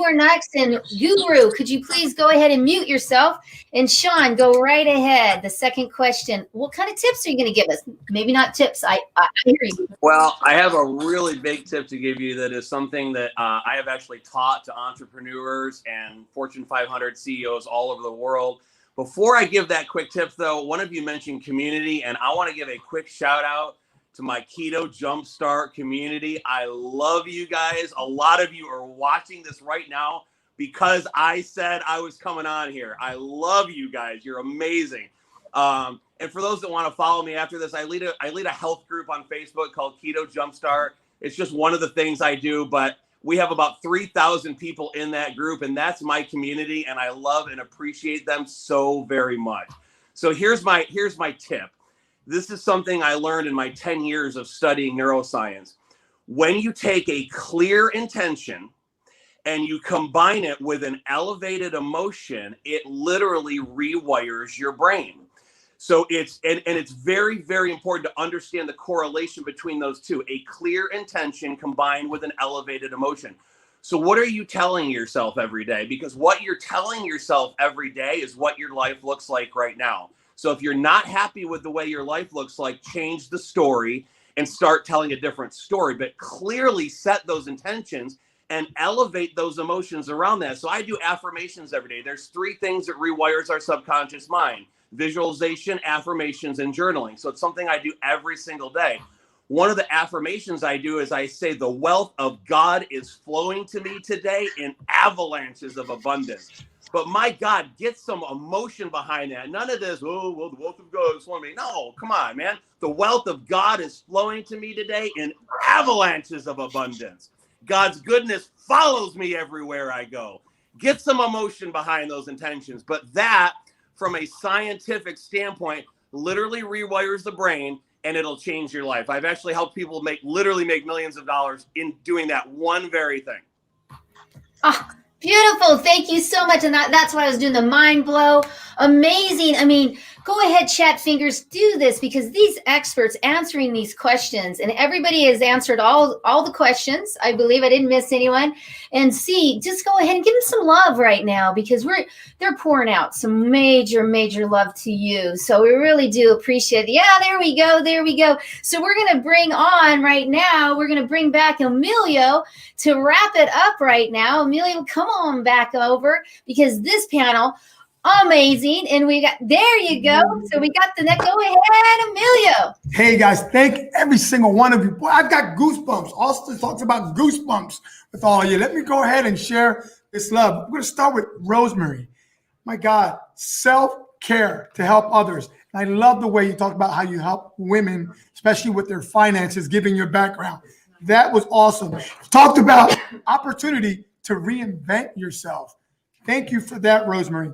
are next. And Guru, could you please go ahead and mute yourself? And Sean, go right ahead. The second question. What kind of tips are you going to give us? Maybe not tips. I hear you. Well, I have a really big tip to give you that is something that I have actually taught to entrepreneurs and Fortune 500 CEOs all over the world. Before I give that quick tip, though, one of you mentioned community, and I want to give a quick shout out to my Keto Jumpstart community. I love you guys. A lot of you are watching this right now because I said I was coming on here. I love you guys. You're amazing. And for those that want to follow me after this, I lead a health group on Facebook called Keto Jumpstart. It's just one of the things I do, but we have about 3,000 people in that group, and that's my community, and I love and appreciate them so very much. So here's my tip. This is something I learned in my 10 years of studying neuroscience. When you take a clear intention and you combine it with an elevated emotion, it literally rewires your brain. So it's very, very important to understand the correlation between those two, a clear intention combined with an elevated emotion. So what are you telling yourself every day? Because what you're telling yourself every day is what your life looks like right now. So if you're not happy with the way your life looks like, change the story and start telling a different story, but clearly set those intentions and elevate those emotions around that. So I do affirmations every day. There's 3 things that rewires our subconscious mind: visualization, affirmations, and journaling. So it's something I do every single day. One of the affirmations I do is I say, the wealth of God is flowing to me today in avalanches of abundance. But my God, get some emotion behind that. None of this, oh, well, the wealth of God is flowing to me. No, come on, man. The wealth of God is flowing to me today in avalanches of abundance. God's goodness follows me everywhere I go. Get some emotion behind those intentions. But that, from a scientific standpoint, literally rewires the brain, and it'll change your life. I've actually helped people literally make millions of dollars in doing that one very thing. Oh, beautiful. Thank you so much. And that's why I was doing the mind blow. Amazing. I mean, go ahead, chat fingers, do this, because these experts answering these questions, and everybody has answered all the questions. I believe I didn't miss anyone. And just go ahead and give them some love right now, because they're pouring out some major, major love to you. So we really do appreciate it. Yeah, there we go. There we go. So we're going to bring back Emilio to wrap it up right now. Emilio, come on back over, because this panel, amazing. And there you go. So we got the next. Go ahead, Emilio. Hey guys, thank every single one of you. Boy, I've got goosebumps. Austin talks about goosebumps with all of you. Let me go ahead and share this love. I'm going to start with Rosemary. My God, self-care to help others. And I love the way you talk about how you help women, especially with their finances, given your background. That was awesome. Talked about opportunity to reinvent yourself. Thank you for that, Rosemary.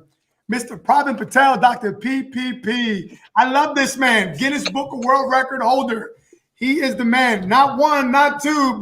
Mr. Pravin Patel, Dr. PPP. I love this man, Guinness Book of World Record holder. He is the man, not 1, not 2,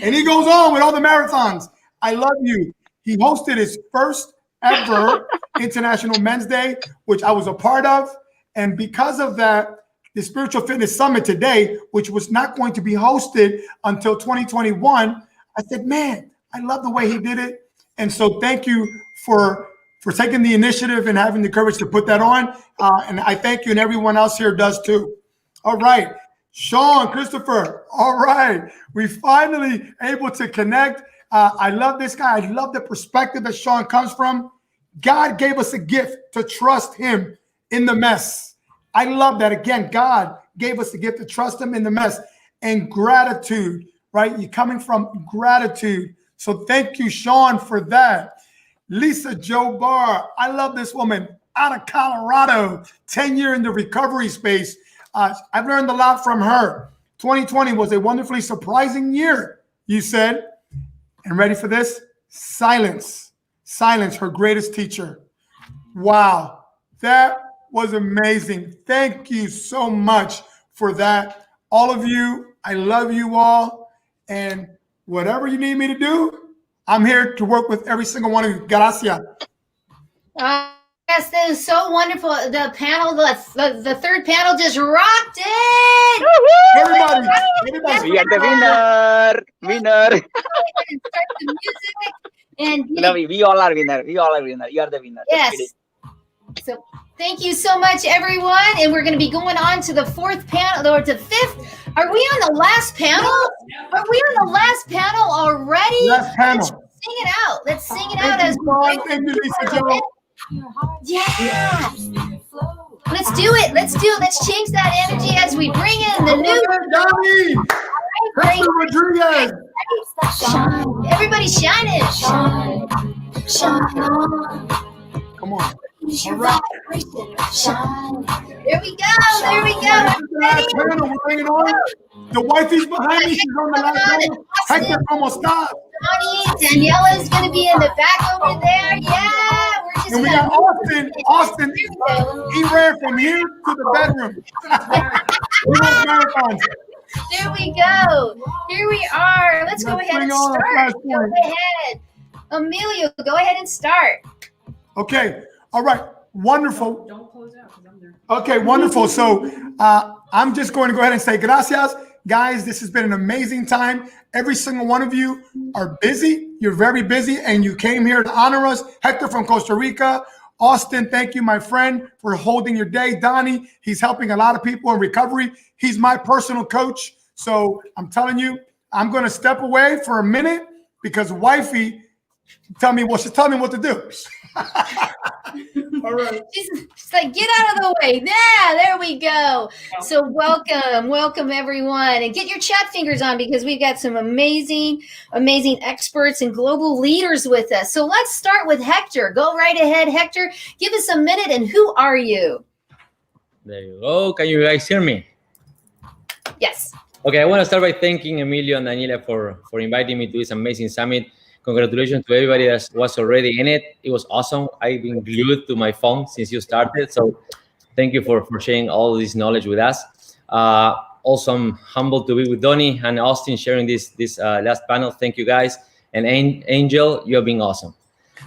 and he goes on with all the marathons. I love you. He hosted his first ever International Men's Day, which I was a part of. And because of that, the Spiritual Fitness Summit today, which was not going to be hosted until 2021, I said, man, I love the way he did it. And so thank you for taking the initiative and having the courage to put that on. And I thank you, and everyone else here does too. All right, Sean, Christopher. All right, we finally able to connect. I love this guy. I love the perspective that Sean comes from. God gave us a gift to trust him in the mess. I love that. Again, God gave us the gift to trust him in the mess. And gratitude, right? You're coming from gratitude. So thank you, Sean, for that. Lisa Jo Barr, I love this woman out of Colorado, 10 years in the recovery space. I've learned a lot from her. 2020 was a wonderfully surprising year, you said. And ready for this? Silence. Silence, her greatest teacher. Wow, that was amazing. Thank you so much for that. All of you, I love you all. And whatever you need me to do, I'm here to work with every single one of you. Gracias. Yes, that is so wonderful. The panel, the third panel just rocked it. Everybody. We are the winner. Start the music. And Love you. We all are winner. You are the winner. Yes. So thank you so much, everyone. And we're going to be going on to the fourth panel, or to fifth. Are we on the last panel? Are we on the last panel already? Last panel. Let's sing it out. Let's sing it out as Thank you, Lisa Jo. Yeah. Let's do it. Let's change that energy as we bring in the new. Hector Rodriguez. Shine. Everybody shining. Shine. Shine on. Come on. All right. Shine. There we go. There we go. The last panel we're bringing on. The wifey's behind me. She's on the last panel. Hector, como está? Daniela's going to be in the back over there. Yeah. We're just and we got Austin. Austin, he ran from here to the bedroom. He runs marathons. There we go. Here we are. Let's go ahead and start. Go ahead. Emilio, go ahead and start. Okay. All right. Wonderful. Don't close out because I'm there. Okay, wonderful. So I'm just going to go ahead and say gracias. Guys, this has been an amazing time. Every single one of you are busy. You're very busy, and you came here to honor us. Hector from Costa Rica. Austin, thank you, my friend, for holding your day. Donnie, he's helping a lot of people in recovery. He's my personal coach. So I'm telling you, I'm going to step away for a minute because wifey she's telling me what to do. All right. She's like, get out of the way. Yeah, there we go. So welcome everyone, and get your chat fingers on because we've got some amazing experts and global leaders with us. So let's start with Hector. Go right ahead, Hector. Give us a minute. And who are you? There you go. Can you guys hear me? Yes. Okay, I want to start by thanking Emilio and Daniela for inviting me to this amazing summit. Congratulations to everybody that was already in it. It was awesome. I've been glued to my phone since you started. So thank you for sharing all this knowledge with us. Also, I'm humbled to be with Donnie and Austin sharing this last panel. Thank you guys. And Angel, you have been awesome.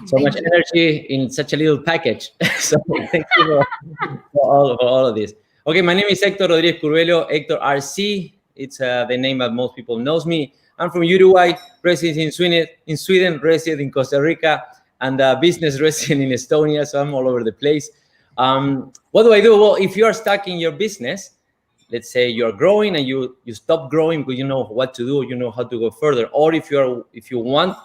So much energy in such a little package. So thank you for all of this. Okay, my name is Hector Rodriguez Curvelo, Hector RC. It's the name that most people knows me. I'm from Uruguay, resident in Sweden, resident in Costa Rica, and business resident in Estonia, so I'm all over the place. What do I do? Well, if you are stuck in your business, let's say you're growing and you stop growing because you know what to do, you know how to go further, or if you want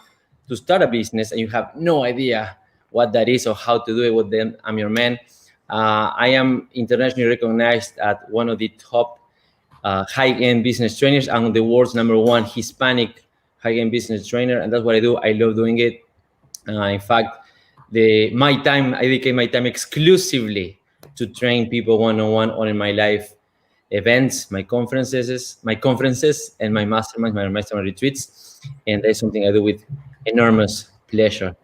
to start a business and you have no idea what that is or how to do it, well, then I'm your man. I am internationally recognized as one of the top high-end business trainers. I'm the world's #1 Hispanic high-end business trainer, and that's what I do. I love doing it. In fact, I dedicate my time exclusively to train people one-on-one or in my life events, my conferences, and my mastermind retreats. And that's something I do with enormous pleasure.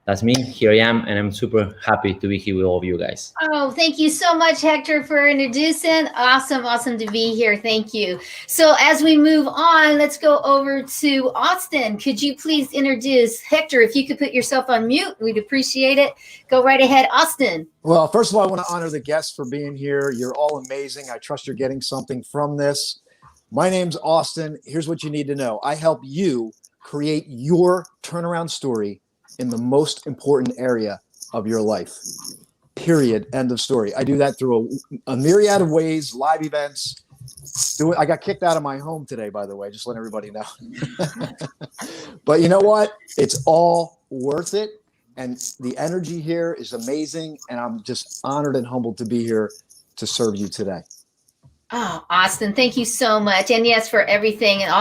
That's me. Here I am, and I'm super happy to be here with all of you guys. Oh, thank you so much, Hector, for introducing. Awesome to be here. Thank you. So as we move on, let's go over to Austin. Could you please introduce Hector? If you could put yourself on mute, we'd appreciate it. Go right ahead, Austin. Well, first of all, I want to honor the guests for being here. You're all amazing. I trust you're getting something from this. My name's Austin. Here's what you need to know. I help you create your turnaround story in the most important area of your life. Period. End of story. I do that through a myriad of ways, live events. I got kicked out of my home today, by the way, just let everybody know. But you know what? It's all worth it. And the energy here is amazing. And I'm just honored and humbled to be here to serve you today. Oh, Austin, thank you so much. And yes, for everything and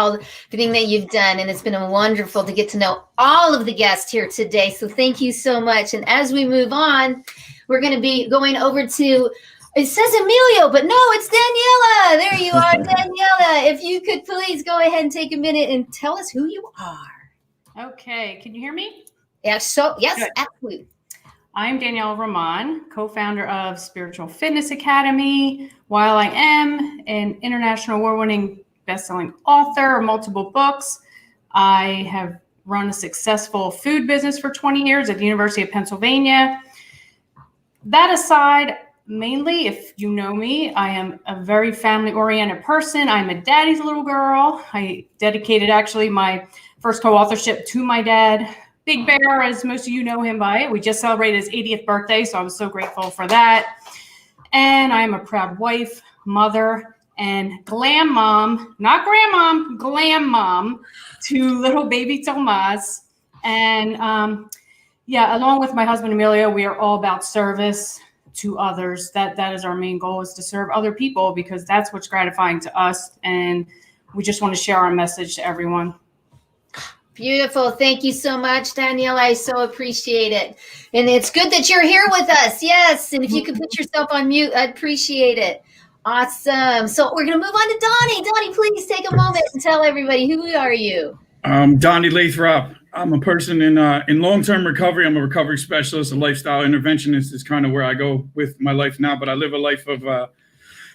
everything that you've done. And it's been wonderful to get to know all of the guests here today. So thank you so much. And as we move on, we're going to be going over to, it says Emilio, but no, it's Daniela. There you are, Daniela. If you could please go ahead and take a minute and tell us who you are. Okay. Can you hear me? Yes, Good. Absolutely. I'm Danielle Rahman, co-founder of Spiritual Fitness Academy. While I am an international award-winning best-selling author of multiple books, I have run a successful food business for 20 years at the University of Pennsylvania. That aside, mainly, if you know me, I am a very family-oriented person. I'm a daddy's little girl. I dedicated actually my first co-authorship to my dad, Big Bear, as most of you know him by. We just celebrated his 80th birthday, so I was so grateful for that. And I'm a proud wife, mother, and glam mom, not grandmom, glam mom to little baby Tomas. And along with my husband, Emilio, we are all about service to others. That is our main goal, is to serve other people, because that's what's gratifying to us. And we just want to share our message to everyone. Beautiful. Thank you so much, Danielle. I so appreciate it. And it's good that you're here with us. Yes. And if you could put yourself on mute, I'd appreciate it. Awesome. So we're going to move on to Donnie. Donnie, please take a moment and tell everybody, who are you? Donnie Lathrop. I'm a person in long-term recovery. I'm a recovery specialist, a lifestyle interventionist is kind of where I go with my life now, but I live a life of a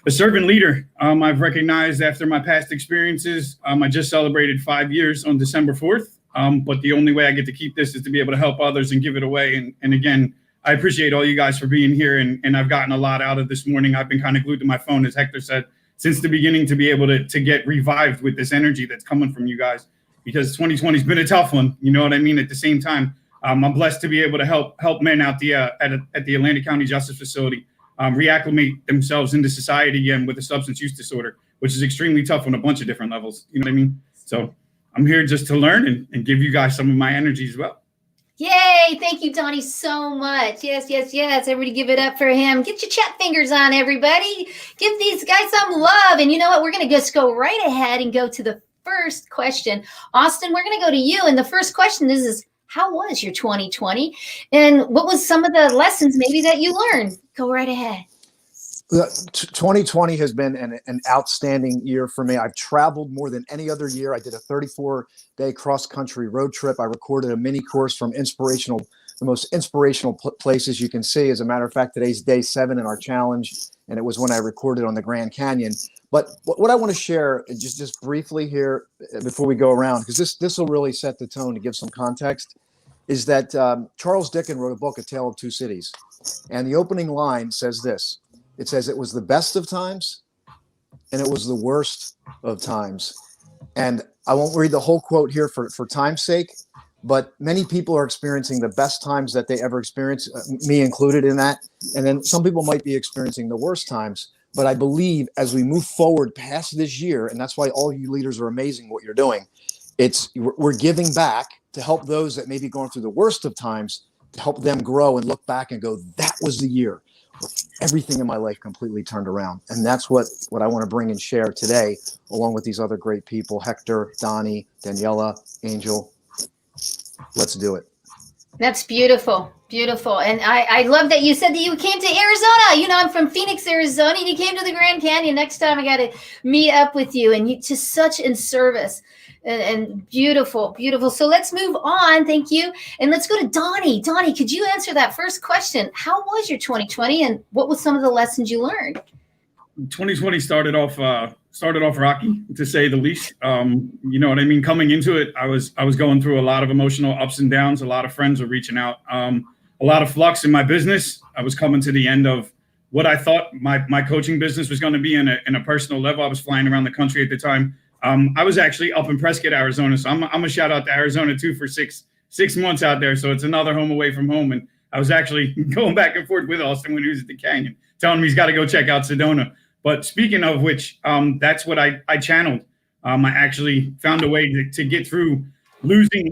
servant leader. I've recognized after my past experiences, I just celebrated 5 years on December 4th. But the only way I get to keep this is to be able to help others and give it away. And again, I appreciate all you guys for being here. And I've gotten a lot out of this morning. I've been kind of glued to my phone, as Hector said, since the beginning, to be able to get revived with this energy that's coming from you guys, because 2020 has been a tough one. You know what I mean? At the same time, I'm blessed to be able to help men out at the Atlantic County Justice Facility reacclimate themselves into society again with a substance use disorder, which is extremely tough on a bunch of different levels. You know what I mean? So I'm here just to learn and give you guys some of my energy as well. Yay. Thank you, Donnie, so much. Yes, yes, yes. Everybody give it up for him. Get your chat fingers on, everybody. Give these guys some love. And you know what? We're going to just go right ahead and go to the first question. Austin, we're going to go to you. And the first question is how was your 2020? And what was some of the lessons maybe that you learned? Go right ahead. 2020 has been an outstanding year for me. I've traveled more than any other year. I did a 34-day cross-country road trip. I recorded a mini course from the most inspirational places you can see. As a matter of fact, today's day 7 in our challenge, and it was when I recorded on the Grand Canyon. But what I want to share, just briefly here before we go around, because this will really set the tone to give some context, is that Charles Dickens wrote a book, A Tale of Two Cities. And the opening line says this. It says, it was the best of times and it was the worst of times. And I won't read the whole quote here for time's sake, but many people are experiencing the best times that they ever experienced, me included in that. And then some people might be experiencing the worst times. But I believe as we move forward past this year, and that's why all you leaders are amazing what you're doing, we're giving back to help those that may be going through the worst of times, to help them grow and look back and go, that was the year where everything in my life completely turned around. And that's what I want to bring and share today, along with these other great people, Hector, Donnie, Daniela, Angel. Let's do it. That's beautiful. Beautiful. And I love that you said that you came to Arizona. You know, I'm from Phoenix, Arizona, and you came to the Grand Canyon. Next time I got to meet up with you, and you just such in service and beautiful, beautiful. So let's move on. Thank you. And let's go to Donnie. Donnie, could you answer that first question? How was your 2020 and what was some of the lessons you learned? 2020 started off rocky, to say the least. You know what I mean? Coming into it, I was going through a lot of emotional ups and downs. A lot of friends were reaching out. A lot of flux in my business. I was coming to the end of what I thought my coaching business was going to be in a personal level. I was flying around the country at the time. I was actually up in Prescott, Arizona. So I'm a shout out to Arizona too for six months out there. So it's another home away from home. And I was actually going back and forth with Austin when he was at the Canyon, telling him he's got to go check out Sedona. But speaking of which, that's what I channeled. I actually found a way to get through losing.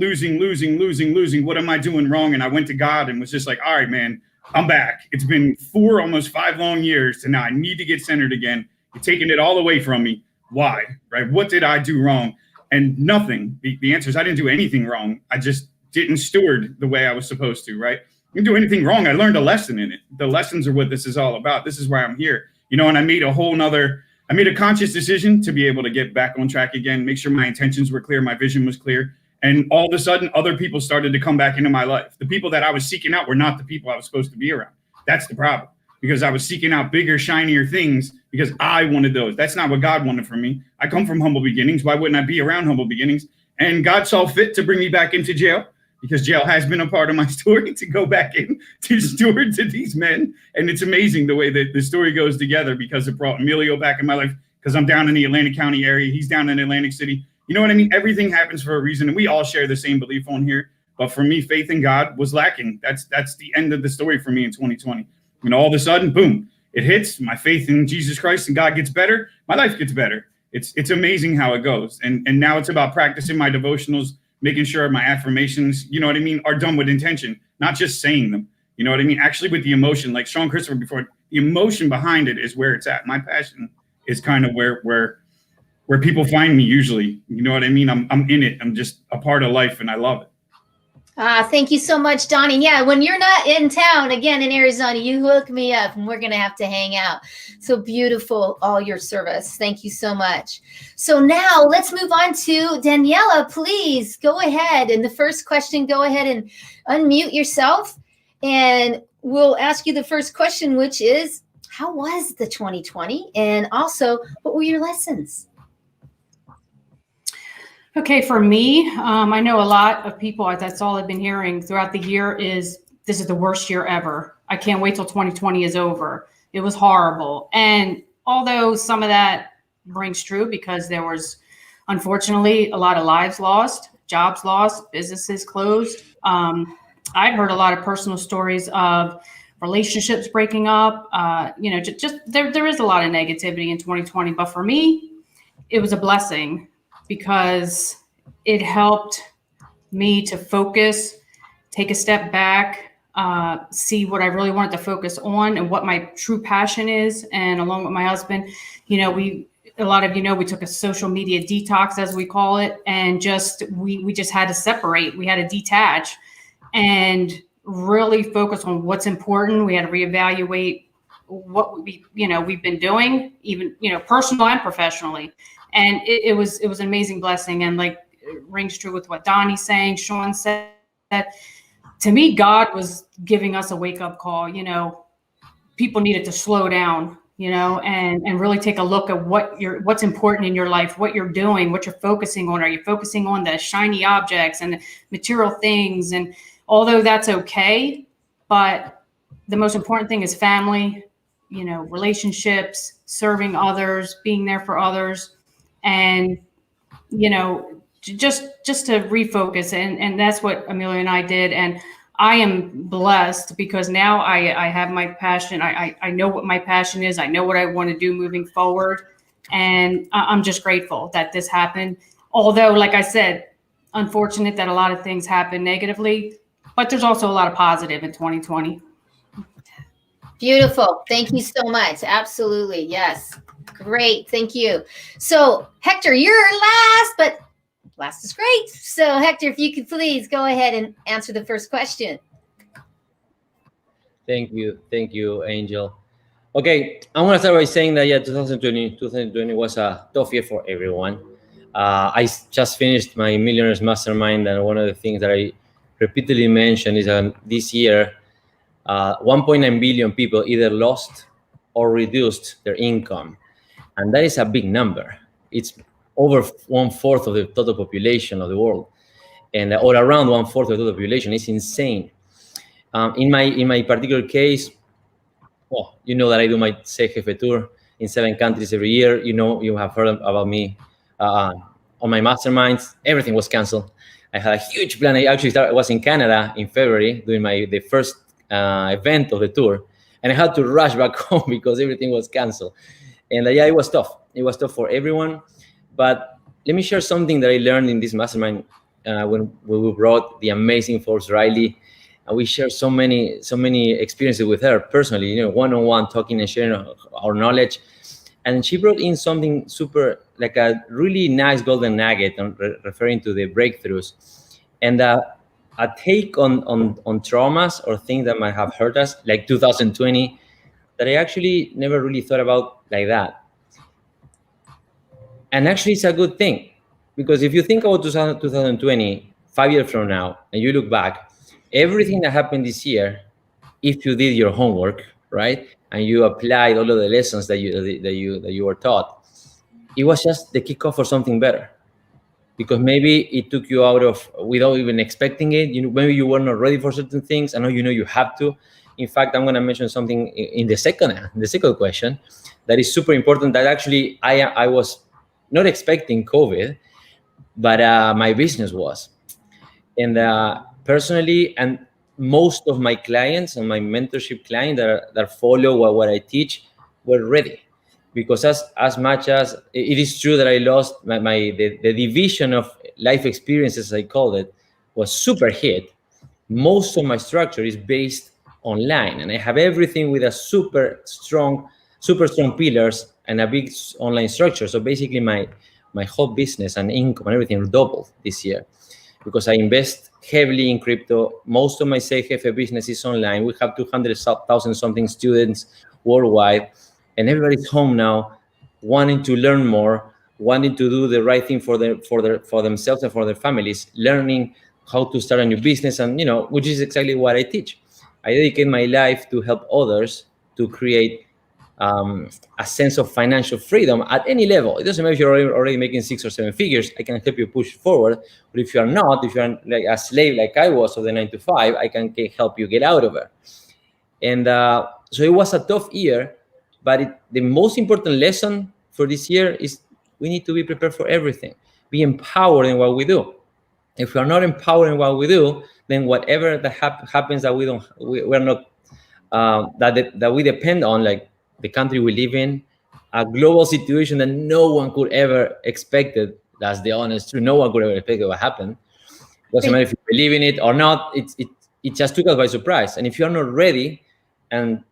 What am I doing wrong? And I went to God and was just like, all right, man, I'm back. It's been 4, almost 5 long years. And now I need to get centered again. You're taking it all away from me. Why? Right? What did I do wrong? And nothing. The answer is I didn't do anything wrong. I just didn't steward the way I was supposed to, right? I didn't do anything wrong. I learned a lesson in it. The lessons are what this is all about. This is why I'm here. You know, and I made a conscious decision to be able to get back on track again, make sure my intentions were clear, my vision was clear. And all of a sudden, other people started to come back into my life. The people that I was seeking out were not the people I was supposed to be around. That's the problem, because I was seeking out bigger, shinier things because I wanted those. That's not what God wanted from me. I come from humble beginnings. Why wouldn't I be around humble beginnings? And God saw fit to bring me back into jail, because jail has been a part of my story, to go back in to steward to these men. And it's amazing the way that the story goes together, because it brought Emilio back in my life, because I'm down in the Atlantic County area. He's down in Atlantic City. You know what I mean? Everything happens for a reason. And we all share the same belief on here. But for me, faith in God was lacking. That's the end of the story for me in 2020. And all of a sudden, boom, it hits. My faith in Jesus Christ and God gets better. My life gets better. It's amazing how it goes. And now it's about practicing my devotionals, making sure my affirmations, you know what I mean, are done with intention, not just saying them. You know what I mean? Actually, with the emotion, like Sean Christopher before, the emotion behind it is where it's at. My passion is kind of where people find me usually. You know what I mean? I'm in it. I'm just a part of life, and I love it. Thank you so much, Donnie. Yeah, when you're not in town, again in Arizona, you hook me up and we're going to have to hang out. So beautiful, all your service. Thank you so much. So now let's move on to Daniela. Please go ahead. And the first question, go ahead and unmute yourself. And we'll ask you the first question, which is, how was the 2020? And also, what were your lessons? Okay, for me, I know a lot of people, that's all I've been hearing throughout the year is, this is the worst year ever. I can't wait till 2020 is over. It was horrible. And although some of that rings true because there was, unfortunately, a lot of lives lost, jobs lost, businesses closed. I've heard a lot of personal stories of relationships breaking up. There is a lot of negativity in 2020. But for me, it was a blessing, because it helped me to focus, take a step back, see what I really wanted to focus on and what my true passion is. And along with my husband, a lot of we took a social media detox, as we call it, and we just had to separate. We had to detach and really focus on what's important. We had to reevaluate what we've been doing, even personal and professionally. And it was an amazing blessing. And like, it rings true with what Donnie's saying, Sean said, that to me, God was giving us a wake up call. People needed to slow down, and really take a look at what's important in your life, what you're doing, what you're focusing on. Are you focusing on the shiny objects and the material things? And although that's okay, but the most important thing is family, relationships, serving others, being there for others. And, just to refocus. And that's what Amelia and I did. And I am blessed because now I have my passion. I know what my passion is. I know what I want to do moving forward. And I'm just grateful that this happened. Although, like I said, unfortunate that a lot of things happen negatively, but there's also a lot of positive in 2020. Beautiful. Thank you so much. Absolutely. Yes. Great. Thank you. So Hector, you're last, but last is great. So Hector, if you could please go ahead and answer the first question. Thank you, Angel. Okay, I'm gonna start by saying that 2020 was a tough year for everyone. I just finished my Millionaires Mastermind, and one of the things that I repeatedly mentioned is that this year, 1.9 billion people either lost or reduced their income. And that is a big number. It's over 1/4 of the total population of the world. And or around 1/4 of the total population. Is insane. In my particular case, well, you know that I do my Sé Jefe tour in 7 countries every year. You have heard about me on my masterminds. Everything was canceled. I had a huge plan. I was in Canada in February doing the first event of the tour, and I had to rush back home because everything was canceled. And it was tough. It was tough for everyone. But let me share something that I learned in this mastermind when we brought the amazing Forbes Riley. And we shared so many experiences with her personally, one-on-one, talking and sharing our knowledge. And she brought in something super, like a really nice golden nugget, referring to the breakthroughs. And a take on traumas or things that might have hurt us, like 2020, that I actually never really thought about like that. And actually, it's a good thing, because if you think about 2020, 5 years from now, and you look back, everything that happened this year, if you did your homework, right, and you applied all of the lessons that you were taught, it was just the kickoff for something better. Because maybe it took you out of, without even expecting it. Maybe you were not ready for certain things. I know you have to. In fact, I'm going to mention something in the second question that is super important. That actually I was not expecting COVID, but my business was. And personally, and most of my clients and my mentorship clients that follow what I teach were ready. Because as much as it is true that I lost the division of life experiences, I call it, was super hit. Most of my structure is based online, and I have everything with a super strong pillars and a big online structure. So basically my whole business and income and everything doubled this year because I invest heavily in crypto. Most of my Say Jefe business is online. We have 200,000 something students worldwide, and everybody's home now, wanting to learn more, wanting to do the right thing for themselves and for their families, learning how to start a new business, and which is exactly what I teach. I dedicate my life to help others to create a sense of financial freedom at any level. It doesn't matter if you're already making 6 or 7 figures. I can help you push forward. But if you are not, if you're like a slave like I was of the 9 to 5, I can help you get out of it. And so it was a tough year, but the most important lesson for this year is we need to be prepared for everything. Be empowered in what we do. If we are not empowered in what we do, then whatever that happens that we're not that we depend on, like the country we live in, a global situation that no one could ever expected. That's the honest truth. No one could ever expect what happened. Doesn't matter if you believe in it or not. It just took us by surprise. And if you're not ready, and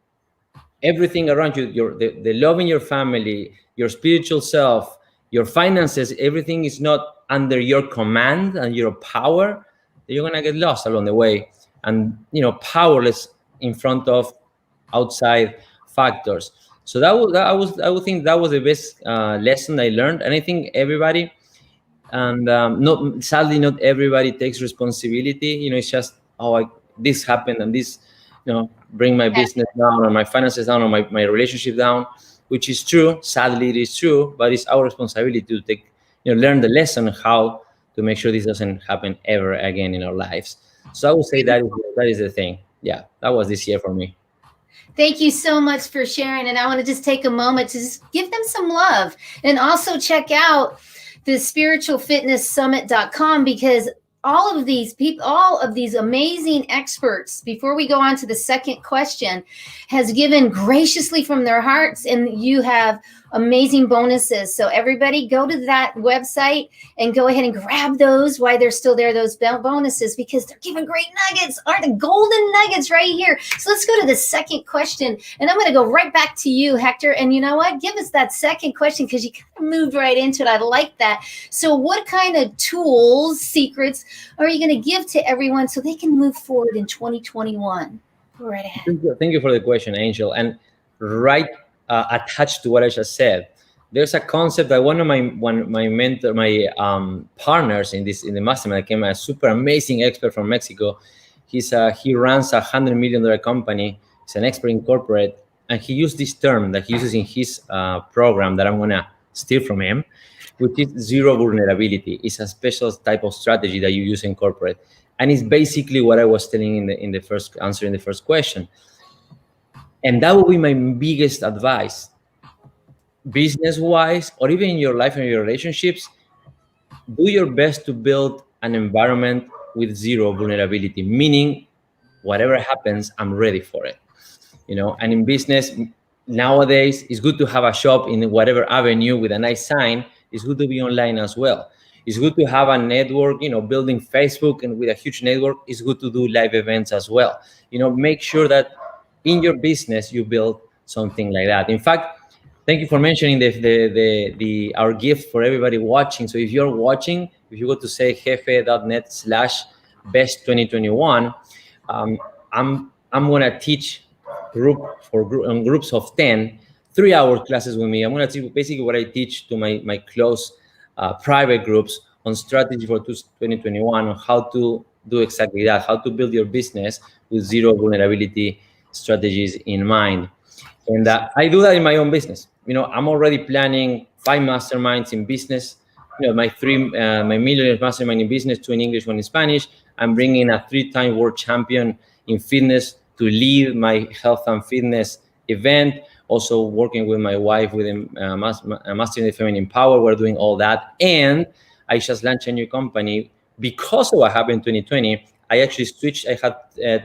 everything around you, the love in your family, your spiritual self, your finances, everything is not under your command and your power, you're gonna get lost along the way, and powerless in front of outside factors. So I would think that was the best lesson I learned. And I think everybody, and sadly not everybody takes responsibility. It's just this happened and this bring my business down or my finances down or my relationship down, which is true. Sadly, it is true, but it's our responsibility to take learn the lesson how to make sure this doesn't happen ever again in our lives. So I would say that is the thing. Yeah, that was this year for me. Thank you so much for sharing. And I want to just take a moment to just give them some love, and also check out the spiritualfitnesssummit.com, because all of these people, all of these amazing experts, before we go on to the second question, has given graciously from their hearts, and you have amazing bonuses. So everybody go to that website and go ahead and grab those while they're still there, those bonuses, because they're giving great nuggets, are the golden nuggets right here. So let's go to the second question, and I'm going to go right back to you, Hector. And you know what? Give us that second question, because you kind of moved right into it. I like that. So what kind of tools, secrets are you going to give to everyone so they can move forward in 2021? Go right ahead. Thank you for the question, Angel. And attached to what I just said, there's a concept that one of my partners in the mastermind came, a super amazing expert from Mexico. He runs $100 million company. He's an expert in corporate, and he used this term that he uses in his program that I'm gonna steal from him, which is zero vulnerability. It's a special type of strategy that you use in corporate, and it's basically what I was telling in the first answer in the first question. And that would be my biggest advice, business-wise, or even in your life and your relationships. Do your best to build an environment with zero vulnerability, meaning whatever happens, I'm ready for it. And in business nowadays, it's good to have a shop in whatever avenue with a nice sign. It's good to be online as well. It's good to have a network, building Facebook, and with a huge network, it's good to do live events as well. Make sure that in your business you build something like that. In fact, thank you for mentioning our gift for everybody watching. So if you're watching, if you go to sayjefe.net/best2021, I'm gonna teach groups of 10 3-hour classes with me. I'm gonna teach basically what I teach to my close private groups on strategy for 2021, on how to do exactly that, how to build your business with zero vulnerability strategies in mind. And I do that in my own business. I'm already planning 5 masterminds in business. My millionaire mastermind in business, 2 in English, 1 in Spanish. I'm bringing a 3-time world champion in fitness to lead my health and fitness event. Also working with my wife with Mastering the Feminine Power. We're doing all that. And I just launched a new company because of what happened in 2020. I actually switched. I had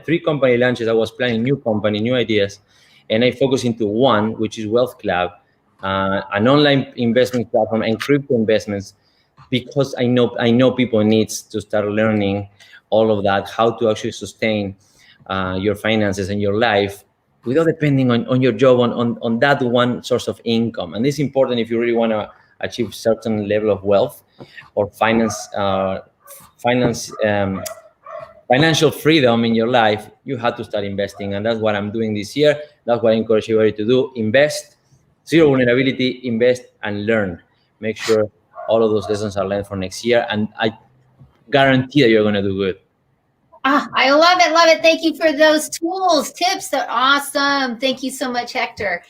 3 company launches. I was planning new company, new ideas, and I focused into one, which is Wealth Club, an online investment platform and crypto investments, because I know people needs to start learning all of that, how to actually sustain your finances and your life without depending on your job, on that one source of income. And this is important if you really want to achieve certain level of wealth or financial freedom in your life. You have to start investing. And that's what I'm doing this year. That's what I encourage everybody to do. Invest, zero vulnerability, invest and learn. Make sure all of those lessons are learned for next year. And I guarantee that you're going to do good. I love it. Love it. Thank you for those tools, tips. They're awesome. Thank you so much, Hector.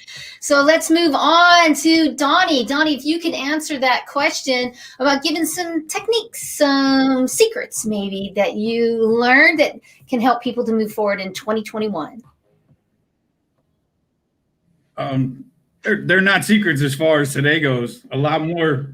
So let's move on to Donnie. Donnie, if you can answer that question about giving some techniques, some secrets maybe that you learned that can help people to move forward in 2021. They're not secrets as far as today goes. A lot more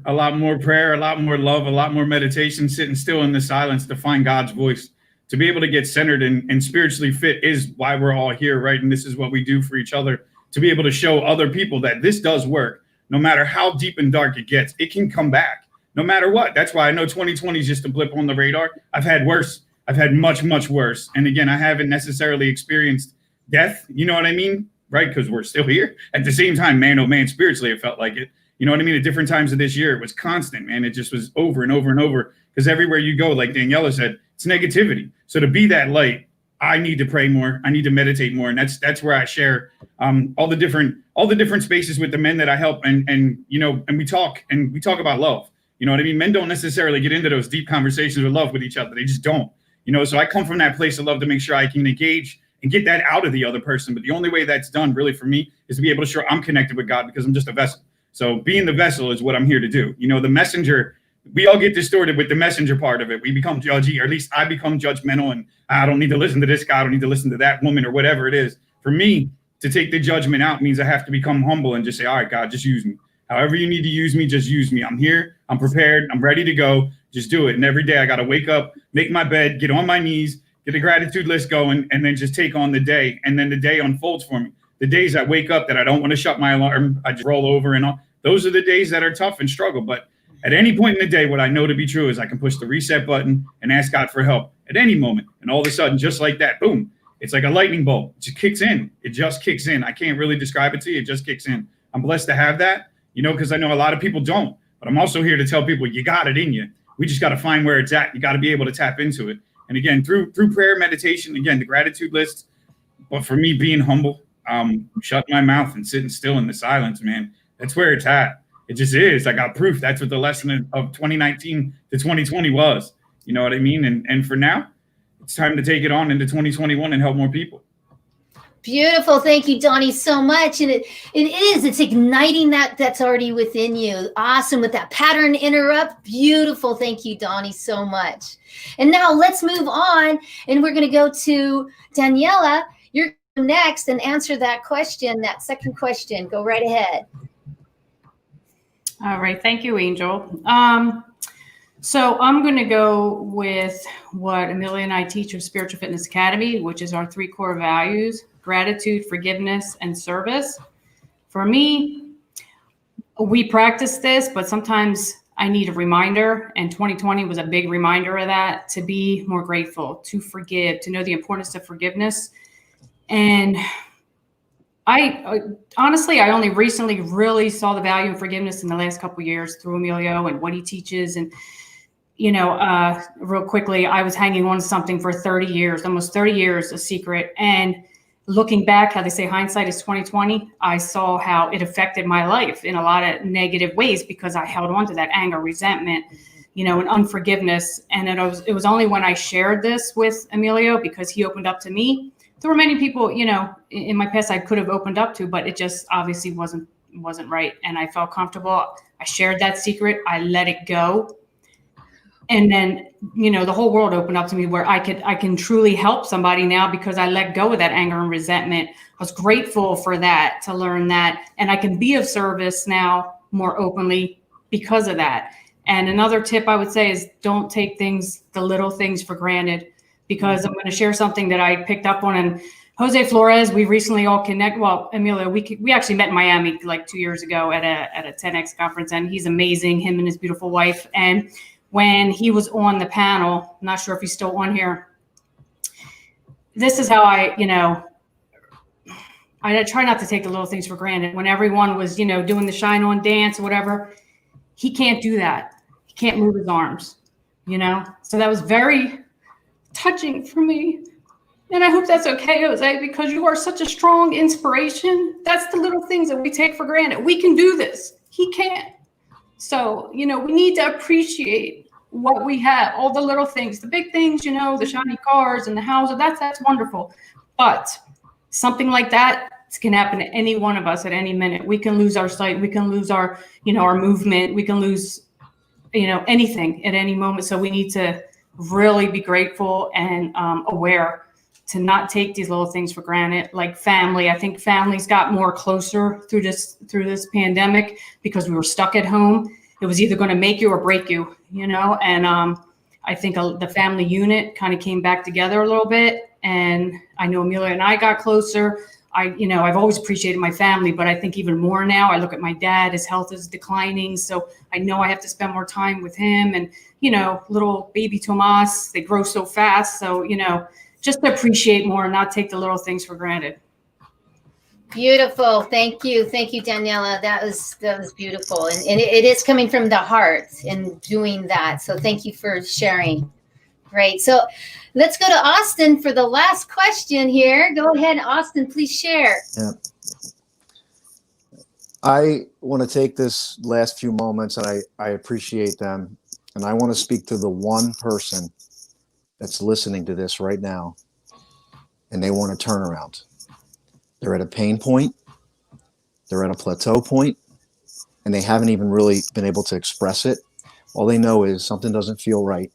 prayer, a lot more love, a lot more meditation, sitting still in the silence to find God's voice. To be able to get centered and spiritually fit is why we're all here, right? And this is what we do for each other, to be able to show other people that this does work. No matter how deep and dark it gets, it can come back no matter what. That's why I know 2020 is just a blip on the radar. I've had worse. I've had much, much worse. And again, I haven't necessarily experienced death. You know what I mean? Right? Because we're still here. At the same time, man, oh man, spiritually, it felt like it. You know what I mean? At different times of this year, it was constant, man. It just was over and over and over. Because everywhere you go, like Daniela said, it's negativity. So to be that light, I need to pray more. I need to meditate more. And that's where I share all the different spaces with the men that I help. And we talk about love. You know what I mean? Men don't necessarily get into those deep conversations with love with each other. They just don't. So I come from that place of love to make sure I can engage and get that out of the other person. But the only way that's done really for me is to be able to show I'm connected with God, because I'm just a vessel. So being the vessel is what I'm here to do. The messenger, we all get distorted with the messenger part of it. We become judgy, or at least I become judgmental, and I don't need to listen to this guy. I don't need to listen to that woman, or whatever it is. For me, to take the judgment out means I have to become humble and just say, all right, God, just use me. However you need to use me, just use me. I'm here. I'm prepared. I'm ready to go. Just do it. And every day I got to wake up, make my bed, get on my knees, get a gratitude list going, and then just take on the day. And then the day unfolds for me. The days I wake up that I don't want to shut my alarm, I just roll over and all. Those are the days that are tough and struggle. But at any point in the day, what I know to be true is I can push the reset button and ask God for help at any moment. And all of a sudden, just like that, boom, it's like a lightning bolt. It just kicks in. It just kicks in. I can't really describe it to you. It just kicks in. I'm blessed to have that, because I know a lot of people don't. But I'm also here to tell people you got it in you. We just got to find where it's at. You got to be able to tap into it. And again, through prayer, meditation, again, the gratitude list. But for me, being humble, shutting my mouth and sitting still in the silence, man, that's where it's at. It just is. I got proof. That's what the lesson of 2019 to 2020 was. You know what I mean? And for now, it's time to take it on into 2021 and help more people. Beautiful. Thank you, Donnie, so much. And it's igniting that's already within you. Awesome. With that pattern interrupt. Beautiful. Thank you, Donnie, so much. And now let's move on. And we're going to go to Daniela. You're next and answer that question, that second question. Go right ahead. All right. Thank you, Angel. So I'm going to go with what Amelia and I teach at Spiritual Fitness Academy, which is our 3 core values: gratitude, forgiveness, and service. For me, we practice this, but sometimes I need a reminder. And 2020 was a big reminder of that, to be more grateful, to forgive, to know the importance of forgiveness. And I honestly only recently really saw the value in forgiveness in the last couple of years through Emilio and what he teaches. And, real quickly, I was hanging on to something for 30 years, almost 30 years, a secret. And looking back, how they say hindsight is 2020, I saw how it affected my life in a lot of negative ways because I held on to that anger, resentment, and unforgiveness. And it was only when I shared this with Emilio, because he opened up to me. There were many people, in my past I could have opened up to, but it just obviously wasn't right. And I felt comfortable. I shared that secret. I let it go. And then, the whole world opened up to me where I can truly help somebody now because I let go of that anger and resentment. I was grateful for that, to learn that. And I can be of service now more openly because of that. And another tip I would say is don't take the little things for granted, because I'm going to share something that I picked up on. And Jose Flores, we recently all connect. Well, Amelia, we actually met in Miami like 2 years ago at a 10X conference, and he's amazing, him and his beautiful wife. And when he was on the panel, I'm not sure if he's still on here, this is how I try not to take the little things for granted. When everyone was, doing the shine on dance or whatever, he can't do that. He can't move his arms, So that was very touching for me. And I hope that's okay, Jose, because you are such a strong inspiration. That's the little things that we take for granted. We can do this. He can't. So, we need to appreciate what we have, all the little things, the big things, the shiny cars and the houses. That's wonderful. But something like that can happen to any one of us at any minute. We can lose our sight. We can lose our, our movement. We can lose, anything at any moment. So we need to really be grateful and aware to not take these little things for granted. Like family, I think families got more closer through this pandemic because we were stuck at home. It was either going to make you or break you, and I think the family unit kind of came back together a little bit. And I know Amelia and I got closer. I've always appreciated my family, but I think even more now. I look at my dad, his health is declining. So I know I have to spend more time with him and, little baby Tomas, they grow so fast. So, just to appreciate more and not take the little things for granted. Beautiful. Thank you, Daniela. That was beautiful. And it is coming from the heart and doing that. So thank you for sharing. Great. So let's go to Austin for the last question here. Go ahead, Austin, please share. Yeah. I want to take this last few moments, and I appreciate them. And I want to speak to the one person that's listening to this right now, and they want a turnaround. They're at a pain point, they're at a plateau point, and they haven't even really been able to express it. All they know is something doesn't feel right,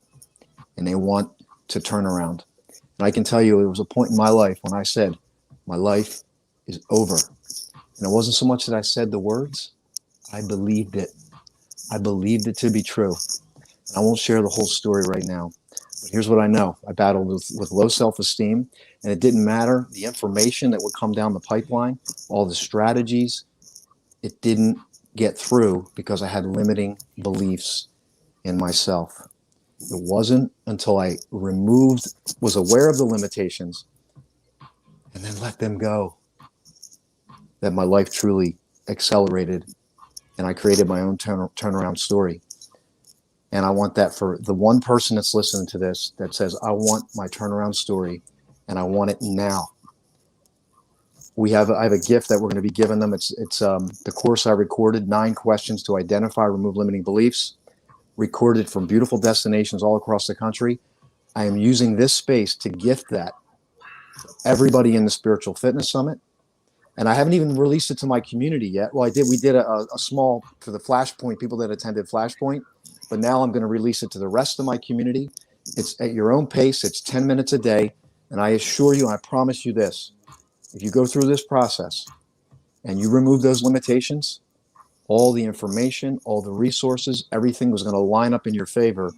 and they want to turn around. And I can tell you, it was a point in my life when I said, my life is over. And it wasn't so much that I said the words, I believed it. I believed it to be true. And I won't share the whole story right now. But here's what I know. I battled with low self-esteem, and it didn't matter the information that would come down the pipeline, all the strategies, it didn't get through because I had limiting beliefs in myself. It wasn't until I was aware of the limitations and then let them go that my life truly accelerated, and I created my own turnaround story. And I want that for the one person that's listening to this that says, I want my turnaround story and I want it now. I have a gift that we're going to be giving them. It's the course I recorded, 9 questions to identify, remove limiting beliefs, recorded from beautiful destinations all across the country. I am using this space to gift that to everybody in the Spiritual Fitness Summit. And I haven't even released it to my community yet. Well, we did a small for the Flashpoint, people that attended Flashpoint. But now I'm going to release it to the rest of my community. It's at your own pace. It's 10 minutes a day. And I assure you, I promise you this, if you go through this process and you remove those limitations, all the information, all the resources, everything was going to line up in your favor,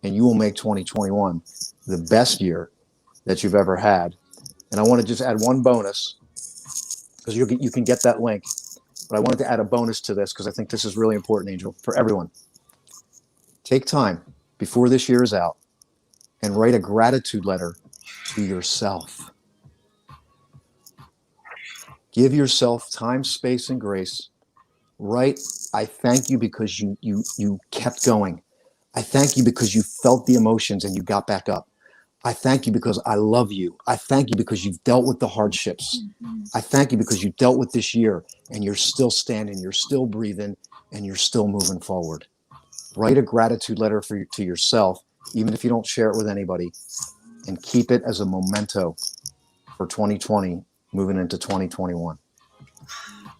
and you will make 2021 the best year that you've ever had. And I want to just add one bonus, because you can get that link. But I wanted to add a bonus to this because I think this is really important, Angel, for everyone. Take time before this year is out and write a gratitude letter to yourself. Give yourself time, space, and grace. Write, I thank you because you kept going. I thank you because you felt the emotions and you got back up. I thank you because I love you. I thank you because you've dealt with the hardships. I thank you because you dealt with this year and you're still standing, you're still breathing, and you're still moving forward. Write a gratitude letter to yourself, even if you don't share it with anybody, and keep it as a memento for 2020, moving into 2021.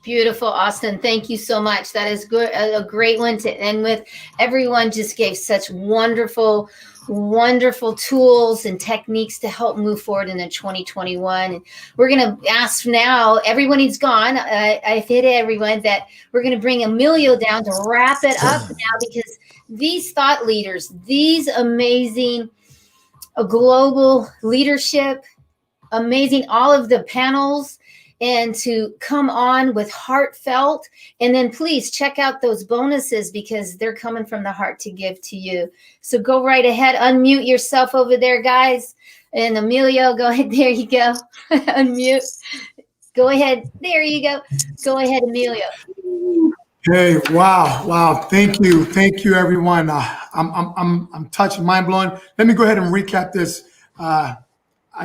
Beautiful, Austin. Thank you so much. That is good. A great one to end with. Everyone just gave such wonderful tools and techniques to help move forward into 2021. And we're going to ask now, everybody's gone. I've hit everyone that we're going to bring Emilio down to wrap it up now, because these thought leaders, these amazing global leadership, amazing, all of the panels, and to come on with heartfelt. And then please check out those bonuses because they're coming from the heart to give to you. So go right ahead, unmute yourself over there, guys. And Emilio, go ahead. There you go. Unmute. Go ahead. There you go. Go ahead, Emilio. Hey, wow. Thank you, everyone. I'm touched, mind blown. Let me go ahead and recap this. I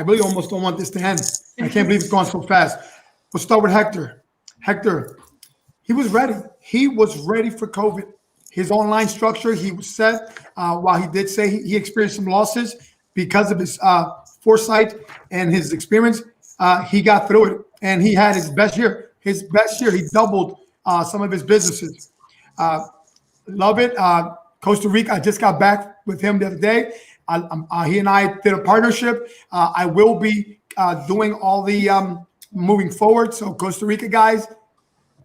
really almost don't want this to end. I can't believe it's gone so fast. We'll start with Hector. Hector, he was ready. He was ready for COVID. His online structure, he was set. While he did say he experienced some losses because of his foresight and his experience, he got through it, and he had his best year. His best year, he doubled some of his businesses. Love it. Costa Rica, I just got back with him the other day. He and I did a partnership. I will be doing all the moving forward. So Costa Rica guys,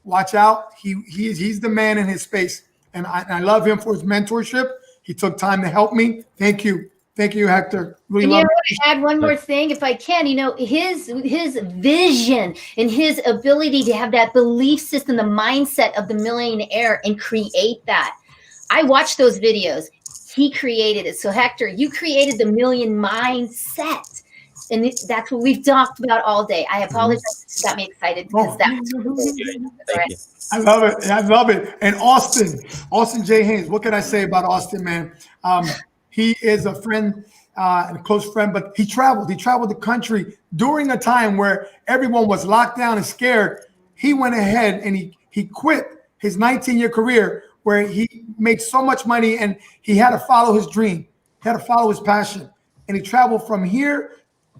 watch out. He's the man in his space. And I love him for his mentorship. He took time to help me. Thank you. Thank you, Hector. Really And love I want to add one more thing, if I can. His vision and his ability to have that belief system, the mindset of the millionaire, and create that. I watched those videos. He created it. So Hector, you created the million mindset. And that's what we've talked about all day. I apologize. It got me excited because that's I love it. And Austin J. Haynes, what can I say about Austin, man? He is a friend and a close friend, but he traveled the country during a time where everyone was locked down and scared. He went ahead and he quit his 19-year career where he made so much money, and he had to follow his dream. He had to follow his passion. And he traveled from here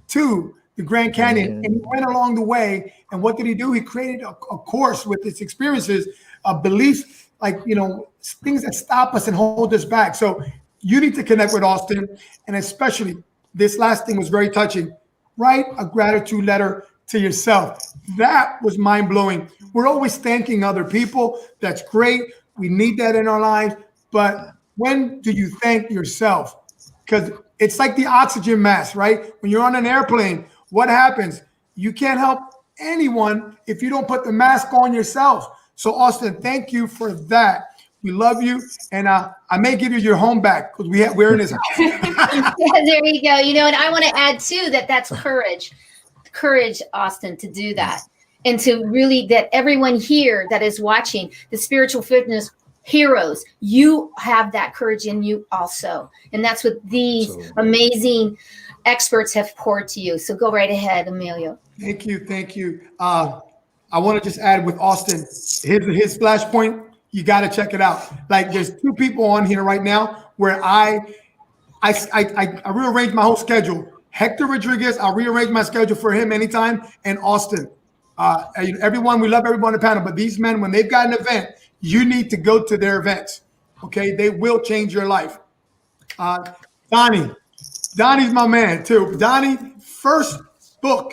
to the Grand Canyon, and he went along the way. And what did he do? He created a course with his experiences, beliefs, things that stop us and hold us back. So you need to connect with Austin, and especially this last thing was very touching. Write a gratitude letter to yourself. That was mind-blowing. We're always thanking other people. That's great. We need that in our lives. But when do you thank yourself? Because it's like the oxygen mask, right? When you're on an airplane, what happens? You can't help anyone if you don't put the mask on yourself. So Austin, thank you for that. We love you, and I may give you your home back because we're in this house. Yeah, there you go. And I want to add too that's courage, Austin, to do that, and to really that everyone here that is watching the spiritual fitness heroes, you have that courage in you also, and that's what these amazing experts have poured to you. So go right ahead, Emilio. Thank you. I want to just add with Austin, his flashpoint. You got to check it out. Like there's two people on here right now where I rearranged my whole schedule. Hector Rodriguez, I'll rearrange my schedule for him anytime, and Austin. Everyone, we love everyone on the panel, but these men, when they've got an event, you need to go to their events. Okay, they will change your life. Donnie's my man too. Donnie, first book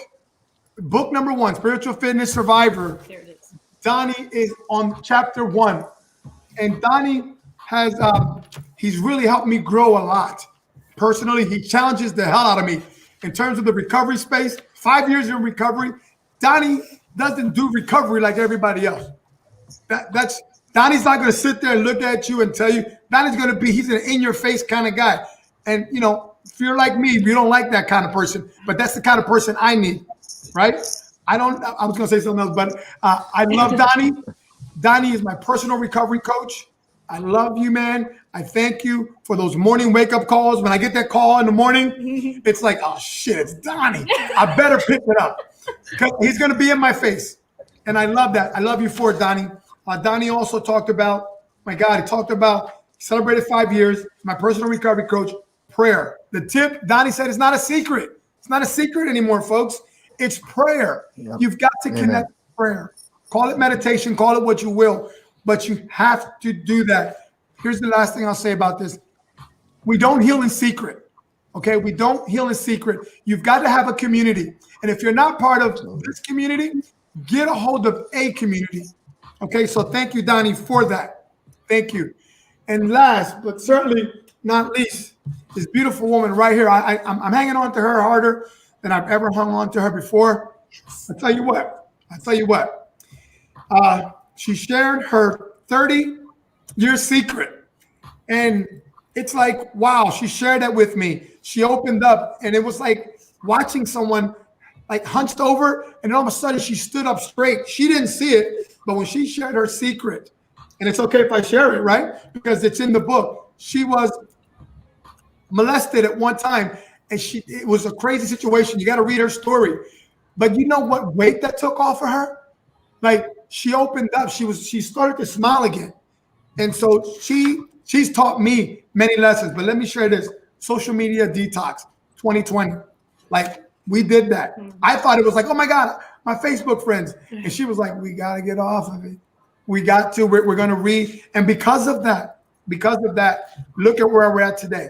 number 1, Spiritual Fitness Survivor. There it is. Donnie is on chapter 1, and Donnie has he's really helped me grow a lot. Personally, he challenges the hell out of me in terms of the recovery space. 5 years in recovery. Donnie doesn't do recovery like everybody else. Donnie's not going to sit there and look at you and tell you. Donnie's going to be, he's an in-your-face kind of guy. And, if you're like me, you don't like that kind of person, but that's the kind of person I need, right? I was going to say something else, but I love Donnie. Donnie is my personal recovery coach. I love you, man. I thank you for those morning wake-up calls. When I get that call in the morning, it's like, oh, shit, it's Donnie. I better pick it up because he's going to be in my face. And I love that. I love you for it, Donnie. Donnie also talked about, he celebrated 5 years, my personal recovery coach, prayer. The tip, Donnie said, it's not a secret. It's not a secret anymore, folks. It's prayer. Yep. You've got to connect with prayer. Call it meditation, call it what you will, but you have to do that. Here's the last thing I'll say about this. We don't heal in secret, okay? We don't heal in secret. You've got to have a community. And if you're not part of this community, get a hold of a community, okay? So thank you, Donnie, for that. Thank you. And last, but certainly not least, this beautiful woman right here. I'm hanging on to her harder than I've ever hung on to her before. I'll tell you what. She shared her 30-year secret. And it's like, wow, she shared that with me. She opened up, and it was like watching someone like hunched over, and all of a sudden she stood up straight. She didn't see it, but when she shared her secret, and it's okay if I share it, right? Because it's in the book. She was molested at one time, and it was a crazy situation. You got to read her story. But you know what weight that took off of her? Like, she opened up. She started to smile again. And so she's taught me many lessons. But let me share this. Social media detox 2020. Like, we did that. I thought it was like, oh my God, my Facebook friends. And she was like, we got to get off of it. We got to, we're going to read. And because of that, look at where we're at today.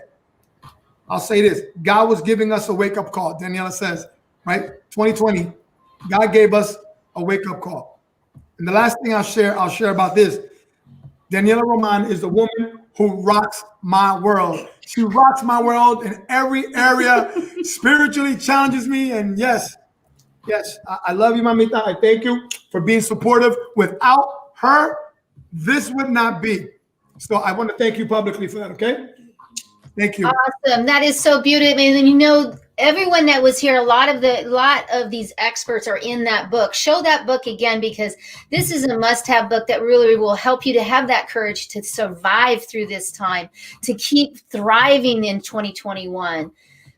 I'll say this. God was giving us a wake-up call. Daniela says, right? 2020, God gave us a wake-up call. And the last thing I'll share about this. Daniela Roman is the woman who rocks my world. She rocks my world in every area, spiritually challenges me. And yes, I love you, Mamita. I thank you for being supportive. Without her, this would not be. So I want to thank you publicly for that, okay? Thank you. Awesome. That is so beautiful. And you know, everyone that was here, a lot of these experts are in that book. Show that book again, because this is a must-have book that really will help you to have that courage to survive through this time, to keep thriving in 2021.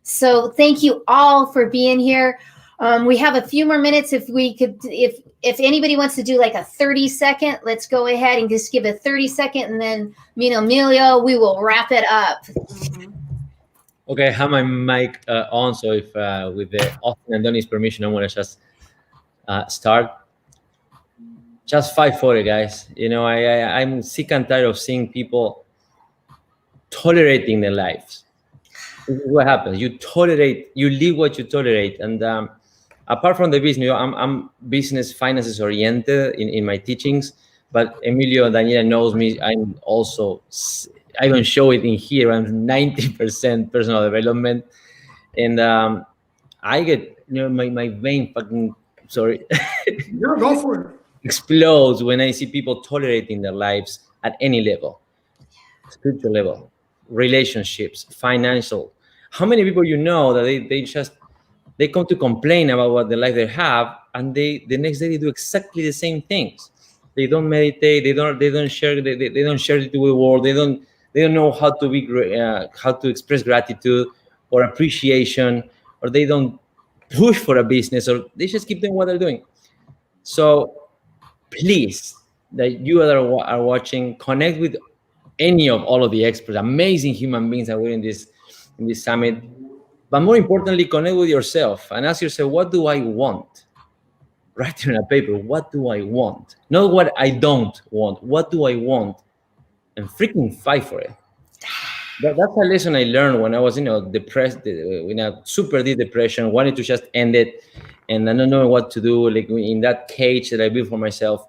So thank you all for being here. We have a few more minutes. If anybody wants to do like a 30-second, let's go ahead and just give a 30-second, and then me and Emilio, we will wrap it up. Okay, I have my mic on, so if with the Austin and Donnie's permission, I want to just start. Just fight for it, guys. You know, I'm sick and tired of seeing people tolerating their lives. This is what happens. You live what you tolerate. And apart from the business, I'm business finances oriented in my teachings, but Emilio and Daniela knows me. I'm also, I don't show it in here. I'm 90% personal development. And I get, you know, my vein fucking, sorry. Yeah, go for it. Explodes when I see people tolerating their lives at any level, spiritual level, relationships, financial. How many people you know that they come to complain about what the life they have, and the next day they do exactly the same things. They don't meditate. They don't share it with the world. They don't know how to express gratitude or appreciation, or they don't push for a business, or they just keep doing what they're doing. So please, that you that are watching, connect with any of all of the experts, amazing human beings that were in this summit. But more importantly, connect with yourself and ask yourself, what do I want? Write it on a paper. What do I want? Not what I don't want. What do I want? And freaking fight for it. That's a lesson I learned when I was, depressed, in a super deep depression, wanted to just end it, and I don't know what to do, like in that cage that I built for myself.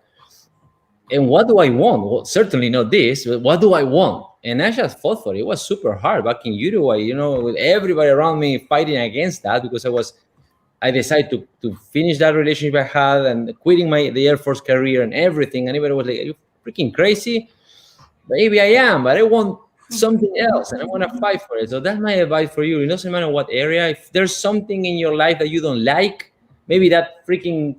And what do I want? Well, certainly not this, but what do I want? And I just fought for it. It was super hard back in Uruguay, with everybody around me fighting against that, because I decided to finish that relationship I had and quitting the Air Force career and everything. And everybody was like, are you freaking crazy? Maybe I am, but I want something else and I want to fight for it. So that's my advice for you. It doesn't matter what area. If there's something in your life that you don't like, maybe that freaking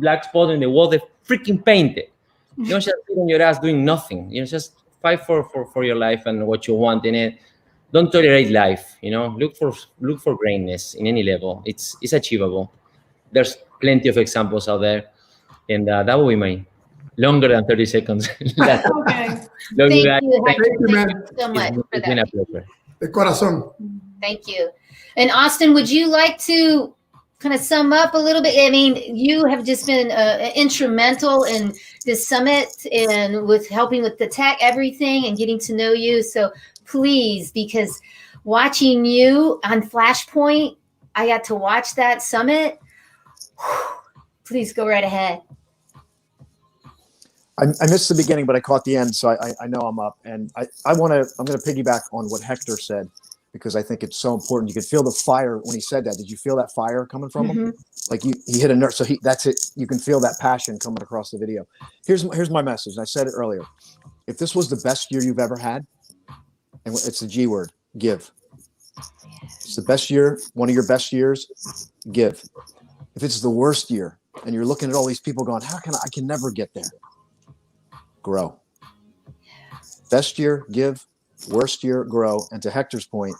black spot in the wall, they freaking paint it. You don't just sit on your ass doing nothing. Just fight for your life and what you want in it. Don't tolerate life. Look for greatness in any level. It's achievable. There's plenty of examples out there, and that will be mine. Longer than 30 seconds. Okay. Thank you, man. So much for it's been a pleasure. De corazón. Thank you. And Austin, would you like to kind of sum up a little bit? I mean, you have just been instrumental in this summit and with helping with the tech, everything, and getting to know you. So please, because watching you on Flashpoint, I got to watch that summit. Please go right ahead. I missed the beginning, but I caught the end, so I know I'm up. And I'm going to piggyback on what Hector said, because I think it's so important. You could feel the fire when he said that. Did you feel that fire coming from him? Like he hit a nerve. So that's it. You can feel that passion coming across the video. Here's my message. And I said it earlier. If this was the best year you've ever had, and it's the G word, give. It's the best year, one of your best years, give. If it's the worst year and you're looking at all these people going, I can never get there. Grow. Best year, give. Worst year, grow. And to Hector's point,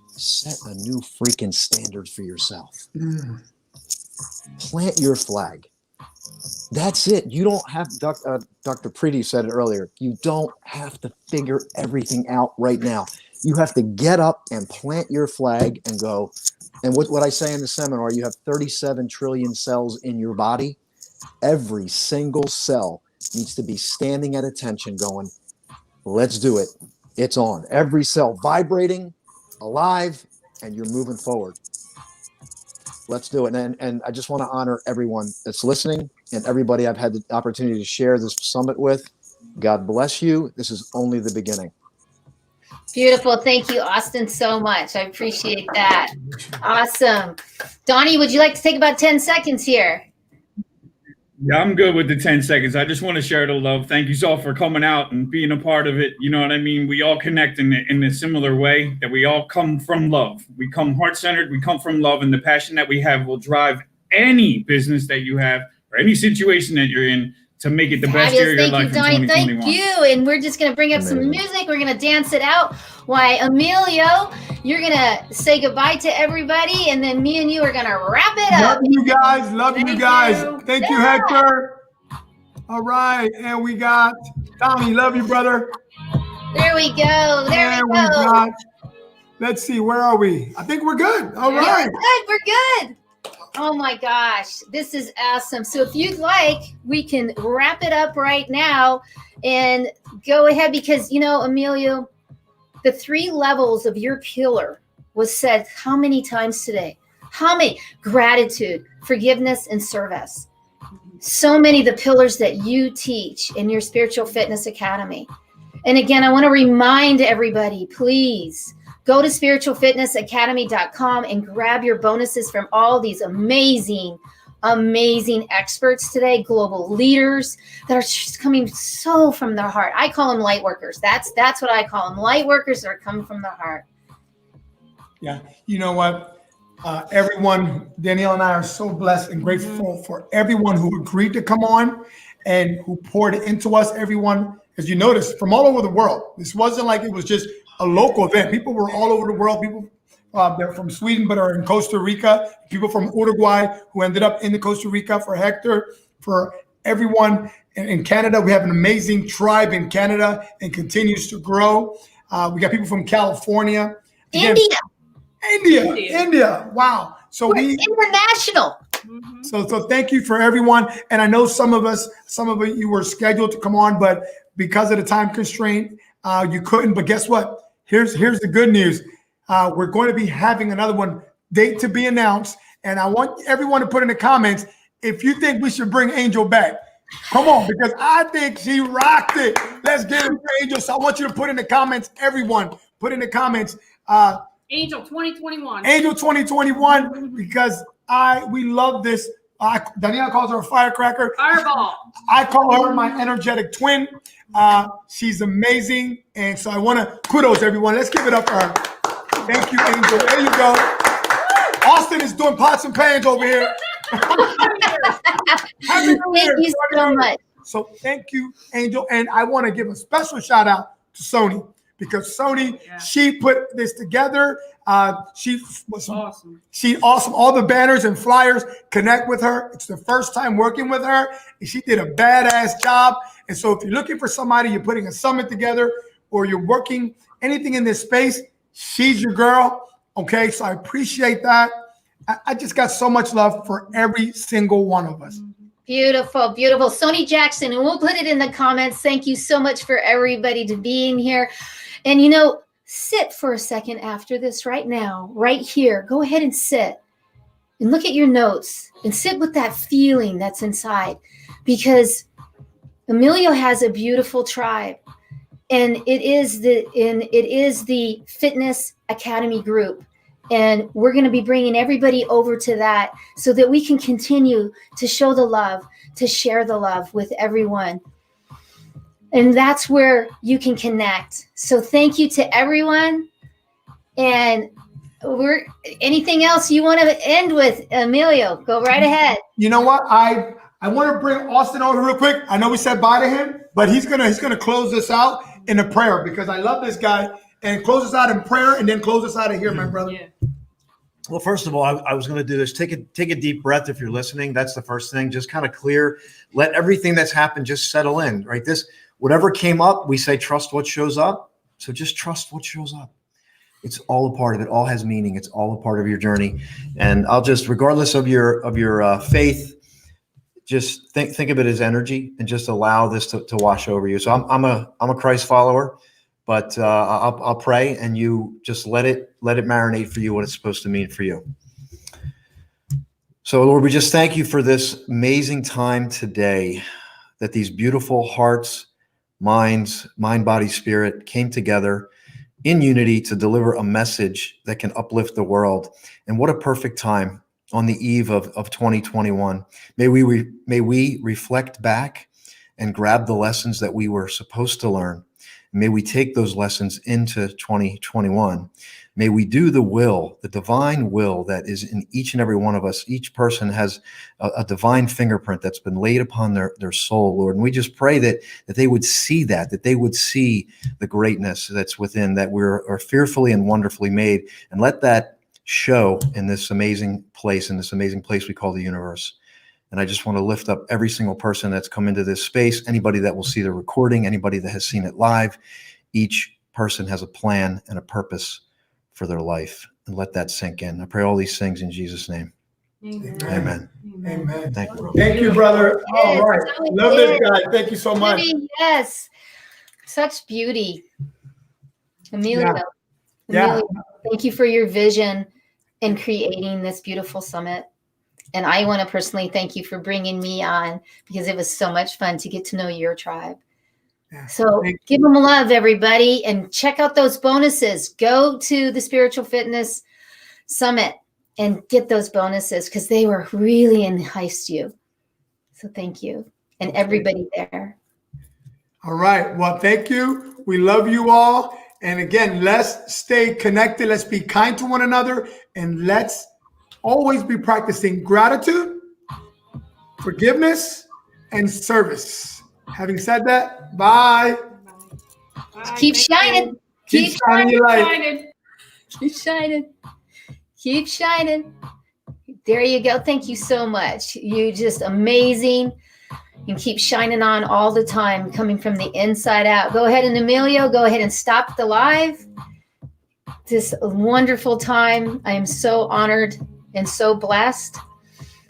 set a new freaking standard for yourself. Plant your flag. That's it. You don't have, Dr. Petey said it earlier, you don't have to figure everything out right now. You have to get up and plant your flag and go. And what I say in the seminar, you have 37 trillion cells in your body. Every single cell needs to be standing at attention going, let's do it. It's on. Every cell vibrating, alive, and you're moving forward. Let's do it. And I just want to honor everyone that's listening and everybody I've had the opportunity to share this summit with. God bless you. This is only the beginning. Beautiful. Thank you, Austin, so much. I appreciate that. Awesome. Donnie, would you like to take about 10 seconds here? Yeah, I'm good with the 10 seconds. I just want to share the love. Thank you all for coming out and being a part of it. You know what I mean? We all connect in a similar way, that we all come from love. We come heart-centered. We come from love, and the passion that we have will drive any business that you have or any situation that you're in to make it the best year of your life in 2021. Thank you. And we're just going to bring up some music. We're going to dance it out. Why, Emilio, you're going to say goodbye to everybody, and then me and you are going to wrap it up. Love you guys. Love you guys. Thank you, Hector. All right. And we got Tommy. Love you, brother. There we go. There we go. Got, let's see. Where are we? I think we're good. All right. We're good. Oh my gosh, this is awesome. So if you'd like, we can wrap it up right now and go ahead, because, you know, Emilio, the 3 levels of your pillar was said how many times today? How many? Gratitude, forgiveness, and service. So many of the pillars that you teach in your Spiritual Fitness Academy. And again, I want to remind everybody, please go to spiritualfitnessacademy.com and grab your bonuses from all these amazing, amazing experts today, global leaders that are just coming so from their heart. I call them light workers. That's what I call them, light workers that are coming from the heart. Yeah, you know what? Everyone, Danielle and I are so blessed and grateful for everyone who agreed to come on and who poured into us. Everyone, as you noticed, from all over the world. This wasn't like it was just a local event. People were all over the world. People they're from Sweden but are in Costa Rica. People from Uruguay who ended up in the Costa Rica, for Hector, for everyone in Canada. We have an amazing tribe in Canada and continues to grow. We got people from California. Again, India. Wow. So we're international. So thank you for everyone. And I know some of you were scheduled to come on, but because of the time constraint, you couldn't. But guess what? Here's the good news. We're going to be having another one, date to be announced. And I want everyone to put in the comments if you think we should bring Angel back. Come on, because I think she rocked it. Let's get it for Angel. So I want you to put in the comments, everyone, put in the comments. Angel 2021. Angel 2021, because we love this. Danielle calls her a firecracker. Fireball. I call her my energetic twin. She's amazing. And so I want to kudos everyone. Let's give it up for her. Thank you, Angel. There you go. Austin is doing pots and pans over here. Thank you so much. So thank you, Angel. And I want to give a special shout out to Sony, because Sony, she put this together. She was awesome. She's awesome. All the banners and flyers connect with her. It's the first time working with her, and she did a badass job. And so if you're looking for somebody, you're putting a summit together, or you're working anything in this space, she's your girl. Okay, so I appreciate that. I just got so much love for every single one of us. Beautiful, beautiful. Sony Jackson, and we'll put it in the comments. Thank you so much for everybody to being here. And, you know, sit for a second after this right now, right here. Go ahead and sit and look at your notes and sit with that feeling that's inside, because Emilio has a beautiful tribe, and it is the Fitness Academy group. And we're going to be bringing everybody over to that so that we can continue to show the love, to share the love with everyone. And that's where you can connect. So thank you to everyone. And anything else you want to end with, Emilio? Go right ahead. You know what? I want to bring Austin over real quick. I know we said bye to him, but he's gonna close this out in a prayer because I love this guy, and close us out in prayer and then close us out of here, my brother. Yeah. Well, first of all, I was going to do this. Take a deep breath if you're listening. That's the first thing. Just kind of clear. Let everything that's happened just settle in, right? Whatever came up, we say trust what shows up. So just trust what shows up. It's all a part of it. All has meaning. It's all a part of your journey. And I'll just, regardless of your faith, just think of it as energy and just allow this to wash over you. So I'm a Christ follower. But I'll pray, and you just let it marinate for you what it's supposed to mean for you. So, Lord, we just thank you for this amazing time today, that these beautiful hearts, minds, mind, body, spirit came together in unity to deliver a message that can uplift the world. And what a perfect time on the eve of 2021. May we reflect back and grab the lessons that we were supposed to learn. May we take those lessons into 2021. May we do the divine will that is in each and every one of us. Each person has a divine fingerprint that's been laid upon their soul, Lord. And we just pray that they would see that they would see the greatness that's within, that we're fearfully and wonderfully made. And let that show in this amazing place we call the universe. And I just want to lift up every single person that's come into this space, anybody that will see the recording, anybody that has seen it live. Each person has a plan and a purpose for their life, and let that sink in. I pray all these things in Jesus' name. Amen. Amen. Thank you. Thank you, brother. All right. Love this guy. Thank you so much. Yes. Such beauty. Emilio. Yeah. Emilio, thank you for your vision in creating this beautiful summit. And I want to personally thank you for bringing me on, because it was so much fun to get to know your tribe. So give them a love, everybody, and check out those bonuses. Go to the Spiritual Fitness Summit and get those bonuses, because they were really enticed you. So thank you. And everybody there. All right. Well, thank you. We love you all. And again, let's stay connected. Let's be kind to one another, and let's always be practicing gratitude, forgiveness, and service. Having said that, bye. Keep shining. Keep shining your light. Keep shining. Keep shining. There you go. Thank you so much. You just amazing. And keep shining on all the time, coming from the inside out. Go ahead, and Emilio, go ahead and stop the live. This wonderful time. I am so honored and so blessed,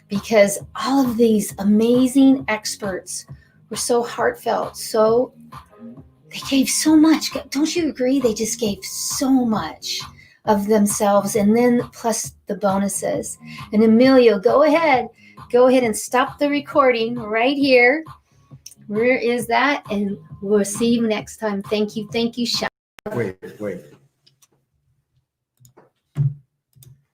because all of these amazing experts were so heartfelt. They gave so much. Don't you agree? They just gave so much of themselves, and then plus the bonuses. And Emilio, go ahead and stop the recording right here. Where is that? And we'll see you next time. Thank you. Thank you. Wait.